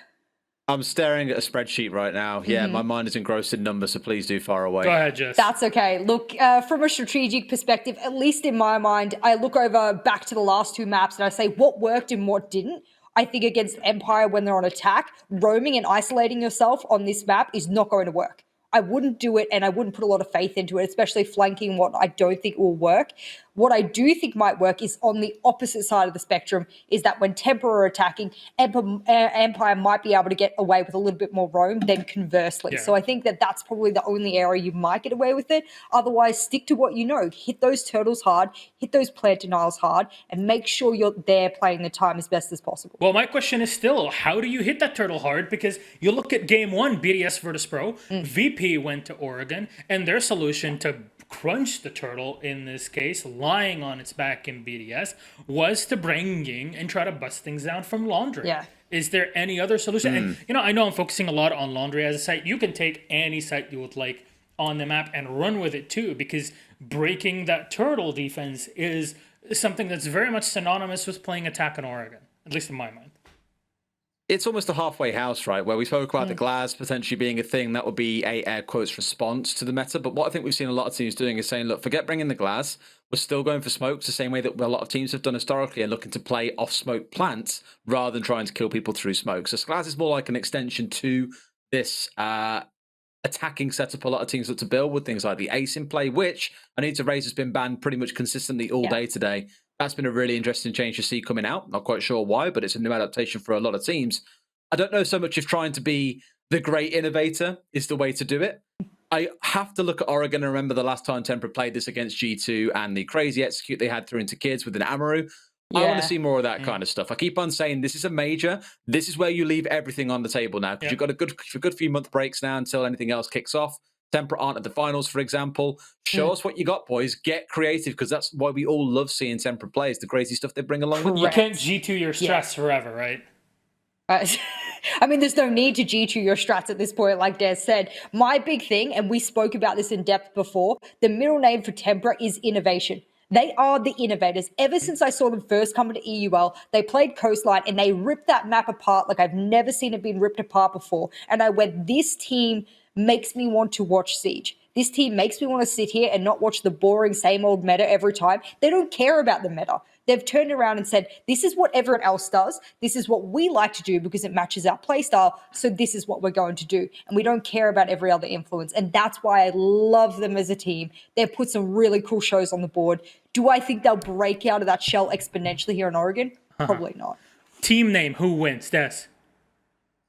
I'm staring at a spreadsheet right now. Yeah, my mind is engrossed in numbers, so please do fire away. Go ahead, Jess. That's okay. Look, from a strategic perspective, at least in my mind, I look back to the last 2 maps and I say what worked and what didn't. I think against Empire, when they're on attack, roaming and isolating yourself on this map is not going to work. I wouldn't do it, and I wouldn't put a lot of faith into it, especially flanking what I don't think will work. What I do think might work is on the opposite side of the spectrum, is that when Tempra are attacking, Empire might be able to get away with a little bit more roam than conversely. Yeah. So I think that's probably the only area you might get away with it. Otherwise, stick to what you know. Hit those turtles hard, hit those plant denials hard, and make sure you're there playing the time as best as possible. Well, my question is still, how do you hit that turtle hard? Because you look at game 1, BDS Virtus.pro, VP went to Oregon, and their solution to crunch the turtle in this case, lying on its back in BDS was to bring Ying and try to bust things down from Laundry. Yeah. Is there any other solution? And, you know, I know I'm focusing a lot on Laundry as a site. You can take any site you would like on the map and run with it too, because breaking that turtle defense is something that's very much synonymous with playing attack on Oregon, at least in my mind. It's almost a halfway house, right? Where we spoke about the glass potentially being a thing that would be a air quotes response to the meta. But what I think we've seen a lot of teams doing is saying, look, forget bringing the glass. We're still going for smokes the same way that a lot of teams have done historically and looking to play off smoke plants rather than trying to kill people through smoke. So glass is more like an extension to this attacking setup a lot of teams look to build with things like the ace in play, which I need to raise has been banned pretty much consistently all day today. That's been a really interesting change to see coming out. Not quite sure why, but it's a new adaptation for a lot of teams. I don't know so much if trying to be the great innovator is the way to do it. I have to look at Oregon and remember the last time Tempra played this against G2 and the crazy execute they had through into kids with an Amaru. I want to see more of that kind of stuff. I keep on saying this is a major. This is where you leave everything on the table now, because you've got a good few month breaks now until anything else kicks off. Tempra aren't at the finals, for example. Show us what you got, boys. Get creative, because that's why we all love seeing Tempra play, is the crazy stuff they bring along with you. You can't G2 your strats forever, right? I mean, there's no need to G2 your strats at this point, like Des said. My big thing, and we spoke about this in depth before, the middle name for Tempra is innovation. They are the innovators. Ever since I saw them first come into EUL, they played Coastline and they ripped that map apart like I've never seen it being ripped apart before. And I went, this team makes me want to watch Siege. This team makes me want to sit here and not watch the boring same old meta every time. They don't care about the meta. They've turned around and said, this is what everyone else does. This is what we like to do because it matches our playstyle. So this is what we're going to do. And we don't care about every other influence. And that's why I love them as a team. They've put some really cool shows on the board. Do I think they'll break out of that shell exponentially here in Oregon? Probably not. Team name, who wins? Des?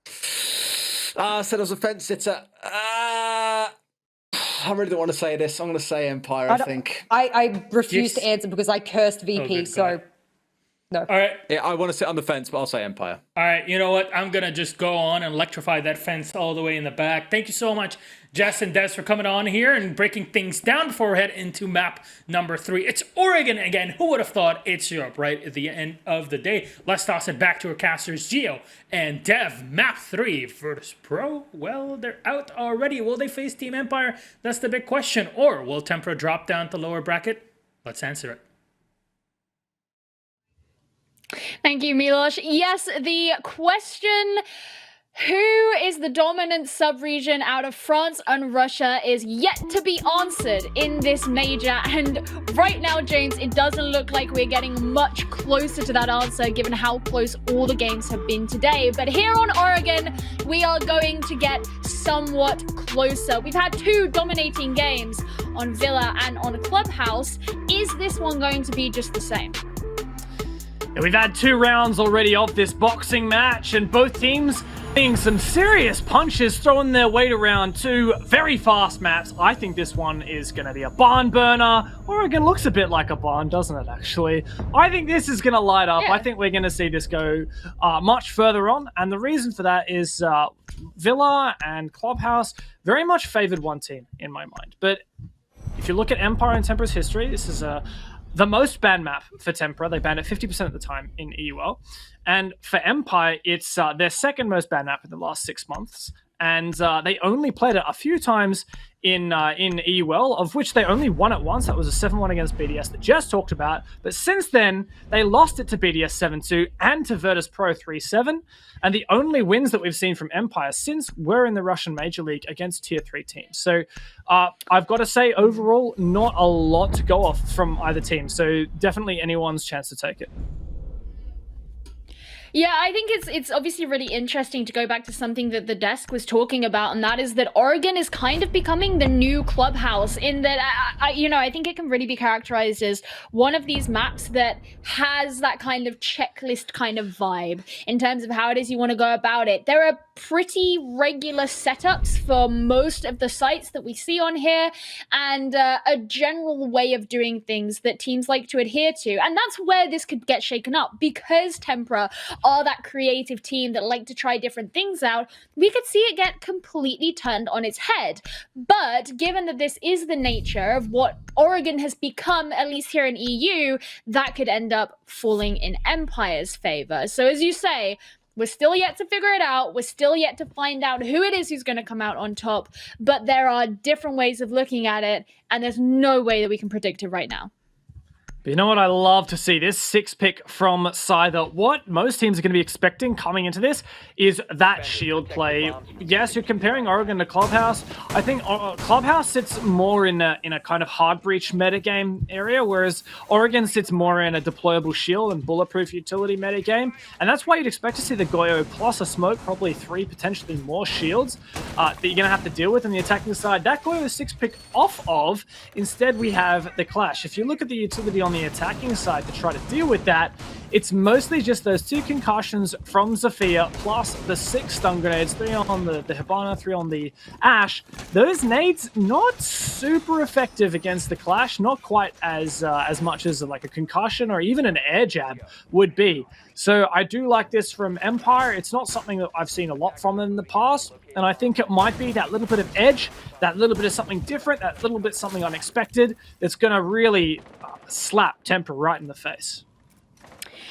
So there's a fence sitter. I really don't want to say this. I'm going to say Empire, I think. I refuse to answer because I cursed VP, so no. All right. Yeah, I want to sit on the fence, but I'll say Empire. All right, you know what? I'm going to just go on and electrify that fence all the way in the back. Thank you so much, Jess and Des, for coming on here and breaking things down before we head into map number 3. It's Oregon again. Who would have thought? It's Europe, right? At the end of the day. Let's toss it back to our casters, Gio and Dev. Map 3, Virtus Pro. Well, they're out already. Will they face Team Empire? That's the big question. Or will Tempra drop down to lower bracket? Let's answer it. Thank you, Milos. Yes, the question, who is the dominant sub-region out of France and Russia, is yet to be answered in this major. And right now, James, it doesn't look like we're getting much closer to that answer, given how close all the games have been today. But here on Oregon, we are going to get somewhat closer. We've had 2 dominating games on Villa and on Clubhouse. Is this one going to be just the same? We've had 2 rounds already of this boxing match, and both teams being some serious punches throwing their weight around 2 very fast maps. I think this one is going to be a barn burner. Oregon looks a bit like a barn, doesn't it, actually? I think this is going to light up. Yeah. I think we're going to see this go much further on, and the reason for that is Villa and Clubhouse very much favored one team, in my mind. But if you look at Empire and Tempra's history, this is the most banned map for Tempra. They banned it 50% of the time in EUL. And for Empire, it's their second most banned map in the last 6 months. And they only played it a few times in EUL, of which they only won it once. That was a 7-1 against BDS that Jess talked about. But since then, they lost it to BDS 7-2 and to Virtus Pro 3-7. And the only wins that we've seen from Empire since were in the Russian Major League against Tier 3 teams. So I've got to say, overall, not a lot to go off from either team. So definitely anyone's chance to take it. Yeah, I think it's obviously really interesting to go back to something that the desk was talking about, and that is that Oregon is kind of becoming the new Clubhouse, in that, I think it can really be characterized as one of these maps that has that kind of checklist kind of vibe in terms of how it is you want to go about it. There are pretty regular setups for most of the sites that we see on here, and a general way of doing things that teams like to adhere to. And that's where this could get shaken up, because Tempra are that creative team that like to try different things out. We could see it get completely turned on its head. But given that this is the nature of what Oregon has become, at least here in EU, that could end up falling in Empire's favor. So as you say, we're still yet to figure it out. We're still yet to find out who it is who's going to come out on top. But there are different ways of looking at it, and there's no way that we can predict it right now. But you know what I love to see? This 6 pick from Scyther. What most teams are going to be expecting coming into this is that shield play. Yes, you're comparing Oregon to Clubhouse. I think Clubhouse sits more in a kind of hard breach metagame area, whereas Oregon sits more in a deployable shield and bulletproof utility metagame. And that's why you'd expect to see the Goyo plus a smoke, probably 3, potentially more shields that you're going to have to deal with on the attacking side. That Goyo 6 pick off of. Instead, we have the Clash. If you look at the utility on the attacking side to try to deal with that, it's mostly just those 2 concussions from Zofia plus the 6 stun grenades, 3 on the Hibana, 3 on the Ashe. Those nades not super effective against the Clash, not quite as much as like a concussion or even an air jab would be. So I do like this from Empire. It's not something that I've seen a lot from them in the past, and I think it might be that little bit of edge, that little bit of something different, that little bit something unexpected that's going to really slap Tempra right in the face.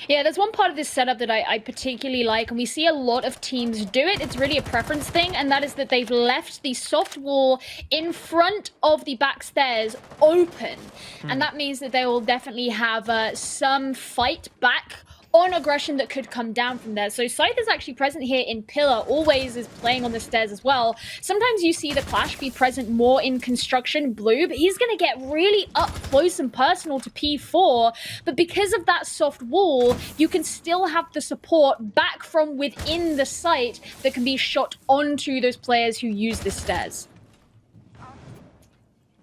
Yeah, there's one part of this setup that I particularly like, and we see a lot of teams do it. It's really a preference thing, and that is that they've left the soft wall in front of the back stairs open. And that means that they will definitely have some fight back on aggression that could come down from there. So Scythe is actually present here in Pillar, always is playing on the stairs as well. Sometimes you see the Clash be present more in construction blue, but he's going to get really up close and personal to P4. But because of that soft wall, you can still have the support back from within the site that can be shot onto those players who use the stairs.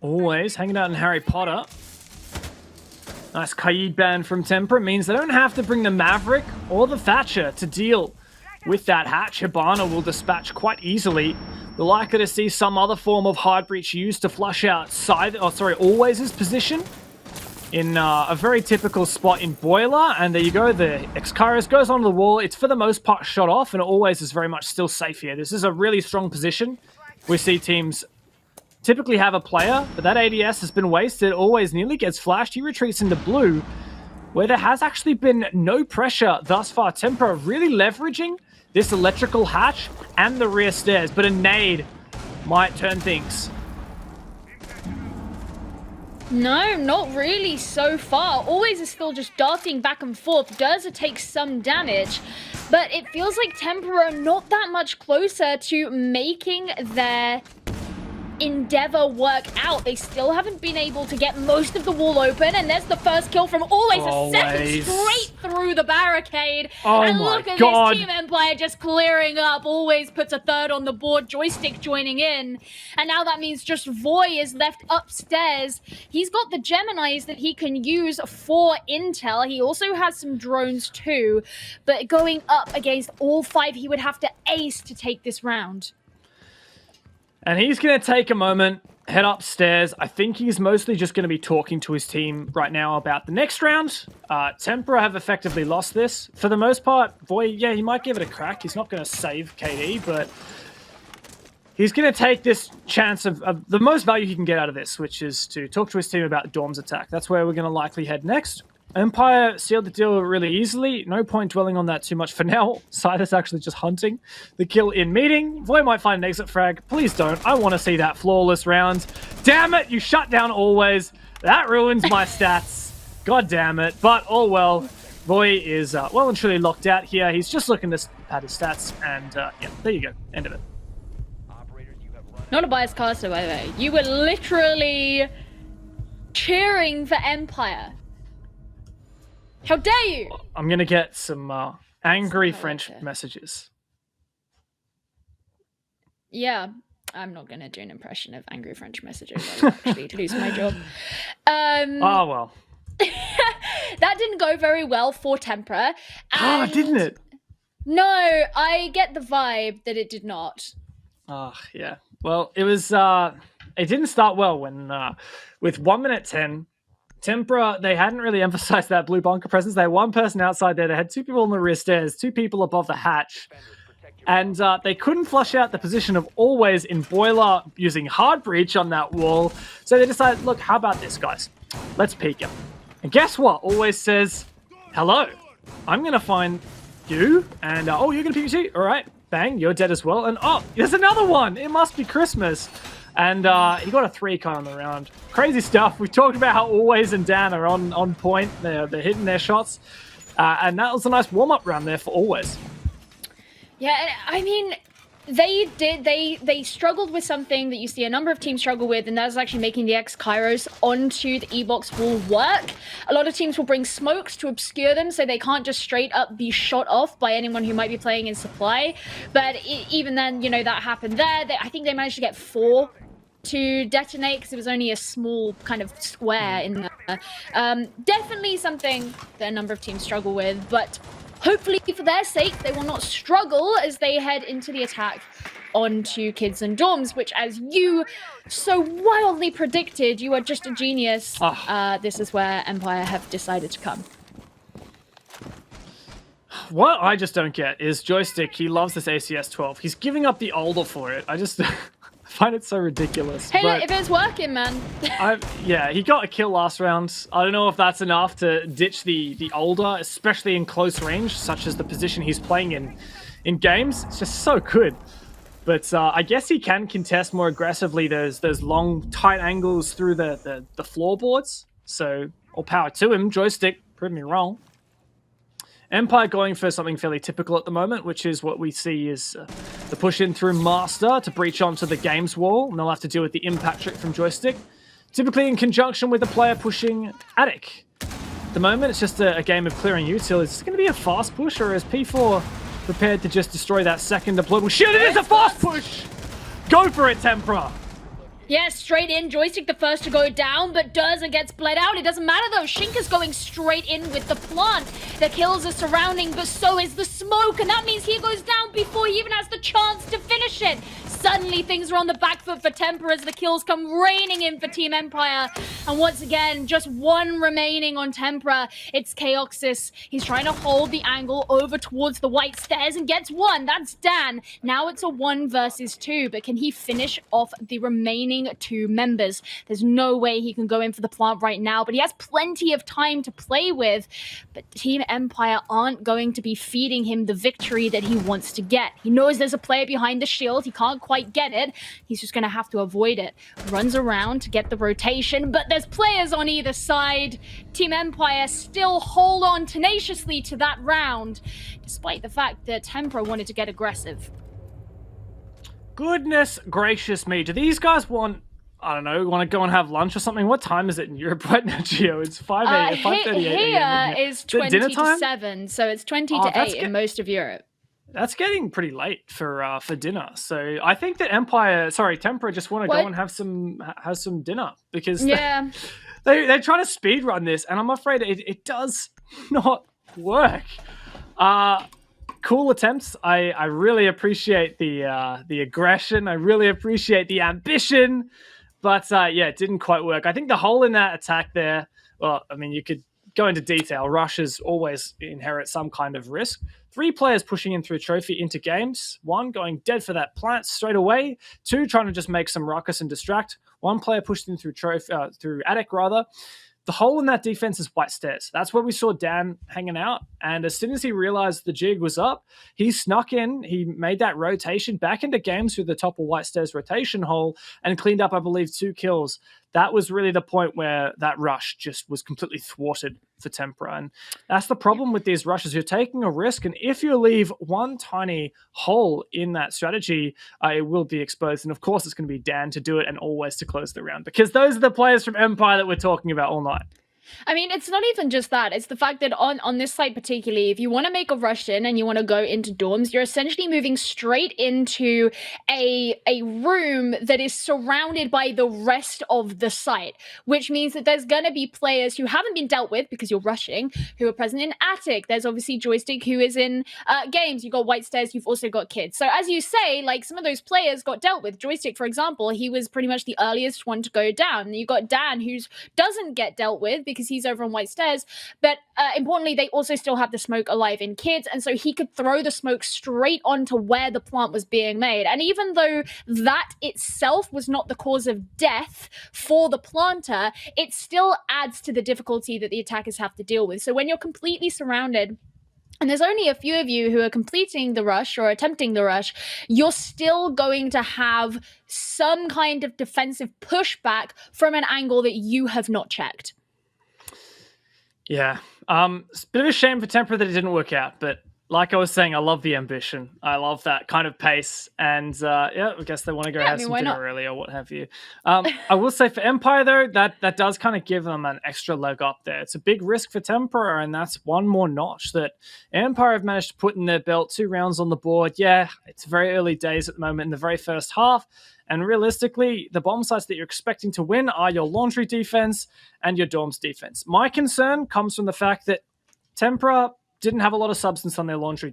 Always hanging out in Harry Potter. Nice Kaid ban from Tempra means they don't have to bring the Maverick or the Thatcher to deal with that hatch. Hibana will dispatch quite easily. We're likely to see some other form of hard breach used to flush out Always' position in a very typical spot in Boiler. And there you go, the Excaris goes onto the wall. It's for the most part shot off, and Always is very much still safe here. This is a really strong position. We see teams typically have a player, but that ADS has been wasted. Always nearly gets flashed. He retreats into blue, where there has actually been no pressure thus far. Tempra really leveraging this electrical hatch and the rear stairs, but a nade might turn things. No, not really so far. Always is still just darting back and forth. Does take some damage, but it feels like Tempra are not that much closer to making their endeavor work out. They still haven't been able to get most of the wall open, and there's the first kill from Always. A second straight through the barricade. And look at this Team Empire just clearing up. Always puts a third on the board, Joystick joining in, and now that means just Voy is left upstairs. He's got the Geminis that he can use for intel. He also has some drones too, but going up against all 5, he would have to ace to take this round. And he's going to take a moment, head upstairs. I think he's mostly just going to be talking to his team right now about the next round. Tempra have effectively lost this. For the most part, Voy, yeah, he might give it a crack. He's not going to save KD, but he's going to take this chance of the most value he can get out of this, which is to talk to his team about Dorm's attack. That's where we're going to likely head next. Empire sealed the deal really easily. No point dwelling on that too much for now. Scyther's actually just hunting the kill in meeting. Voy might find an exit frag. Please don't. I want to see that flawless round. Damn it, you shut down Always. That ruins my stats. God damn it. But oh well. Voy is well and truly locked out here. He's just looking at his stats, and yeah, there you go. End of it. Not a biased caster, by the way. You were literally cheering for Empire. How dare you! I'm going to get some angry French messages. Yeah, I'm not going to do an impression of angry French messages. I would actually lose my job. Oh, well. That didn't go very well for Tempra. Didn't it? No, I get the vibe that it did not. Yeah. Well, it was. It didn't start well when, with 1 minute 10, Tempra, they hadn't really emphasized that blue bunker presence. They had one person outside there. They had two people on the rear stairs, two people above the hatch. And they couldn't flush out the position of Always in Boiler using Hard Breach on that wall. So they decided, look, how about this, guys? Let's peek him. And guess what? Always says, hello, I'm going to find you. And, oh, you're going to peek me too? All right, bang, you're dead as well. And, oh, there's another one. It must be Christmas. And he got a 3-car on the round. Crazy stuff. We talked about how Always and Dan are on point. They're hitting their shots. And that was a nice warm-up round there for Always. Yeah, I mean, they struggled with something that you see a number of teams struggle with, and that's actually making the X-Kairos onto the E-Box wall work. A lot of teams will bring smokes to obscure them, so they can't just straight up be shot off by anyone who might be playing in supply. But even then, you know, that happened there. I think they managed to get 4 to detonate because it was only a small kind of square in there. Definitely something that a number of teams struggle with, but hopefully for their sake, they will not struggle as they head into the attack onto Kids and Dorms, which, as you so wildly predicted, you are just a genius. This is where Empire have decided to come. What I just don't get is Joystick, he loves this ACS-12. He's giving up the older for it. I just find it so ridiculous. Hey, but if it's working, man. Yeah, he got a kill last round. I don't know if that's enough to ditch the older, especially in close range, such as the position he's playing in games. It's just so good. But I guess he can contest more aggressively those long, tight angles through the floorboards. So, all power to him. Joystick, prove me wrong. Empire going for something fairly typical at the moment, which is what we see is the push in through Master to breach onto the games wall, and they'll have to deal with the impact trick from Joystick, typically in conjunction with the player pushing Attic. At the moment, it's just a game of clearing util. Is this going to be a fast push, or is P4 prepared to just destroy that second deployable shield? It is a fast push! Go for it, Tempra! Yeah, straight in. Joystick the first to go down, but does and gets bled out. It doesn't matter though. Shinka's going straight in with the plant. The kills are surrounding, but so is the smoke, and that means he goes down before he even has the chance to finish it. Suddenly things are on the back foot for Tempra as the kills come raining in for Team Empire. And once again, just one remaining on Tempra. It's Chaoxis. He's trying to hold the angle over towards the white stairs and gets one. That's Dan. Now it's a 1 versus 2, but can he finish off the remaining 2 members? There's no way he can go in for the plant right now, but he has plenty of time to play with. But Team Empire aren't going to be feeding him the victory that he wants to get. He knows there's a player behind the shield. He can't quite get it. He's just going to have to avoid it. Runs around to get the rotation, but there's players on either side. Team Empire still hold on tenaciously to that round, despite the fact that Tempra wanted to get aggressive. Goodness gracious me. Do these guys want, I don't know, want to go and have lunch or something? What time is it in Europe right now, Gio? It's 5:38 Here is 20 to 7, so it's 20 to 8 in most of Europe. That's getting pretty late for dinner. So I think that Tempra just want to go and have some dinner because they're trying to speed run this, and I'm afraid it does not work. Cool attempts. I really appreciate the aggression. I really appreciate the ambition, but it didn't quite work. I think the hole in that attack there. Well, I mean, you could go into detail. Rushes always inherit some kind of risk. 3 players pushing in through trophy into games. 1 going dead for that plant straight away. 2 trying to just make some ruckus and distract. 1 player pushed in through through Attic rather. The hole in that defense is white stairs. That's where we saw Dan hanging out. And as soon as he realized the jig was up, he snuck in. He made that rotation back into games through the top of white stairs rotation hole and cleaned up, I believe, 2 kills. That was really the point where that rush just was completely thwarted for Tempra. And that's the problem with these rushes. You're taking a risk, and if you leave one tiny hole in that strategy, it will be exposed. And of course, it's going to be Dan to do it and always to close the round, because those are the players from Empire that we're talking about all night. I mean, it's not even just that. It's the fact that on this site particularly, if you want to make a rush in and you want to go into dorms, you're essentially moving straight into a room that is surrounded by the rest of the site, which means that there's going to be players who haven't been dealt with because you're rushing, who are present in Attic. There's obviously Joystick, who is in games. You've got White Stairs, you've also got Kids. So as you say, like, some of those players got dealt with. Joystick, for example, he was pretty much the earliest one to go down. You got Dan, who doesn't get dealt with because he's over on White Stairs, but importantly, they also still have the smoke alive in Kids, and so he could throw the smoke straight onto where the plant was being made. And even though that itself was not the cause of death for the planter, it still adds to the difficulty that the attackers have to deal with. So when you're completely surrounded, and there's only a few of you who are completing the rush or attempting the rush, you're still going to have some kind of defensive pushback from an angle that you have not checked. Yeah. It's a bit of a shame for Tempra that it didn't work out, but like I was saying, I love the ambition. I love that kind of pace. And I guess they want to go have some dinner early or what have you. I will say for Empire, though, that does kind of give them an extra leg up there. It's a big risk for Tempra, and that's one more notch that Empire have managed to put in their belt. 2 rounds on the board. Yeah, it's very early days at the moment in the very first half. And realistically, the bomb sites that you're expecting to win are your laundry defense and your dorms defense. My concern comes from the fact that Tempra didn't have a lot of substance on their laundry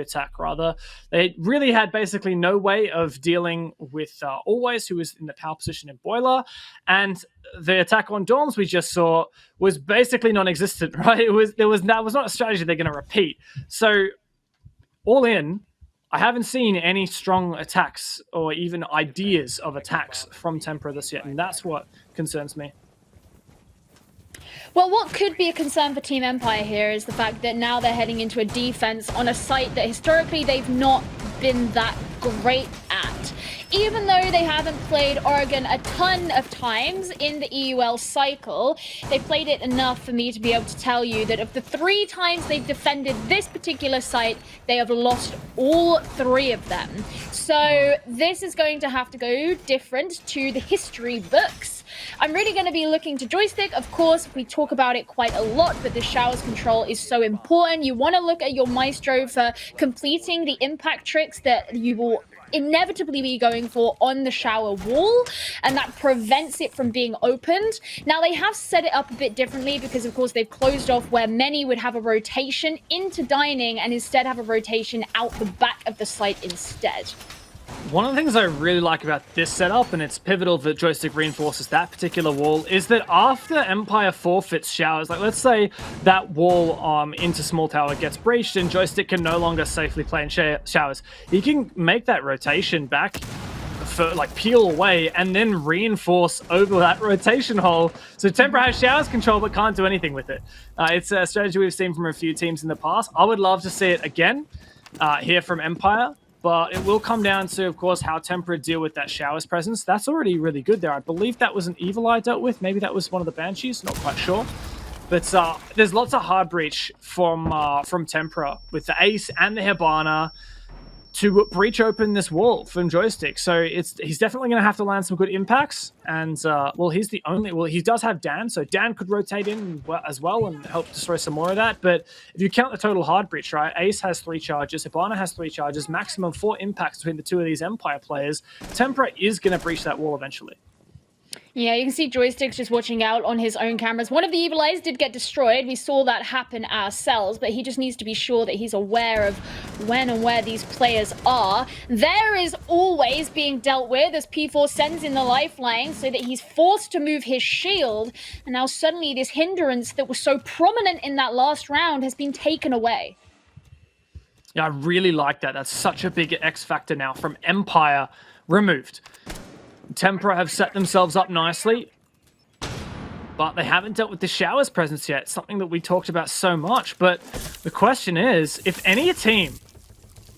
attack rather. They really had basically no way of dealing with Always, who was in the power position in Boiler, and the attack on dorms we just saw was basically non-existent, right? That was not a strategy they're going to repeat. So all in, I haven't seen any strong attacks or even ideas of attacks from Tempra this yet, and that's what concerns me. Well, what could be a concern for Team Empire here is the fact that now they're heading into a defense on a site that historically they've not been that great at. Even though they haven't played Oregon a ton of times in the EUL cycle, they played it enough for me to be able to tell you that of the 3 times they've defended this particular site, they have lost all 3 of them. So this is going to have to go different to the history books. I'm really going to be looking to Joystick. Of course, we talk about it quite a lot, but the showers control is so important. You want to look at your Maestro for completing the impact tricks that you will inevitably be going for on the shower wall, and that prevents it from being opened. Now, they have set it up a bit differently because, of course, they've closed off where many would have a rotation into dining and instead have a rotation out the back of the site instead. One of the things I really like about this setup, and it's pivotal that Joystick reinforces that particular wall, is that after Empire forfeits showers, like let's say that wall into Small Tower gets breached and Joystick can no longer safely play in showers, he can make that rotation back, for, like, peel away and then reinforce over that rotation hole. So Tempra has showers control but can't do anything with it. It's a strategy we've seen from a few teams in the past. I would love to see it again here from Empire. But it will come down to, of course, how Tempra deal with that showers presence. That's already really good there. I believe that was an Evil Eye dealt with. Maybe that was one of the Banshees. Not quite sure. But there's lots of hard breach from Tempra with the Ace and the Hibana to breach open this wall from Joystick. So he's definitely going to have to land some good impacts. And, he does have Dan, so Dan could rotate in as well and help destroy some more of that. But if you count the total hard breach, right, Ace has 3 charges, Hibana has 3 charges, maximum 4 impacts between the 2 of these Empire players. Tempra is going to breach that wall eventually. Yeah, you can see Joystick's just watching out on his own cameras. One of the Evil Eyes did get destroyed. We saw that happen ourselves, but he just needs to be sure that he's aware of when and where these players are. There is Always being dealt with as P4 sends in the lifeline so that he's forced to move his shield. And now suddenly this hindrance that was so prominent in that last round has been taken away. Yeah, I really like that. That's such a big X factor now from Empire removed. Tempra have set themselves up nicely, but they haven't dealt with the showers presence yet, something that we talked about so much. But the question is, if any team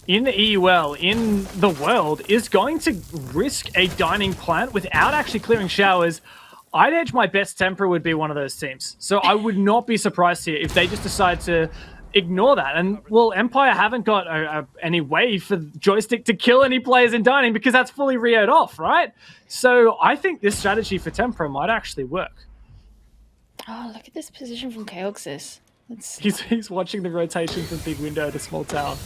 in the EUL, in the world, is going to risk a dining plant without actually clearing showers, I'd edge my best Tempra would be one of those teams. So I would not be surprised here if they just decide to ignore that. And, well, Empire haven't got any way for Joystick to kill any players in dining because that's fully reared off, right? So I think this strategy for Tempra might actually work. Oh, look at this position from Chaoxis. He's watching the rotation from big window to small tower.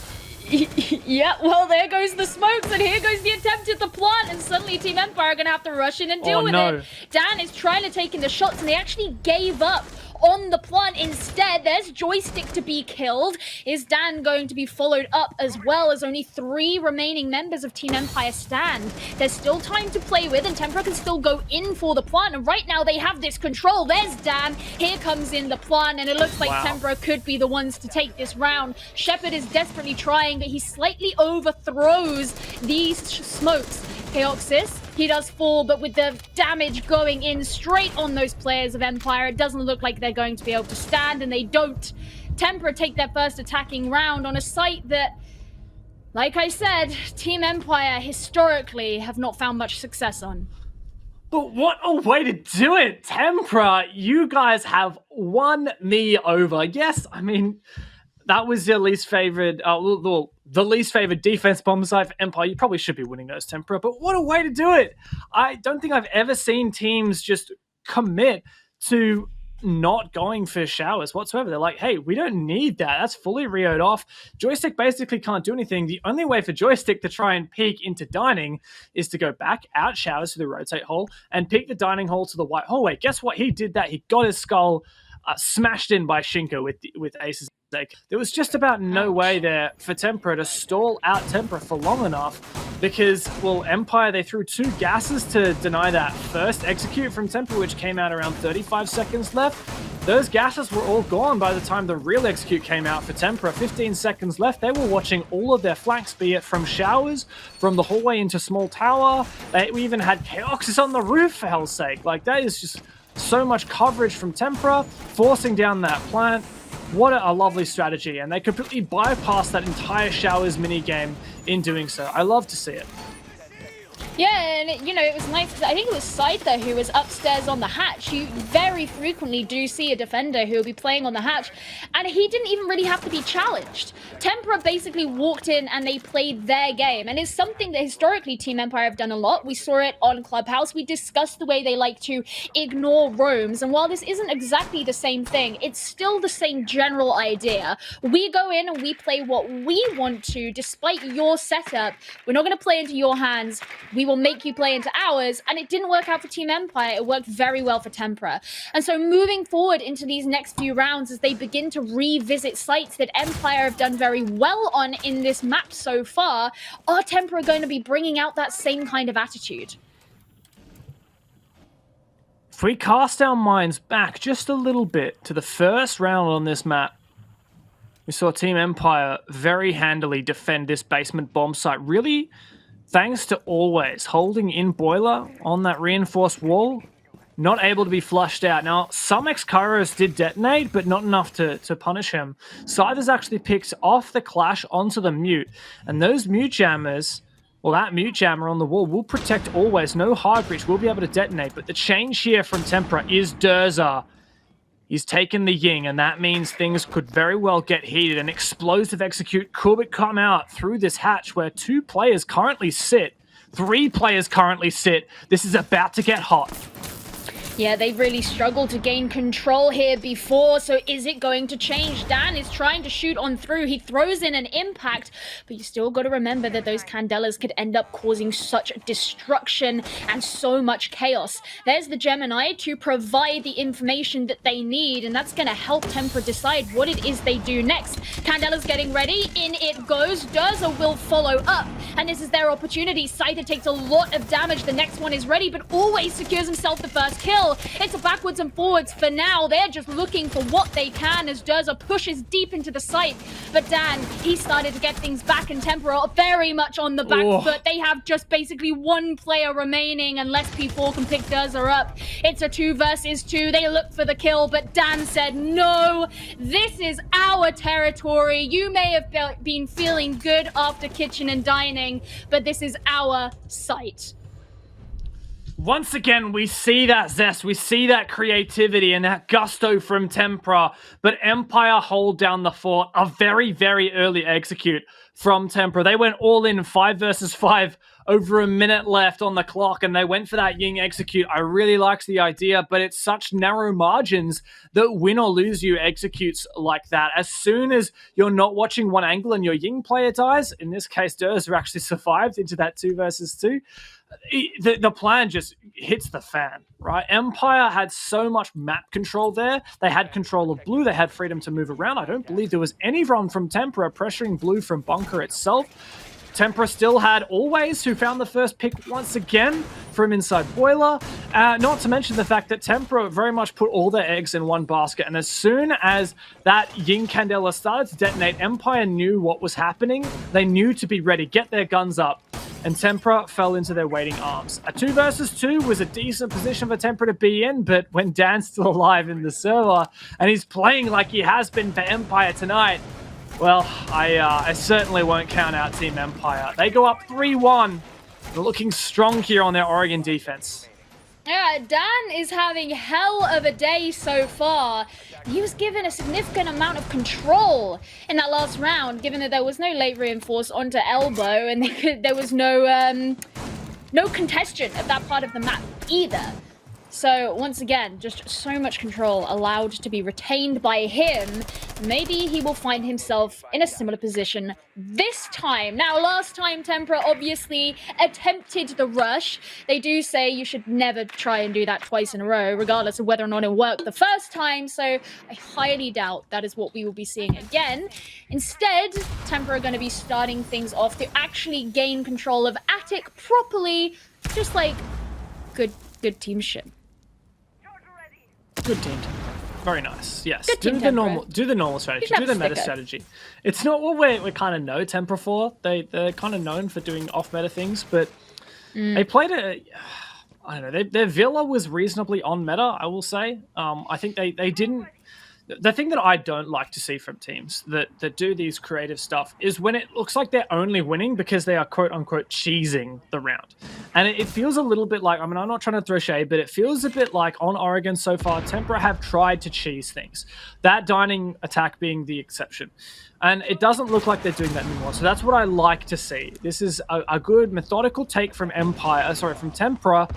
Yeah, well, there goes the smokes, and here goes the attempt at the plant, and suddenly Team Empire are going to have to rush in and deal with it. Dan is trying to take in the shots, and they actually gave up on the plant instead. There's Joystick to be killed. Is Dan going to be followed up as well, as only 3 remaining members of Team Empire stand? There's still time to play with, and Tempra can still go in for the plant, and right now they have this control. There's Dan. Here comes in the plant, and it looks like Tempra could be the ones to take this round. Shepard is desperately trying, but he slightly overthrows these smokes. Chaoxis, he does fall, but with the damage going in straight on those players of Empire, it doesn't look like they're going to be able to stand, and they don't. Tempra take their first attacking round on a site that, like I said, Team Empire historically have not found much success on. But what a way to do it! Tempra, you guys have won me over. Yes, I mean, that was your least favorite, the least favorite defense bomb site for Empire. You probably should be winning those, Tempra, but what a way to do it! I don't think I've ever seen teams just commit to not going for showers whatsoever. They're like, hey, we don't need that. That's fully Rio'd off. Joystick basically can't do anything. The only way for Joystick to try and peek into dining is to go back out showers to the rotate hole and peek the dining hole to the white hallway. Guess what? He did that. He got his skull smashed in by Shinka with Ace's sake. There was just about no way there for Tempra to stall out Tempra for long enough because, well, Empire, they threw 2 gases to deny that first execute from Tempra, which came out around 35 seconds left. Those gases were all gone by the time the real execute came out for Tempra. 15 seconds left. They were watching all of their flanks, be it from showers, from the hallway into small tower. We even had Chaoxis on the roof, for hell's sake. Like, that is just so much coverage from Tempra, forcing down that plant. What a lovely strategy, and they completely bypassed that entire showers minigame in doing so. I love to see it. Yeah, and you know, it was nice. I think it was Scyther who was upstairs on the hatch. You very frequently do see a defender who will be playing on the hatch, and he didn't even really have to be challenged. Tempra basically walked in and they played their game, and it's something that historically Team Empire have done a lot. We saw it on Clubhouse. We discussed the way they like to ignore roams, and while this isn't exactly the same thing, it's still the same general idea. We go in and we play what we want to, despite your setup. We're not going to play into your hands. We will make you play into ours, and it didn't work out for Team Empire. It worked very well for Tempra. And so moving forward into these next few rounds, as they begin to revisit sites that Empire have done very well on in this map so far, are Tempra going to be bringing out that same kind of attitude? If we cast our minds back just a little bit to the first round on this map, we saw Team Empire very handily defend this basement bomb site, really thanks to always holding in Boiler on that reinforced wall, not able to be flushed out. Now, some X-Kairos did detonate, but not enough to punish him. Scyther's actually picked off the Clash onto the Mute, and those Mute Jammers, well, that Mute Jammer on the wall will protect always. No hard breach will be able to detonate, but the change here from Tempra is Durza. He's taken the Ying, and that means things could very well get heated. An explosive execute could come out through this hatch where 2 players currently sit. 3 players currently sit. This is about to get hot. Yeah, they really struggled to gain control here before, so is it going to change? Dan is trying to shoot on through. He throws in an impact, but you still got to remember that those Candelas could end up causing such destruction and so much chaos. There's the Gemini to provide the information that they need, and that's going to help Tempra decide what it is they do next. Candela's getting ready. In it goes. Durza will follow up, and this is their opportunity. Scyther takes a lot of damage. The next one is ready, but always secures himself the first kill. It's a backwards and forwards for now. They're just looking for what they can as Durza pushes deep into the site. But Dan, he started to get things back, and Tempra are very much on the back foot. They have just basically 1 player remaining unless P4 can pick Durza up. It's a 2 versus 2. They look for the kill, but Dan said, no, this is our territory. You may have been feeling good after kitchen and dining, but this is our site. Once again, we see that zest, we see that creativity and that gusto from Tempra, but Empire hold down the fort. A very, very early execute from Tempra. They went all in 5 versus 5 over a minute left on the clock, and they went for that Ying execute. I really liked the idea, but it's such narrow margins that win or lose you executes like that. As soon as you're not watching one angle and your Ying player dies, in this case, Durz actually survived into that 2 versus 2. The plan just hits the fan, right? Empire had so much map control there. They had control of blue. They had freedom to move around. I don't believe there was anyone from Tempra pressuring blue from bunker itself. Tempra still had Always, who found the first pick once again from inside Boiler. Not to mention the fact that Tempra very much put all their eggs in one basket. And as soon as that Ying Candela started to detonate, Empire knew what was happening. They knew to be ready, get their guns up. And Tempra fell into their waiting arms. A 2 versus 2 was a decent position for Tempra to be in, but when Dan's still alive in the server, and he's playing like he has been for Empire tonight, well, I certainly won't count out Team Empire. They go up 3-1. They're looking strong here on their Oregon defense. Yeah, Dan is having hell of a day so far. He was given a significant amount of control in that last round, given that there was no late reinforce onto elbow, and there was no congestion of that part of the map either. So once again, just so much control allowed to be retained by him. Maybe he will find himself in a similar position this time. Now, last time Tempra obviously attempted the rush. They do say you should never try and do that twice in a row, regardless of whether or not it worked the first time. So I highly doubt that is what we will be seeing again. Instead, Tempra are going to be starting things off to actually gain control of Attic properly, just like good teamship. Good team. Very nice. Yes. Good Do team the normal strategy. Do the meta strategy. It's not what we kind of know Tempra for. They're kind of known for doing off-meta things, but they played I don't know. Their Villa was reasonably on meta, I will say. I think they didn't. The thing that I don't like to see from teams that do these creative stuff is when it looks like they're only winning because they are quote-unquote cheesing the round. And it feels a little bit like, I mean, I'm not trying to throw shade, but it feels a bit like on Oregon so far, Tempra have tried to cheese things. That dining attack being the exception. And it doesn't look like they're doing that anymore. So that's what I like to see. This is a good methodical take from from Tempra,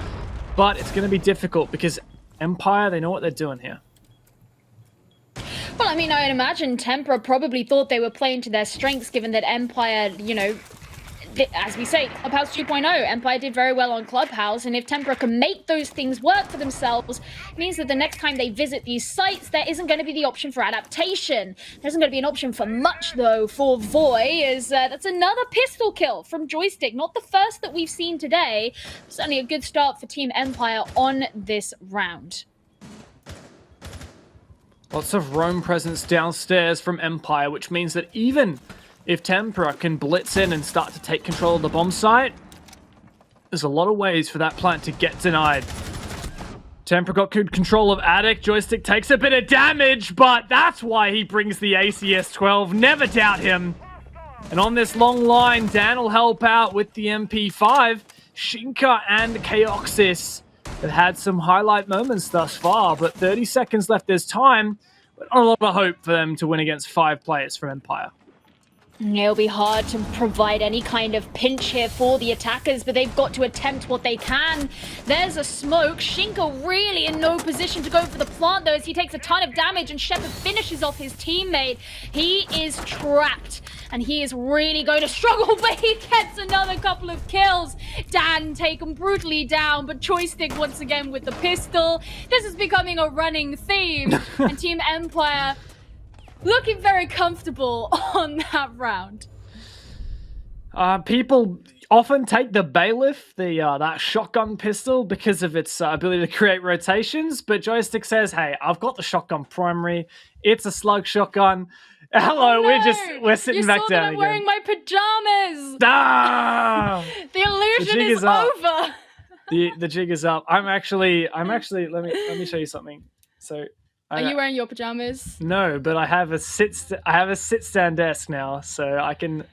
but it's going to be difficult because Empire, they know what they're doing here. Well, I mean, I'd imagine Tempra probably thought they were playing to their strengths, given that Empire, as we say, Clubhouse 2.0, Empire did very well on Clubhouse, and if Tempra can make those things work for themselves, it means that the next time they visit these sites, there isn't going to be the option for adaptation. There isn't going to be an option for much, though, for Voy, as that's another pistol kill from Joystick. Not the first that we've seen today. Certainly a good start for Team Empire on this round. Lots of roam presence downstairs from Empire, which means that even if Tempra can blitz in and start to take control of the bomb site, there's a lot of ways for that plant to get denied. Tempra got good control of Attic. Joystick takes a bit of damage, but that's why he brings the ACS-12. Never doubt him. And on this long line, Dan will help out with the MP5. Shinka and Chaoxis have had some highlight moments thus far, but 30 seconds left. There's time, but not a lot of hope for them to win against 5 players from Empire. It'll be hard to provide any kind of pinch here for the attackers, but they've got to attempt what they can. There's a smoke. Shinka really in no position to go for the plant, though, as he takes a ton of damage, and Shepard finishes off his teammate. He is trapped, and he is really going to struggle, but he gets another couple of kills. Dan taken brutally down, but Joystick once again with the pistol. This is becoming a running theme, and Team Empire looking very comfortable on that round. People often take the Bailiff, that shotgun pistol, because of its ability to create rotations, but Joystick says, hey, I've got the shotgun primary. It's a slug shotgun. Hello, oh, no. we're sitting back down I'm again. wearing my pajamas. Ah! The illusion is over. The jig is up. I'm actually let me show you something. So are you wearing your pajamas? No, but I have a sit-stand desk now, so I can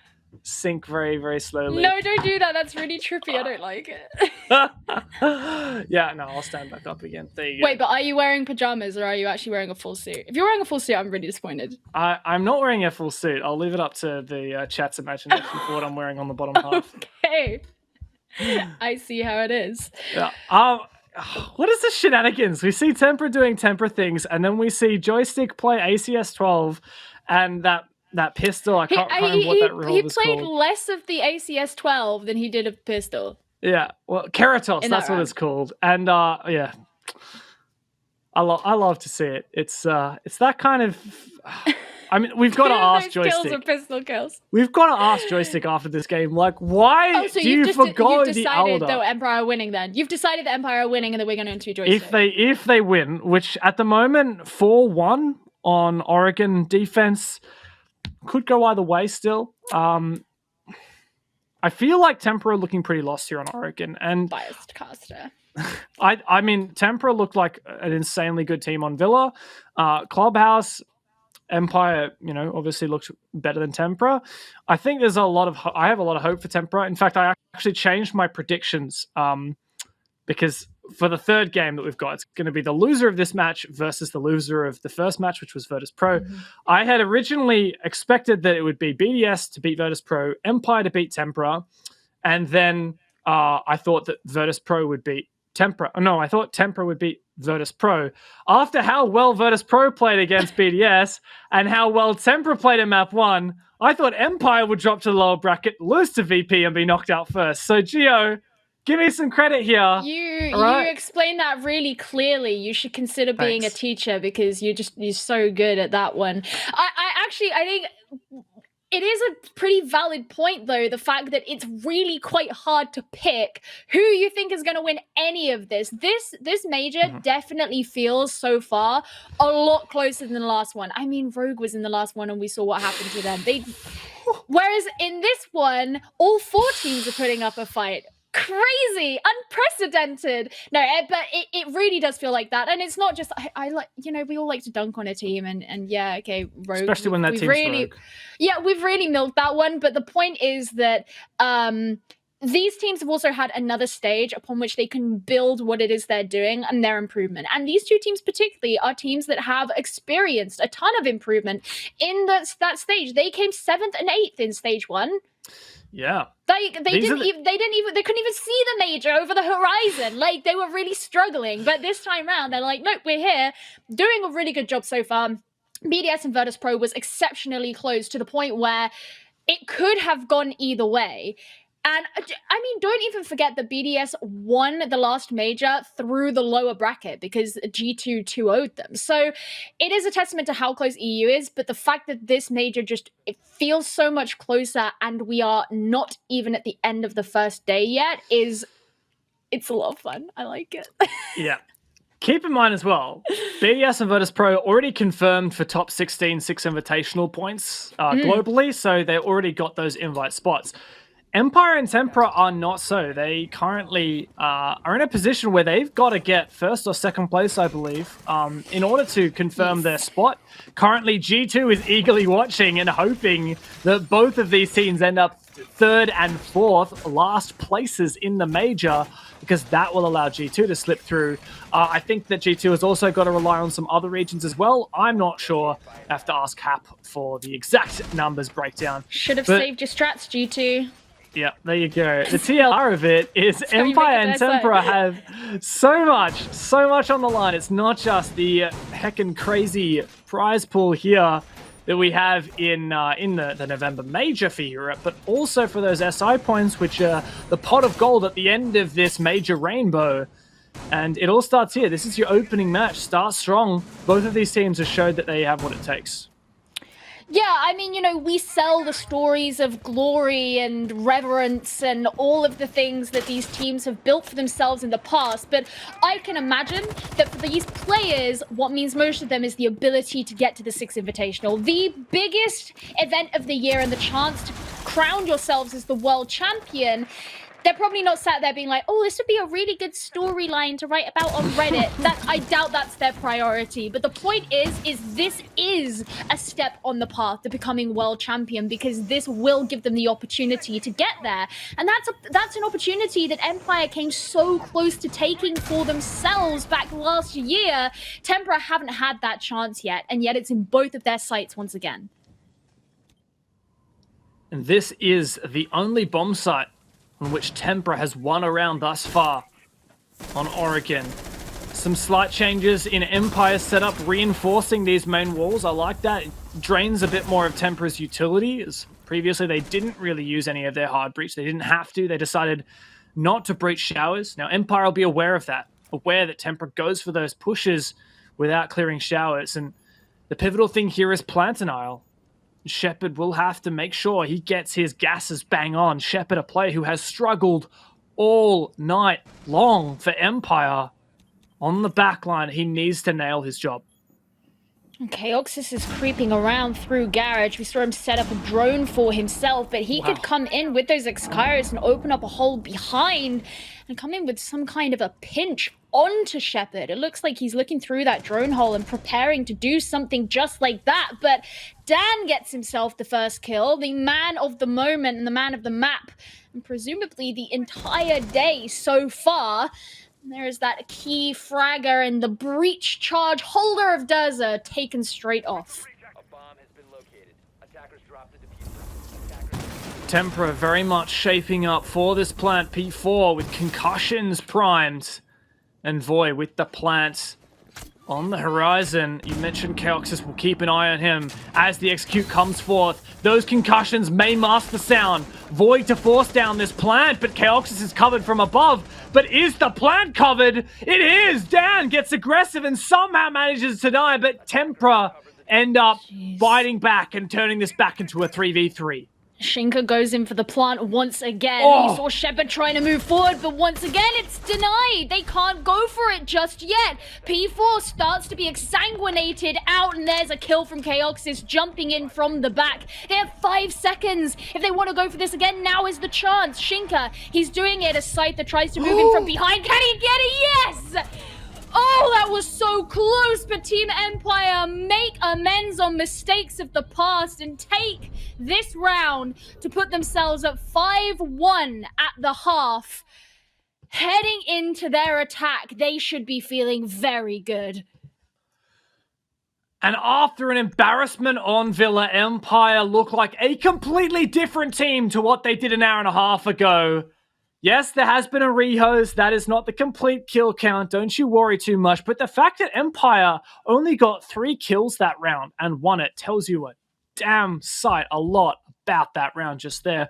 sink very, very slowly. No, don't do that. That's really trippy. I don't like it. Yeah, no, I'll stand back up again. There you go. Wait, but are you wearing pajamas or are you actually wearing a full suit? If you're wearing a full suit, I'm really disappointed. I'm not wearing a full suit. I'll leave it up to the chat's imagination for what I'm wearing on the bottom half. Okay. I see how it is. Yeah. What is the shenanigans? We see Tempra doing Tempra things, and then we see Joystick play ACS 12, and that pistol. I can't remember what that role was called. He played less of the ACS 12 than he did of pistol. Yeah, well, Keratos, that's what it's called, and yeah, I love to see it. It's that kind of. I mean, we've got to ask Joystick. Kills are pistol kills. We've got to ask Joystick after this game, like, why do you forgo the Alder? You've decided, though, Empire are winning then. You've decided that Empire are winning and that we're going to interview Joystick. If they win, which at the moment, 4-1 on Oregon defense, could go either way still. I feel like Tempra are looking pretty lost here on Oregon. And biased caster. I mean, Tempra looked like an insanely good team on Villa. Clubhouse, Empire, obviously looked better than Tempra. I think there's I have a lot of hope for Tempra. In fact, I actually changed my predictions because for the third game that we've got, it's going to be the loser of this match versus the loser of the first match, which was Virtus Pro. Mm-hmm. I had originally expected that it would be BDS to beat Virtus Pro, Empire to beat Tempra, and then I thought that Virtus Pro would beat Tempra. No, I thought Tempra would beat Virtus Pro. After how well Virtus Pro played against BDS and how well Tempra played in map 1, I thought Empire would drop to the lower bracket, lose to VP, and be knocked out first. So, Gio, give me some credit here. You explained that really clearly. You should consider being a teacher because you're so good at that one. I think it is a pretty valid point, though, the fact that it's really quite hard to pick who you think is going to win any of this. This major definitely feels so far a lot closer than the last one. I mean, Rogue was in the last one and we saw what happened to them. Whereas in this one, all 4 teams are putting up a fight. Crazy, unprecedented. No, but it really does feel like that, and it's not just I like we all like to dunk on a team, and yeah, okay, Rogue, especially when that team's Rogue. Yeah, we've really milked that one. But the point is that these teams have also had another stage upon which they can build what it is they're doing and their improvement. And these 2 teams particularly are teams that have experienced a ton of improvement in that stage. They came 7th and 8th in stage 1. Yeah. They couldn't even see the major over the horizon. Like, they were really struggling. But this time around, they're like, nope, we're here, doing a really good job so far. BDS and Virtus Pro was exceptionally close to the point where it could have gone either way. And I mean, don't even forget that BDS won the last major through the lower bracket because G2 2-0'd them. So it is a testament to how close EU is, but the fact that this major it feels so much closer and we are not even at the end of the first day yet it's a lot of fun. I like it. Yeah. Keep in mind as well, BDS and Virtus Pro already confirmed for top 16 6 invitational points globally, so they already got those invite spots. Empire and Tempra are not so. They currently are in a position where they've got to get first or second place, I believe, in order to confirm their spot. Currently, G2 is eagerly watching and hoping that both of these teams end up 3rd and 4th last places in the major, because that will allow G2 to slip through. I think that G2 has also got to rely on some other regions as well. I'm not sure. I have to ask Hap for the exact numbers breakdown. Should have saved your strats, G2. Yeah, there you go. The TLR of it is Empire and Tempra have so much on the line. It's not just the heckin' crazy prize pool here that we have in the November major for Europe, but also for those SI points, which are the pot of gold at the end of this major rainbow. And it all starts here. This is your opening match. Start strong. Both of these teams have showed that they have what it takes. Yeah, I mean, we sell the stories of glory and reverence and all of the things that these teams have built for themselves in the past, but I can imagine that for these players, what means most to them is the ability to get to the 6th Invitational, the biggest event of the year and the chance to crown yourselves as the world champion. They're probably not sat there being like, oh, this would be a really good storyline to write about on Reddit. I doubt that's their priority. But the point is this is a step on the path to becoming world champion, because this will give them the opportunity to get there. And that's an opportunity that Empire came so close to taking for themselves back last year. Tempra haven't had that chance yet, and yet it's in both of their sights once again. And this is the only bomb site on which Tempra has won a round thus far on Oregon. Some slight changes in Empire's setup, reinforcing these main walls. I like that. It drains a bit more of Tempra's utility, as previously they didn't really use any of their hard breach. They didn't have to. They decided not to breach showers. Now, Empire will be aware of that, aware that Tempra goes for those pushes without clearing showers. And the pivotal thing here is plant denial. Shepard will have to make sure he gets his gases bang on. Shepard, a player who has struggled all night long for Empire on the back line. He needs to nail his job. Okay, Oxus is creeping around through Garage. We saw him set up a drone for himself, but he could come in with those Excairos and open up a hole behind and come in with some kind of a pinch onto Shepard. It looks like he's looking through that drone hole and preparing to do something just like that, but Dan gets himself the first kill, the man of the moment and the man of the map, and presumably the entire day so far. There is that key fragger and the breach charge holder of Durza taken straight off. Tempra very much shaping up for this plant. P4 with concussions primed. And Voy with the plant on the horizon. You mentioned Chaoxus will keep an eye on him as the execute comes forth. Those concussions may mask the sound. Void to force down this plant, but Chaoxus is covered from above. But is the plant covered? It is! Dan gets aggressive and somehow manages to die, but Tempra end up biting back and turning this back into a 3v3. Shinka goes in for the plant once again. Oh. You saw Shepard trying to move forward, but once again, it's denied. They can't go for it just yet. P4 starts to be exsanguinated out, and there's a kill from Chaoxus jumping in from the back. They have 5 seconds. If they want to go for this again, now is the chance. Shinka, he's doing it. A Scyther tries to move in from behind. Can he get it? Yes! Oh, that was so close, but Team Empire make amends on mistakes of the past and take this round to put themselves at 5-1 at the half. Heading into their attack, they should be feeling very good. And after an embarrassment on Villa, Empire look like a completely different team to what they did an hour and a half ago. Yes, there has been a rehost. That is not the complete kill count. Don't you worry too much. But the fact that Empire only got 3 kills that round and won it tells you a damn sight, a lot about that round just there.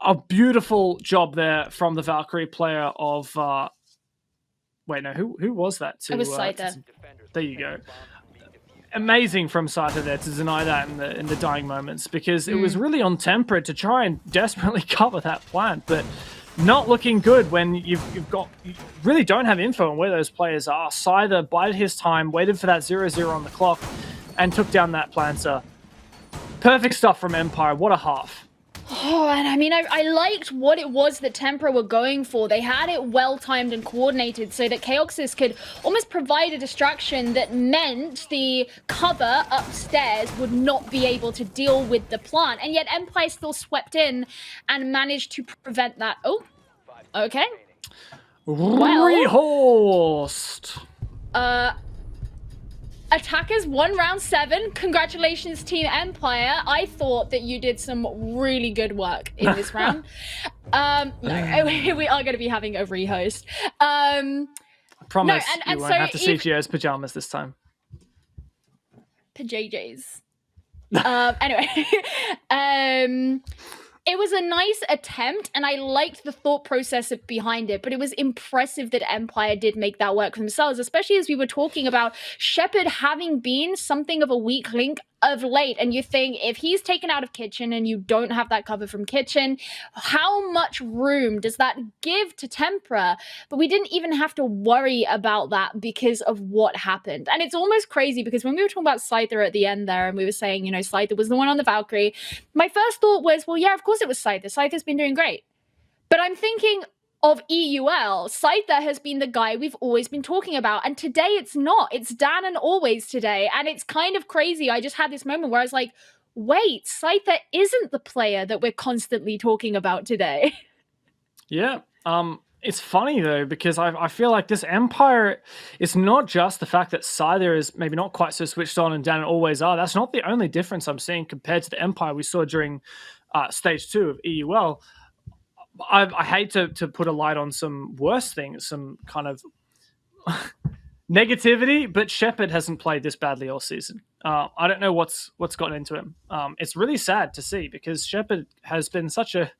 A beautiful job there from the Valkyrie player of... Wait, no, who was that? It was Scyther. There you go. Amazing from Scyther there to deny that in the dying moments, because it was really on Tempra to try and desperately cover that plant, but not looking good when you really don't have info on where those players are. Scyther bided his time, waited for that 0-0 on the clock, and took down that planter. Perfect stuff from Empire. What a half. Oh, and I mean, I liked what it was that Tempra were going for. They had it well-timed and coordinated so that Chaoxus could almost provide a distraction that meant the cover upstairs would not be able to deal with the plant. And yet Empire still swept in and managed to prevent that. Oh, okay. Rehost. Attackers won round 7. Congratulations, Team Empire. I thought that you did some really good work in this round. No, we are going to be having a rehost. I promise and you won't have to see Gio's pajamas this time. PJJs. Anyway. It was a nice attempt, and I liked the thought process behind it, but it was impressive that Empire did make that work for themselves, especially as we were talking about Shepard having been something of a weak link of late. And you think, if he's taken out of Kitchen and you don't have that cover from Kitchen, how much room does that give to Tempra? But we didn't even have to worry about that because of what happened. And it's almost crazy because when we were talking about Scyther at the end there, and we were saying, you know, Scyther was the one on the Valkyrie, my first thought was, well, yeah, of course it was Scyther. Scyther's been doing great. But I'm thinking of EUL, Scyther has been the guy we've always been talking about. And today it's not. It's Dan and Always today. And it's kind of crazy. I just had this moment where I was like, wait, Scyther isn't the player that we're constantly talking about today. Yeah. It's funny, though, because I feel like this Empire, it's not just the fact that Scyther is maybe not quite so switched on and Dan and Always are. That's not the only difference I'm seeing compared to the Empire we saw during Stage 2 of EUL. I hate to put a light on some worse things, some kind of negativity, but Shepard hasn't played this badly all season. I don't know what's gotten into him. It's really sad to see because Shepard has been such a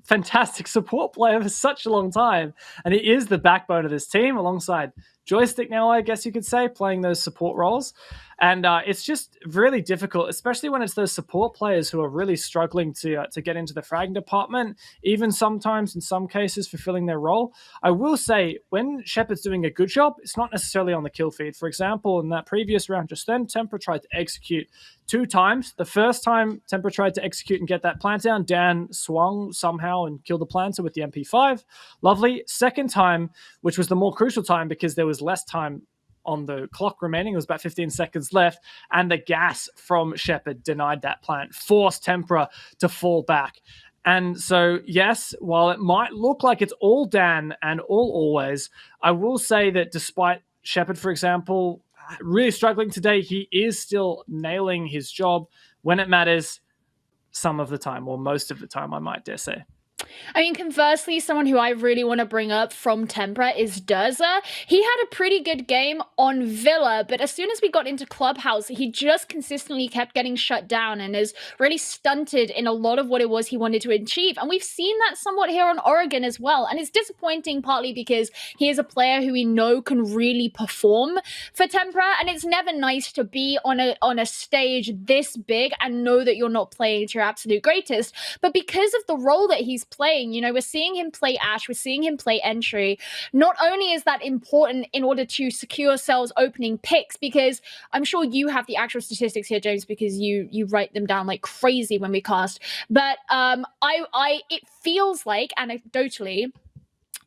fantastic support player for such a long time, and he is the backbone of this team alongside Joystick now, I guess you could say, playing those support roles. And it's just really difficult, especially when it's those support players who are really struggling to get into the fragging department, even sometimes in some cases fulfilling their role. I will say, when Shepard's doing a good job, it's not necessarily on the kill feed. For example, in that previous round just then, Tempra tried to execute 2 times. The first time Tempra tried to execute and get that plant down, Dan swung somehow and killed the planter with the MP5. Lovely. Second time, which was the more crucial time because there was less time on the clock remaining, it was about 15 seconds left, and the gas from Shepard denied that plant, forced Tempra to fall back. And so, yes, while it might look like it's all Dan and all always, I will say that despite Shepard, for example, really struggling today, he is still nailing his job when it matters some of the time, or most of the time, I might dare say. I mean, conversely, someone who I really want to bring up from Tempra is Durza. He had a pretty good game on Villa, but as soon as we got into Clubhouse, he just consistently kept getting shut down and is really stunted in a lot of what it was he wanted to achieve. And we've seen that somewhat here on Oregon as well. And it's disappointing partly because he is a player who we know can really perform for Tempra. And it's never nice to be on a stage this big and know that you're not playing to your absolute greatest. But because of the role that he's playing, you know, we're seeing him play Ashe, we're seeing him play entry. Not only is that important in order to secure ourselves opening picks, because I'm sure you have the actual statistics here, James, because you write them down like crazy when we cast. But it feels like, anecdotally,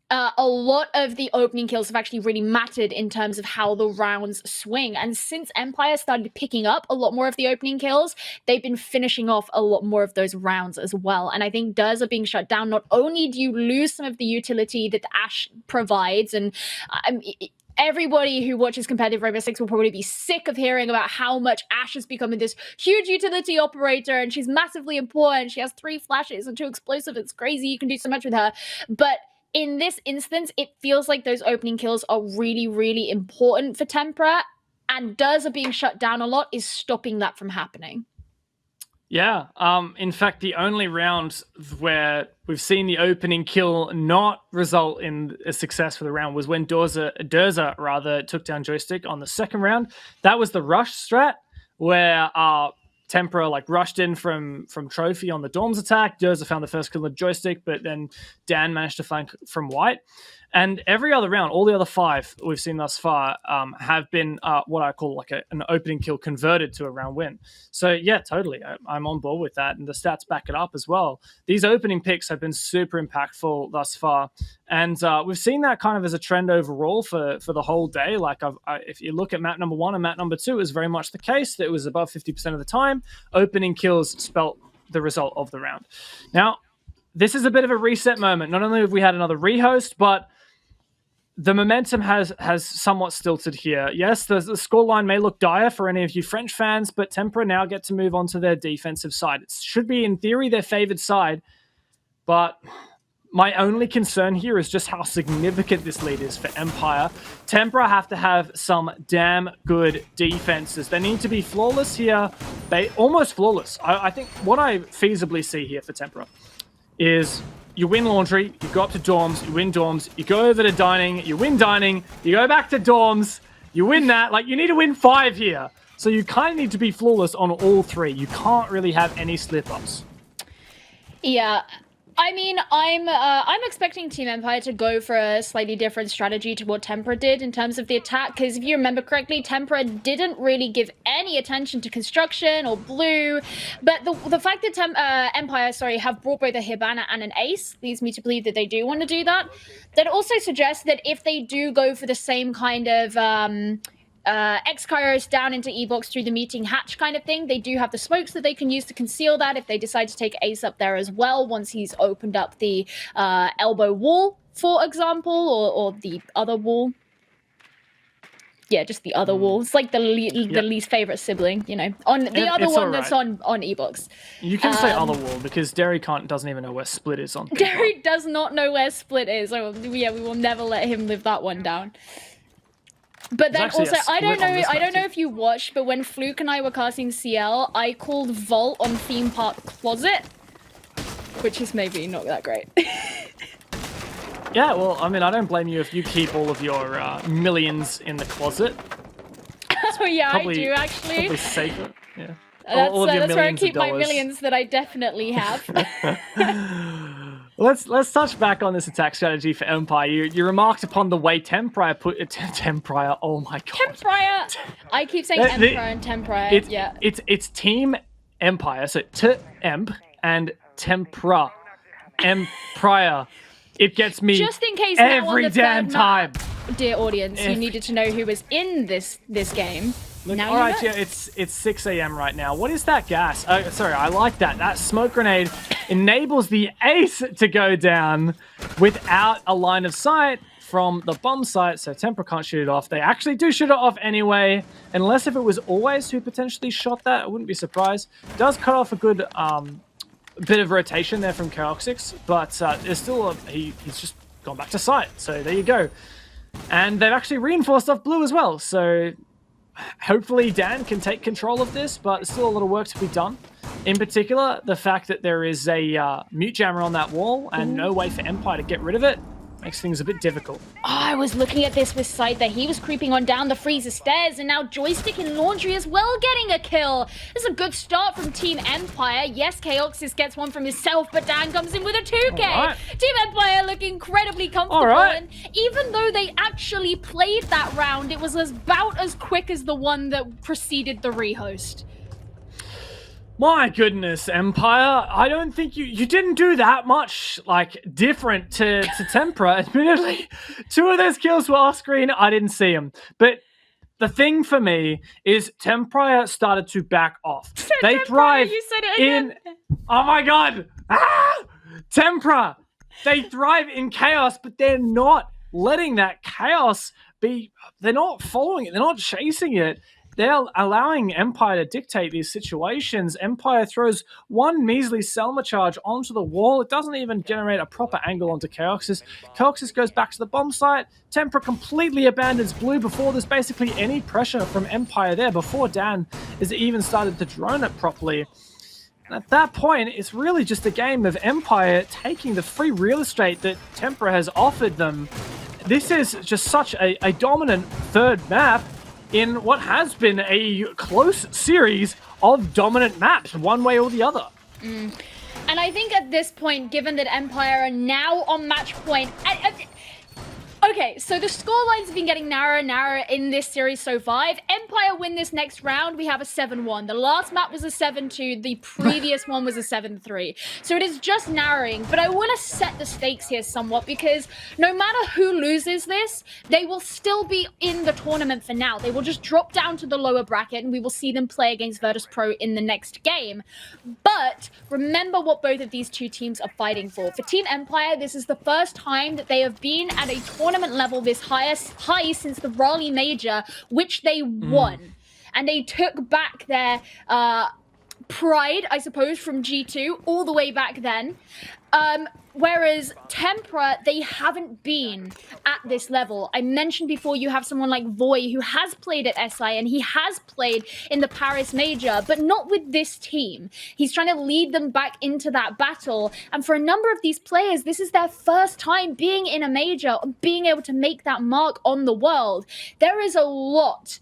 a lot of the opening kills have actually really mattered in terms of how the rounds swing. And since Empire started picking up a lot more of the opening kills, they've been finishing off a lot more of those rounds as well. And I think Durza being shut down, not only do you lose some of the utility that Ashe provides, and everybody who watches competitive Rainbow Six will probably be sick of hearing about how much Ashe is becoming this huge utility operator, and she's massively important. She has 3 flashes and 2 explosives. It's crazy. You can do so much with her. But in this instance, it feels like those opening kills are really, really important for Tempra, and Durza being shut down a lot is stopping that from happening. Yeah. In fact, the only round where we've seen the opening kill not result in a success for the round was when Durza took down Joystick on the second round. That was the rush strat where Tempra rushed in from Trophy on the Dorms attack. Durza found the first kill with Joystick, but then Dan managed to flank from White. And every other round, all the other 5 we've seen thus far have been what I call an opening kill converted to a round win. So yeah, totally. I'm on board with that. And the stats back it up as well. These opening picks have been super impactful thus far. And we've seen that kind of as a trend overall for the whole day. If you look at map number 1 and map number 2, it was very much the case that it was above 50% of the time. Opening kills spelt the result of the round. Now, this is a bit of a reset moment. Not only have we had another rehost, but the momentum has somewhat stilted here. Yes, the scoreline may look dire for any of you French fans, but Tempra now get to move on to their defensive side. It should be, in theory, their favored side, but my only concern here is just how significant this lead is for Empire. Tempra have to have some damn good defenses. They need to be flawless here, almost flawless. I think what I feasibly see here for Tempra is you win laundry, you go up to dorms, you win dorms, you go over to dining, you win dining, you go back to dorms, you win that. You need to win 5 here. So you kind of need to be flawless on all 3. You can't really have any slip-ups. Yeah. I mean, I'm expecting Team Empire to go for a slightly different strategy to what Tempra did in terms of the attack, because if you remember correctly, Tempra didn't really give any attention to construction or blue, but the fact that Empire have brought both a Hibana and an Ace leads me to believe that they do want to do that. That also suggests that if they do go for the same kind of X-Kairos down into E-Box through the meeting hatch kind of thing, they do have the smokes that they can use to conceal that if they decide to take Ace up there as well once he's opened up the elbow wall, for example, or the other wall. just the other wall. It's like the least favorite sibling, you know. On the other one that's on ebooks. You can say other wall because Derry doesn't even know where Split is on. Derry does not know where Split is. So yeah, we will never let him live that one down. But then also, I don't know if you watched, but when Fluke and I were casting CL, I called Vault on Theme Park Closet, which is maybe not that great. Yeah, well, I mean, I don't blame you if you keep all of your millions in the closet. Oh yeah, I do actually. Probably safer. Yeah. That's where I keep my millions that I definitely have. Let's touch back on this attack strategy for Empire. You remarked upon the way Tempra put Tempra. Oh my god. Tempra. I keep saying Emperor and Tempra. It's Team Empire. So T-Emp and Tempra. Empire. It gets me just in case every damn time. Dear audience, you needed to know who was in this game. Look, all right, yeah, it's 6 a.m. right now. What is that gas? Sorry, I like that. That smoke grenade enables the ace to go down without a line of sight from the bomb site, so Tempra can't shoot it off. They actually do shoot it off anyway, unless if it was Always who potentially shot that. I wouldn't be surprised. Does cut off a good bit of rotation there from Chaoxix, but there's still he's just gone back to sight. So there you go. And they've actually reinforced off blue as well. So hopefully Dan can take control of this, but there's still a lot of work to be done. In particular, the fact that there is a mute jammer on that wall and no way for Empire to get rid of it makes things a bit difficult. I was looking at this with sight that he was creeping on down the freezer stairs, and now Joystick and Laundry as well getting a kill. This is a good start from Team Empire. Yes, Chaoxis gets one from himself, but Dan comes in with a 2K. Right. Team Empire look incredibly comfortable, and even though they actually played that round, it was about as quick as the one that preceded the rehost. My goodness, Empire. I don't think you didn't do that much, like, different to Tempra. Admittedly, 2 of those kills were off screen. I didn't see them. But the thing for me is Tempra started to back off. They thrive in... Oh my god! Tempra! They thrive in chaos, but they're not letting that chaos be... They're not following it. They're not chasing it. They're allowing Empire to dictate these situations. Empire throws one measly Selma charge onto the wall. It doesn't even generate a proper angle onto Chaoxis. Chaoxis goes back to the bomb site. Tempra completely abandons blue before there's basically any pressure from Empire there, before Dan has even started to drone it properly. And at that point, it's really just a game of Empire taking the free real estate that Tempra has offered them. This is just such a dominant third map in what has been a close series of dominant maps, one way or the other. And I think at this point, given that Empire are now on match point... Okay, so the scorelines have been getting narrower and narrower in this series so far. If Empire win this next round, we have a 7-1. The last map was a 7-2. The previous one was a 7-3. So it is just narrowing. But I want to set the stakes here somewhat, because no matter who loses this, they will still be in the tournament for now. They will just drop down to the lower bracket, and we will see them play against Virtus.pro in the next game. But remember what both of these two teams are fighting for. For Team Empire, this is the first time that they have been at a tournament level this high since the Raleigh Major, which they won. And they took back their pride, I suppose, from G2 all the way back then. Whereas Tempra, they haven't been at this level. I mentioned before you have someone like Voy who has played at SI and he has played in the Paris Major, but not with this team. He's trying to lead them back into that battle. And for a number of these players, this is their first time being in a major, being able to make that mark on the world. There is a lot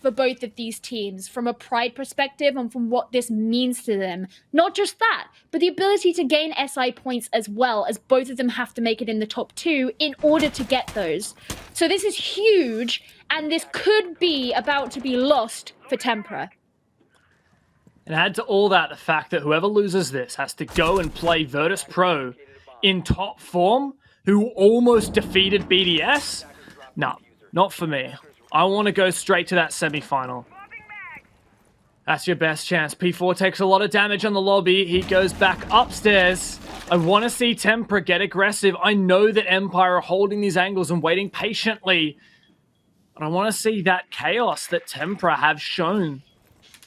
for both of these teams from a pride perspective and from what this means to them. Not just that, but the ability to gain SI points as well, as both of them have to make it in the top 2 in order to get those. So this is huge, and this could be about to be lost for Tempra. And add to all that the fact that whoever loses this has to go and play Virtus.pro in top form, who almost defeated BDS? No, not for me. I want to go straight to that semi-final. That's your best chance. P4 takes a lot of damage on the lobby. He goes back upstairs. I want to see Tempra get aggressive. I know that Empire are holding these angles and waiting patiently. But I want to see that chaos that Tempra have shown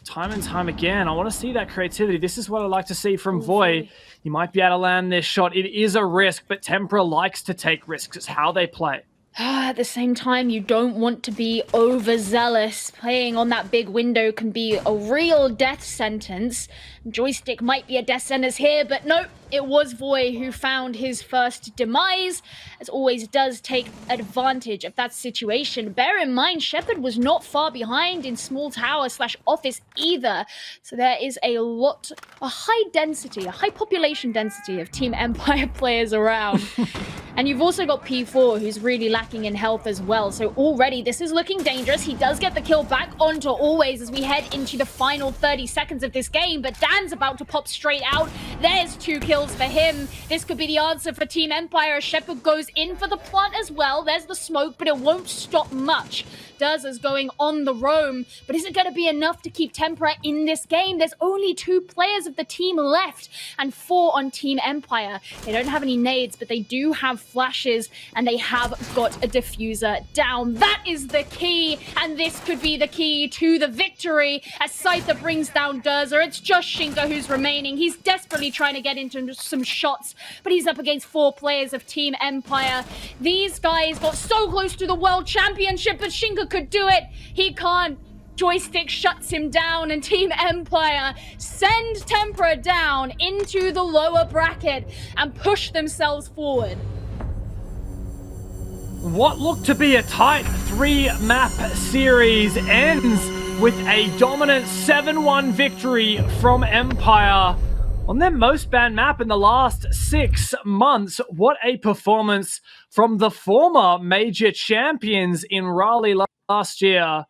time and time again. I want to see that creativity. This is what I like to see from Voy. He might be able to land this shot. It is a risk, but Tempra likes to take risks. It's how they play. At the same time, you don't want to be overzealous. Playing on that big window can be a real death sentence. Joystick might be a death sentence here, but no, it was Voy who found his first demise. As always does take advantage of that situation. Bear in mind, Shepard was not far behind in small tower / office either. So there is a high population density of Team Empire players around. And you've also got P4, who's really lacking in health as well. So already this is looking dangerous. He does get the kill back onto Always as we head into the final 30 seconds of this game. But Dan's about to pop straight out. There's 2 kills for him. This could be the answer for Team Empire. Shepard goes in for the plant as well. There's the smoke, but it won't stop much. Duz going on the roam. But is it going to be enough to keep Tempra in this game? There's only 2 players of the team left and 4 on Team Empire. They don't have any nades, but they do have flashes and they have got a diffuser down. That is the key, and this could be the key to the victory as Scyther brings down Durza. It's just Shinka who's remaining. He's desperately trying to get into some shots, but he's up against 4 players of Team Empire. These guys got so close to the World Championship, but Shinka could do it. He can't. Joystick shuts him down, and Team Empire send Tempra down into the lower bracket and push themselves forward. What looked to be a tight 3-map series ends with a dominant 7-1 victory from Empire on their most banned map in the last 6 months. What a performance from the former major champions in Raleigh last year.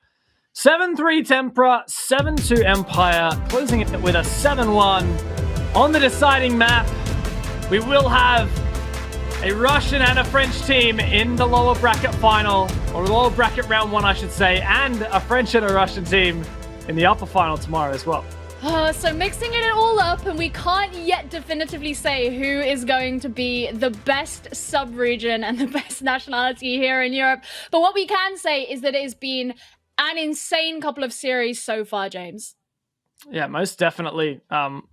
7-3 Tempra, 7-2 Empire, closing it with a 7-1. On the deciding map, we will have a Russian and a French team in the lower bracket final, or lower bracket round 1, I should say, and a French and a Russian team in the upper final tomorrow as well. So mixing it all up, and we can't yet definitively say who is going to be the best sub-region and the best nationality here in Europe. But what we can say is that it has been an insane couple of series so far, James. Yeah, most definitely.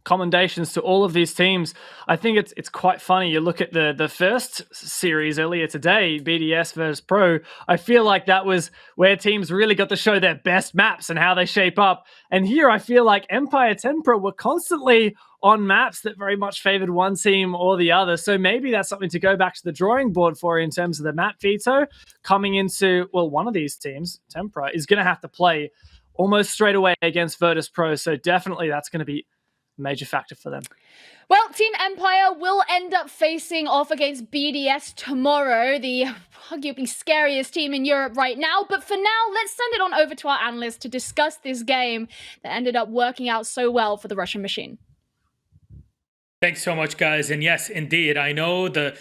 Commendations to all of these teams. I think it's quite funny. You look at the first series earlier today, BDS versus Pro. I feel like that was where teams really got to show their best maps and how they shape up. And here I feel like Empire Tempra were constantly on maps that very much favored one team or the other. So maybe that's something to go back to the drawing board for in terms of the map veto coming into, well, one of these teams, Tempra, is going to have to play almost straight away against Virtus Pro. So definitely that's going to be a major factor for them. Well, Team Empire will end up facing off against BDS tomorrow, the arguably scariest team in Europe right now. But for now, let's send it on over to our analyst to discuss this game that ended up working out so well for the Russian machine. Thanks so much, guys. And yes, indeed, I know the